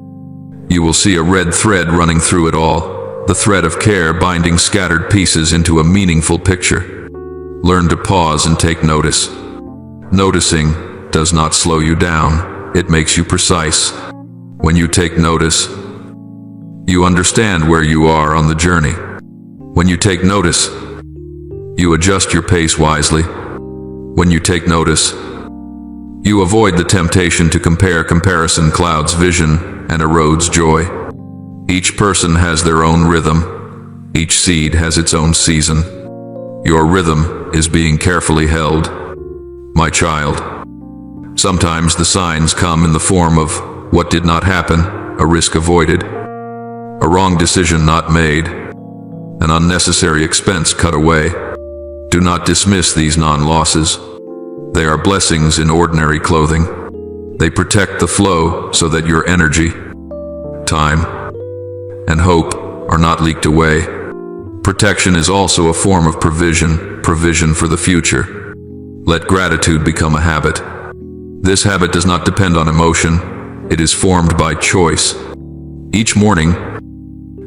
you will see a red thread running through it all, the thread of care binding scattered pieces into a meaningful picture. Learn to pause and take notice. Noticing does not slow you down, it makes you precise. When you take notice, you understand where you are on the journey. When you take notice, you adjust your pace wisely. When you take notice, you avoid the temptation to compare. Comparison clouds vision and erodes joy. Each person has their own rhythm. Each seed has its own season. Your rhythm is being carefully held. My child, sometimes the signs come in the form of what did not happen, a risk avoided, a wrong decision not made, an unnecessary expense cut away. Do not dismiss these non-losses. They are blessings in ordinary clothing. They protect the flow so that your energy, time, and hope are not leaked away. Protection is also a form of provision for the future. Let gratitude become a habit. This habit does not depend on emotion. It is formed by choice. Each morning,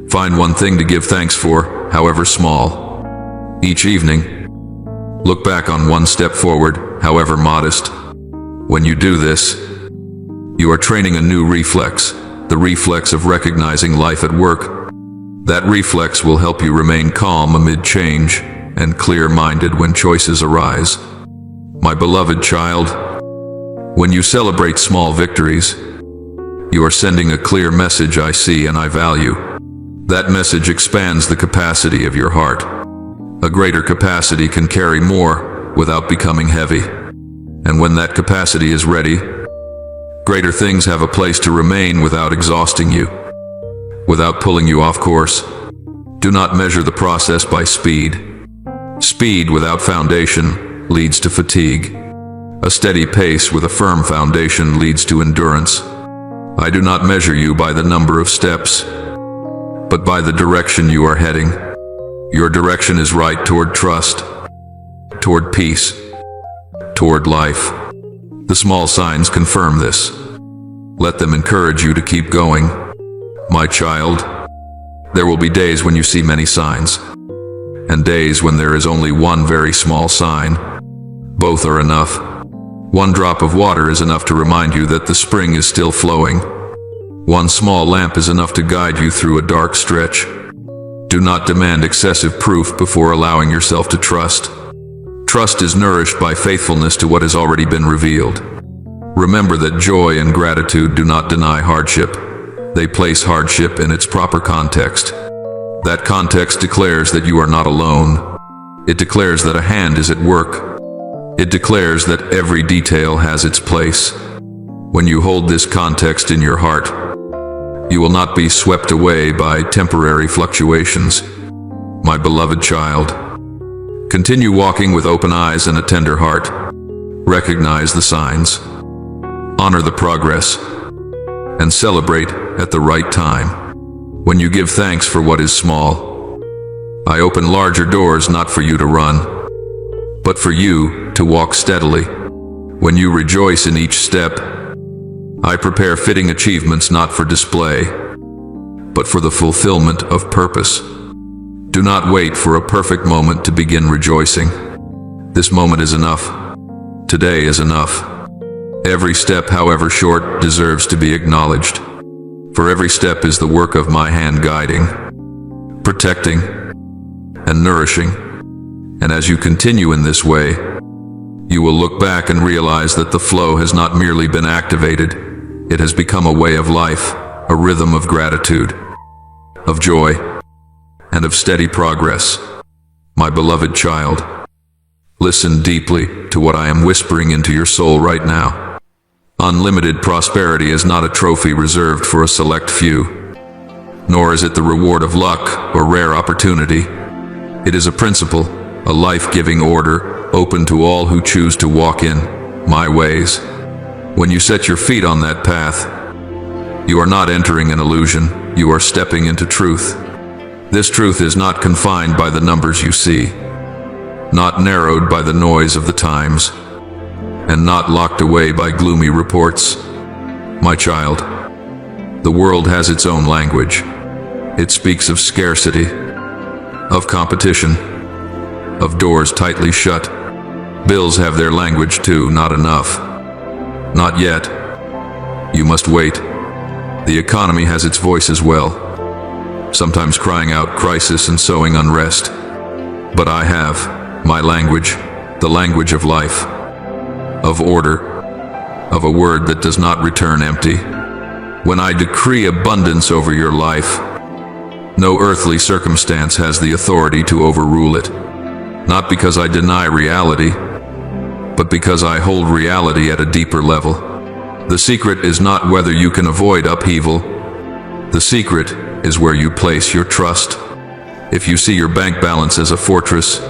find one thing to give thanks for, however small. Each evening, look back on one step forward, however modest. When you do this, you are training a new reflex, the reflex of recognizing life at work. That reflex will help you remain calm amid change and clear-minded when choices arise. My beloved child, when you celebrate small victories, you are sending a clear message: I see and I value. That message expands the capacity of your heart. A greater capacity can carry more without becoming heavy. And when that capacity is ready, greater things have a place to remain without exhausting you, without pulling you off course. Do not measure the process by speed. Speed without foundation leads to fatigue. A steady pace with a firm foundation leads to endurance. I do not measure you by the number of steps, but by the direction you are heading. Your direction is right toward trust, toward peace, toward life. The small signs confirm this. Let them encourage you to keep going. My child, there will be days when you see many signs, and days when there is only one very small sign. Both are enough. One drop of water is enough to remind you that the spring is still flowing. One small lamp is enough to guide you through a dark stretch. Do not demand excessive proof before allowing yourself to trust. Trust is nourished by faithfulness to what has already been revealed. Remember that joy and gratitude do not deny hardship. They place hardship in its proper context. That context declares that you are not alone. It declares that a hand is at work. It declares that every detail has its place. When you hold this context in your heart, you will not be swept away by temporary fluctuations. My beloved child, continue walking with open eyes and a tender heart. Recognize the signs. Honor the progress. And celebrate at the right time. When you give thanks for what is small, I open larger doors not for you to run, but for you to walk steadily. When you rejoice in each step, I prepare fitting achievements not for display, but for the fulfillment of purpose. Do not wait for a perfect moment to begin rejoicing. This moment is enough. Today is enough. Every step, however short, deserves to be acknowledged. For every step is the work of my hand guiding, protecting, and nourishing. And as you continue in this way, you will look back and realize that the flow has not merely been activated, it has become a way of life, a rhythm of gratitude, of joy, and of steady progress. My beloved child, listen deeply to what I am whispering into your soul right now. Unlimited prosperity is not a trophy reserved for a select few, nor is it the reward of luck or rare opportunity. It is a principle, a life-giving order, open to all who choose to walk in my ways. When you set your feet on that path, you are not entering an illusion, you are stepping into truth. This truth is not confined by the numbers you see, not narrowed by the noise of the times, and not locked away by gloomy reports. My child, the world has its own language. It speaks of scarcity, of competition, of doors tightly shut. Bills have their language too, not enough. Not yet. You must wait. The economy has its voice as well, sometimes crying out crisis and sowing unrest. But I have my language, the language of life, of order, of a word that does not return empty. When I decree abundance over your life, no earthly circumstance has the authority to overrule it. Not because I deny reality, but because I hold reality at a deeper level. The secret is not whether you can avoid upheaval. The secret is where you place your trust. If you see your bank balance as a fortress,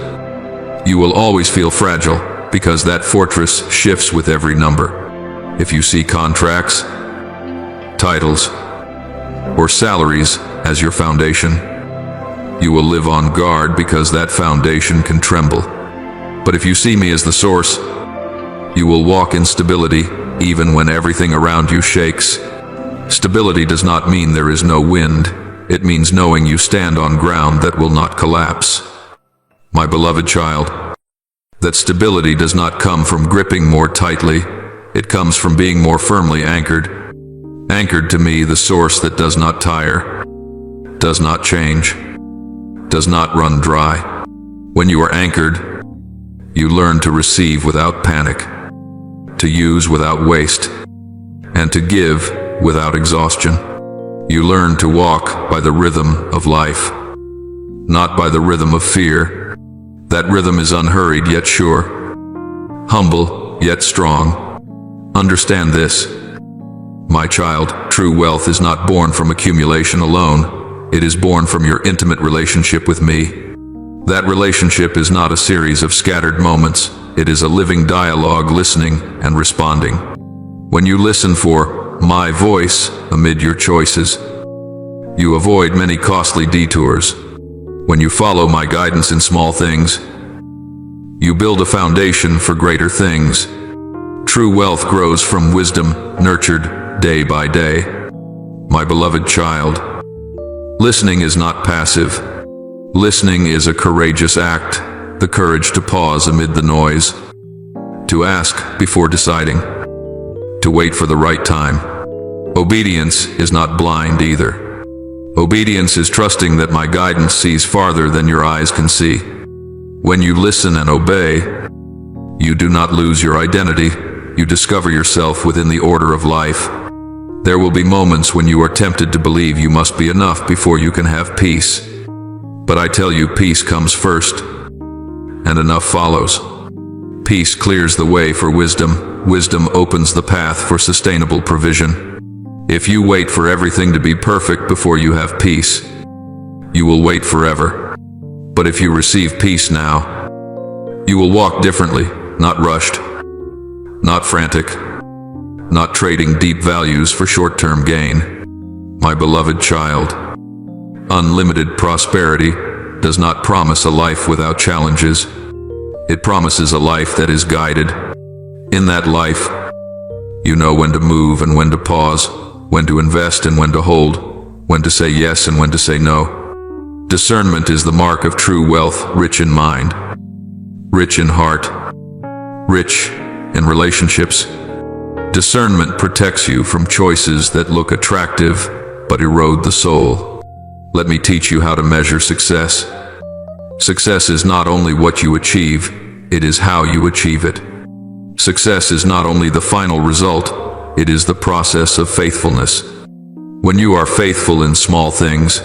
you will always feel fragile, because that fortress shifts with every number. If you see contracts, titles, or salaries as your foundation, you will live on guard because that foundation can tremble. But if you see me as the source, you will walk in stability even when everything around you shakes. Stability does not mean there is no wind. It means knowing you stand on ground that will not collapse. My beloved child, that stability does not come from gripping more tightly. It comes from being more firmly anchored. Anchored to me, the source that does not tire, does not change, does not run dry. When you are anchored, you learn to receive without panic, to use without waste, and to give without exhaustion. You learn to walk by the rhythm of life, not by the rhythm of fear. That rhythm is unhurried yet sure, humble yet strong. Understand this, my child, true wealth is not born from accumulation alone. It is born from your intimate relationship with me. That relationship is not a series of scattered moments. It is a living dialogue, listening and responding. When you listen for my voice amid your choices, you avoid many costly detours. When you follow my guidance in small things, you build a foundation for greater things. True wealth grows from wisdom, nurtured day by day. My beloved child, listening is not passive. Listening is a courageous act, the courage to pause amid the noise, to ask before deciding, to wait for the right time. Obedience is not blind either. Obedience is trusting that my guidance sees farther than your eyes can see. When you listen and obey, you do not lose your identity, you discover yourself within the order of life. There will be moments when you are tempted to believe you must be enough before you can have peace. But I tell you, peace comes first, and enough follows. Peace clears the way for wisdom. Wisdom opens the path for sustainable provision. If you wait for everything to be perfect before you have peace, you will wait forever. But if you receive peace now, you will walk differently, not rushed, not frantic, not trading deep values for short-term gain. My beloved child, unlimited prosperity does not promise a life without challenges. It promises a life that is guided. In that life, you know when to move and when to pause, when to invest and when to hold, when to say yes and when to say no. Discernment is the mark of true wealth, rich in mind, rich in heart, rich in relationships. Discernment protects you from choices that look attractive but erode the soul. Let me teach you how to measure success. Success is not only what you achieve, it is how you achieve it. Success is not only the final result, it is the process of faithfulness. When you are faithful in small things,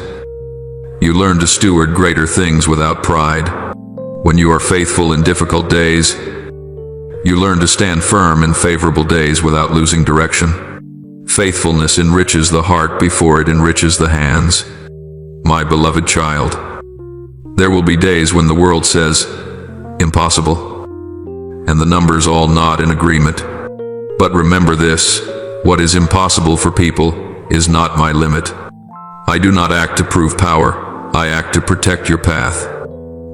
you learn to steward greater things without pride. When you are faithful in difficult days, you learn to stand firm in favorable days without losing direction. Faithfulness enriches the heart before it enriches the hands. My beloved child, there will be days when the world says, impossible, and the numbers all nod in agreement. But remember this, what is impossible for people is not my limit. I do not act to prove power, I act to protect your path.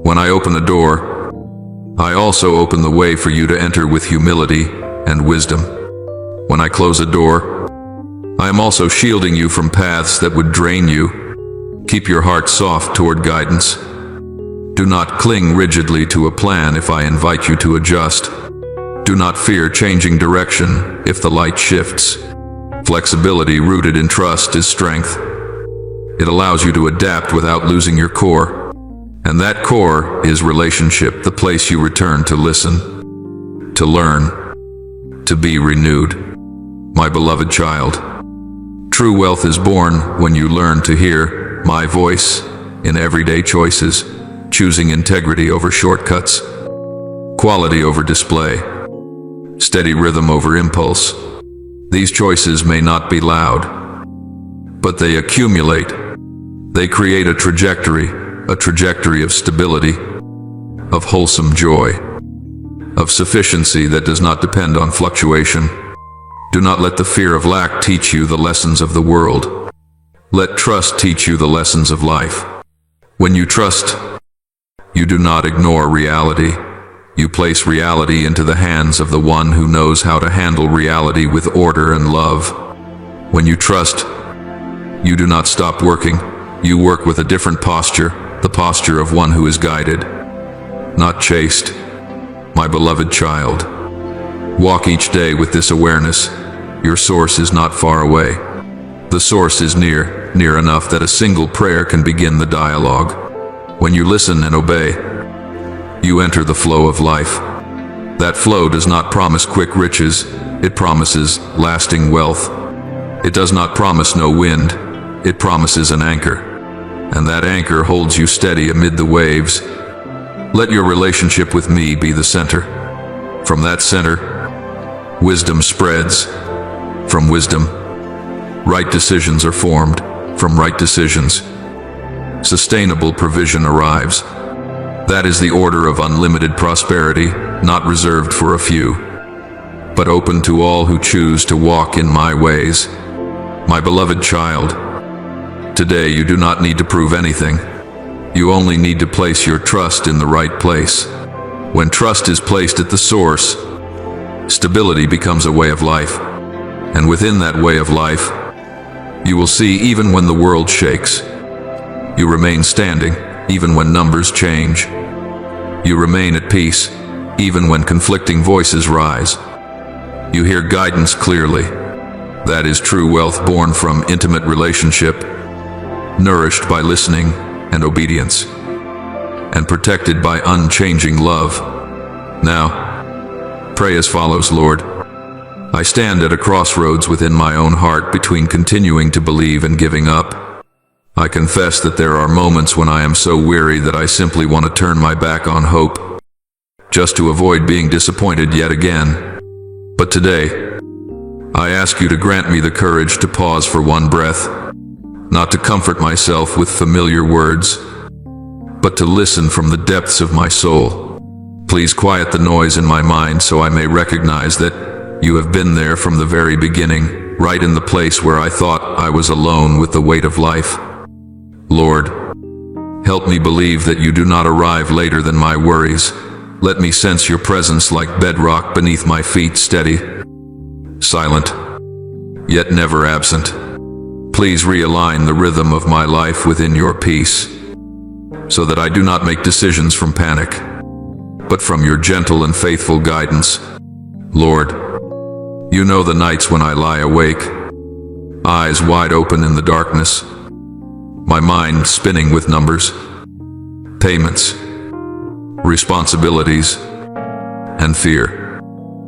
When I open a door, I also open the way for you to enter with humility and wisdom. When I close a door, I am also shielding you from paths that would drain you. Keep your heart soft toward guidance. Do not cling rigidly to a plan if I invite you to adjust. Do not fear changing direction if the light shifts. Flexibility rooted in trust is strength. It allows you to adapt without losing your core. And that core is relationship, the place you return to listen, to learn, to be renewed. My beloved child, true wealth is born when you learn to hear my voice in everyday choices, choosing integrity over shortcuts, quality over display, steady rhythm over impulse. These choices may not be loud, but they accumulate. They create a trajectory of stability, of wholesome joy, of sufficiency that does not depend on fluctuation. Do not let the fear of lack teach you the lessons of the world. Let trust teach you the lessons of life. When you trust, you do not ignore reality. You place reality into the hands of the one who knows how to handle reality with order and love. When you trust, you do not stop working. You work with a different posture, the posture of one who is guided, not chased. My beloved child, walk each day with this awareness. Your source is not far away. The source is near enough that a single prayer can begin the dialogue. When you listen and obey, you enter the flow of life. That flow does not promise quick riches, it promises lasting wealth. It does not promise no wind, it promises an anchor. And that anchor holds you steady amid the waves. Let your relationship with me be the center. From that center, wisdom spreads. From wisdom, right decisions are formed. From right decisions, sustainable provision arrives. That is the order of unlimited prosperity, not reserved for a few, but open to all who choose to walk in my ways. My beloved child, today you do not need to prove anything. You only need to place your trust in the right place. When trust is placed at the source, stability becomes a way of life. And within that way of life, you will see even when the world shakes, you remain standing even when numbers change. You remain at peace even when conflicting voices rise. You hear guidance clearly. That is true wealth born from intimate relationship, nourished by listening and obedience, and protected by unchanging love. Now, pray as follows, Lord. I stand at a crossroads within my own heart between continuing to believe and giving up. I confess that there are moments when I am so weary that I simply want to turn my back on hope, just to avoid being disappointed yet again. But today, I ask you to grant me the courage to pause for one breath, not to comfort myself with familiar words, but to listen from the depths of my soul. Please quiet the noise in my mind so I may recognize that you have been there from the very beginning, right in the place where I thought I was alone with the weight of life. Lord, help me believe that you do not arrive later than my worries. Let me sense your presence like bedrock beneath my feet, steady, silent, yet never absent. Please realign the rhythm of my life within your peace, so that I do not make decisions from panic, but from your gentle and faithful guidance. Lord, you know the nights when I lie awake, eyes wide open in the darkness, my mind spinning with numbers, payments, responsibilities, and fear.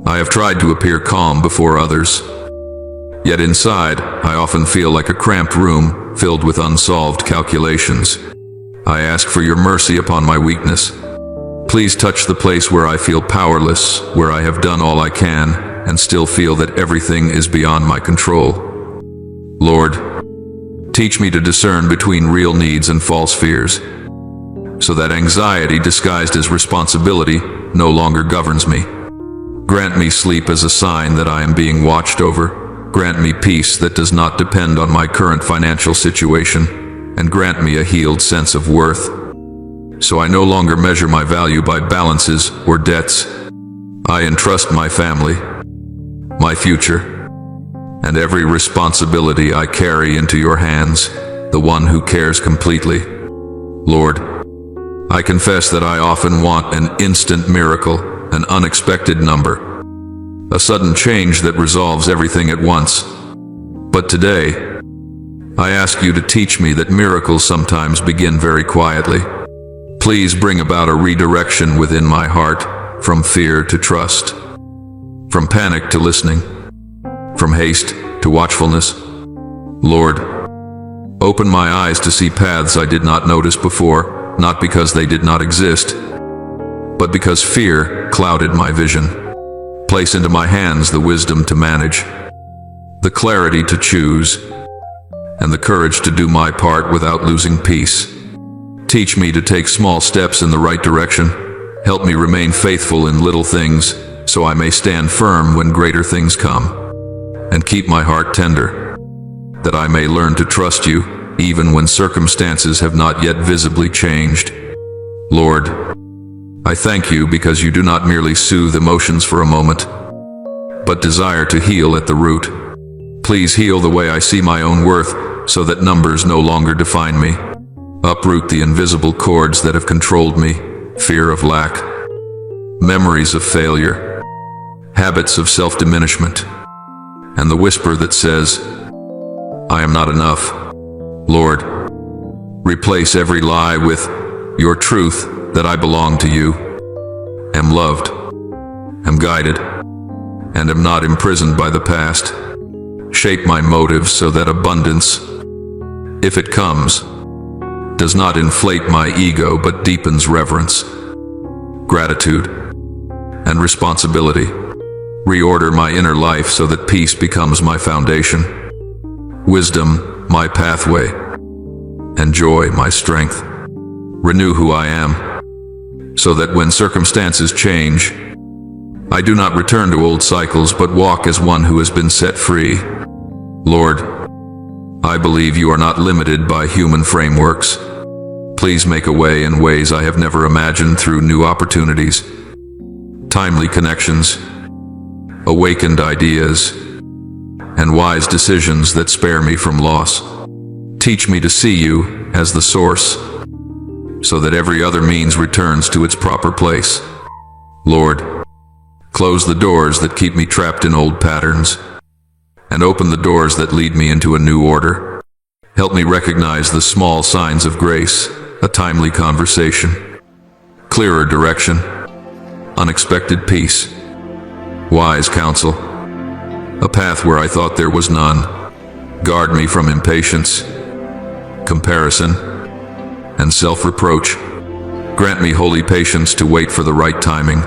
I have tried to appear calm before others, yet inside I often feel like a cramped room filled with unsolved calculations. I ask for your mercy upon my weakness. Please touch the place where I feel powerless, where I have done all I can, and still feel that everything is beyond my control. Lord, teach me to discern between real needs and false fears, so that anxiety disguised as responsibility no longer governs me. Grant me sleep as a sign that I am being watched over. Grant me peace that does not depend on my current financial situation, and grant me a healed sense of worth, so I no longer measure my value by balances or debts. I entrust my family, my future, and every responsibility I carry into your hands, the one who cares completely. Lord, I confess that I often want an instant miracle, an unexpected number, a sudden change that resolves everything at once. But today, I ask you to teach me that miracles sometimes begin very quietly. Please bring about a redirection within my heart, from fear to trust, from panic to listening, from haste to watchfulness. Lord, open my eyes to see paths I did not notice before, not because they did not exist, but because fear clouded my vision. Place into my hands the wisdom to manage, the clarity to choose, and the courage to do my part without losing peace. Teach me to take small steps in the right direction. Help me remain faithful in little things, so I may stand firm when greater things come. And keep my heart tender, that I may learn to trust you, even when circumstances have not yet visibly changed. Lord, I thank you because you do not merely soothe emotions for a moment, but desire to heal at the root. Please heal the way I see my own worth, so that numbers no longer define me. Uproot the invisible cords that have controlled me, fear of lack, memories of failure, habits of self-diminishment, and the whisper that says, I am not enough. Lord, replace every lie with your truth that I belong to you, am loved, am guided, and am not imprisoned by the past. Shape my motives so that abundance, if it comes, does not inflate my ego but deepens reverence, gratitude, and responsibility. Reorder my inner life so that peace becomes my foundation, wisdom my pathway, and joy my strength. Renew who I am, so that when circumstances change, I do not return to old cycles but walk as one who has been set free. Lord, I believe you are not limited by human frameworks. Please make a way in ways I have never imagined through new opportunities, timely connections, awakened ideas, and wise decisions that spare me from loss. Teach me to see you as the source, so that every other means returns to its proper place. Lord, close the doors that keep me trapped in old patterns, and open the doors that lead me into a new order. Help me recognize the small signs of grace, a timely conversation, clearer direction, unexpected peace, wise counsel, a path where I thought there was none. Guard me from impatience, comparison, and self-reproach. Grant me holy patience to wait for the right timing,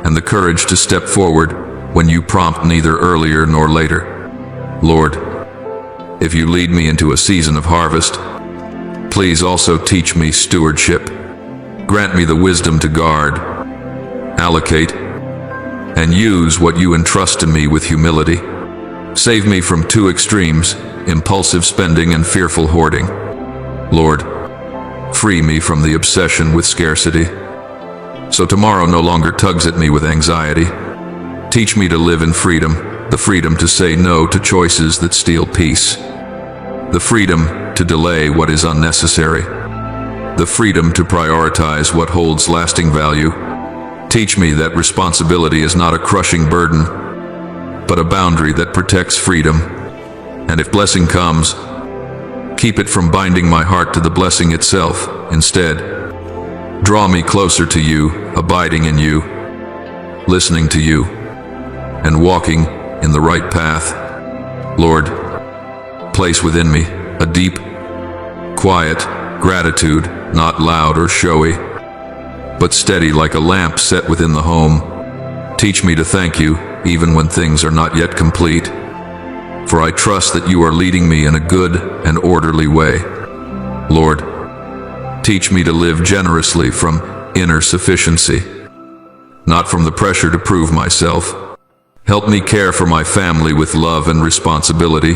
and the courage to step forward when you prompt, neither earlier nor later. Lord, if you lead me into a season of harvest, please also teach me stewardship. Grant me the wisdom to guard, allocate, and use what you entrust to me with humility. Save me from two extremes, impulsive spending and fearful hoarding. Lord, free me from the obsession with scarcity, so tomorrow no longer tugs at me with anxiety. Teach me to live in freedom, the freedom to say no to choices that steal peace, the freedom to delay what is unnecessary, the freedom to prioritize what holds lasting value. Teach me that responsibility is not a crushing burden, but a boundary that protects freedom. And if blessing comes, keep it from binding my heart to the blessing itself. Instead, draw me closer to you, abiding in you, listening to you, and walking in the right path. Lord, place within me a deep, quiet gratitude, not loud or showy, but steady like a lamp set within the home. Teach me to thank you even when things are not yet complete, for I trust that you are leading me in a good and orderly way. Lord, teach me to live generously from inner sufficiency, not from the pressure to prove myself. Help me care for my family with love and responsibility,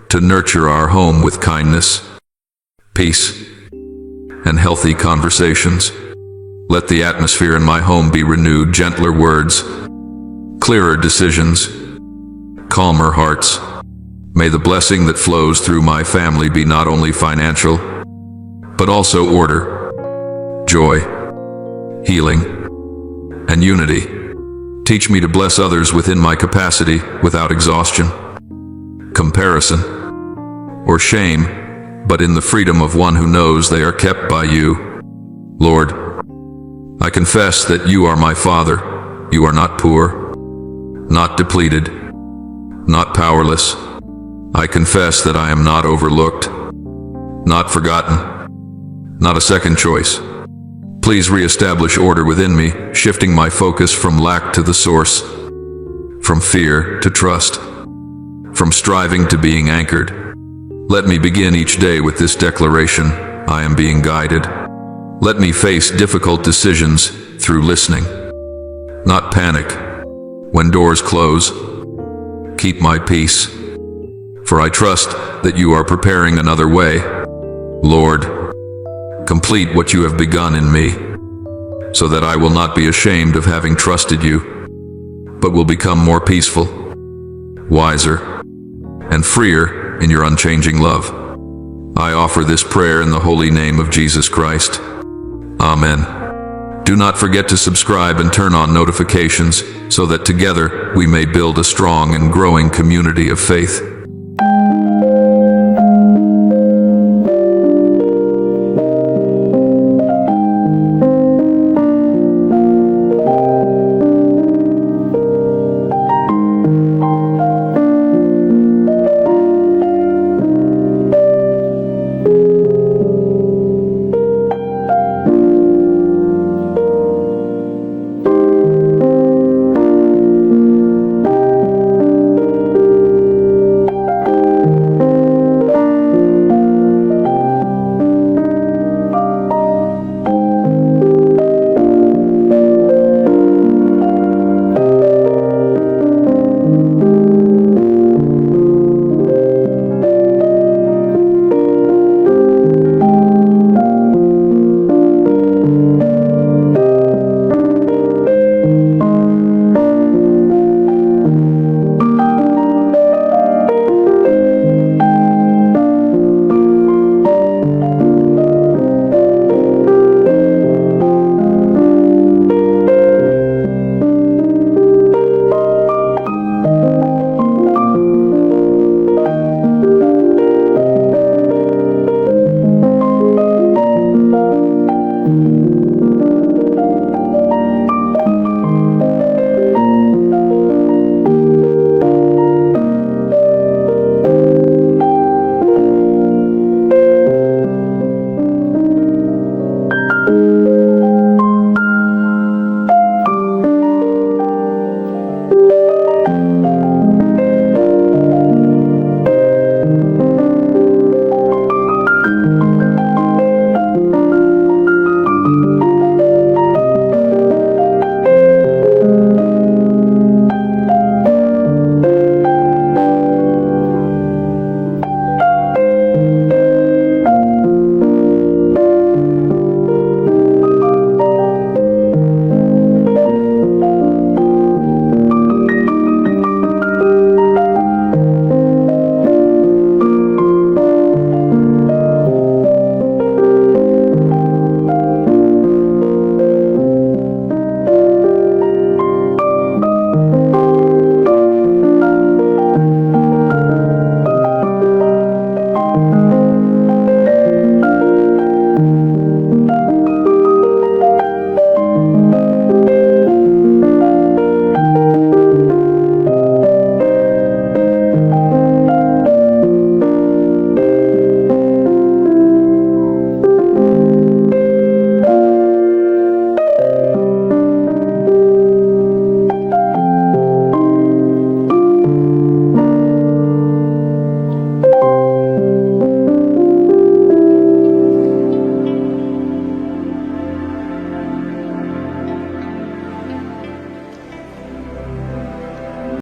to nurture our home with kindness, peace, and healthy conversations. Let the atmosphere in my home be renewed, gentler words, clearer decisions, calmer hearts. May the blessing that flows through my family be not only financial, but also order, joy, healing, and unity. Teach me to bless others within my capacity without exhaustion, comparison, or shame, but in the freedom of one who knows they are kept by you. Lord, I confess that you are my Father. You are not poor, not depleted, not powerless. I confess that I am not overlooked, not forgotten, not a second choice. Please reestablish order within me, shifting my focus from lack to the source, from fear to trust, from striving to being anchored. Let me begin each day with this declaration: I am being guided. Let me face difficult decisions through listening, not panic. When doors close, keep my peace, for I trust that you are preparing another way. Lord, complete what you have begun in me, so that I will not be ashamed of having trusted you, but will become more peaceful, wiser, and freer in your unchanging love. I offer this prayer in the holy name of Jesus Christ. Amen. Do not forget to subscribe and turn on notifications so that together we may build a strong and growing community of faith.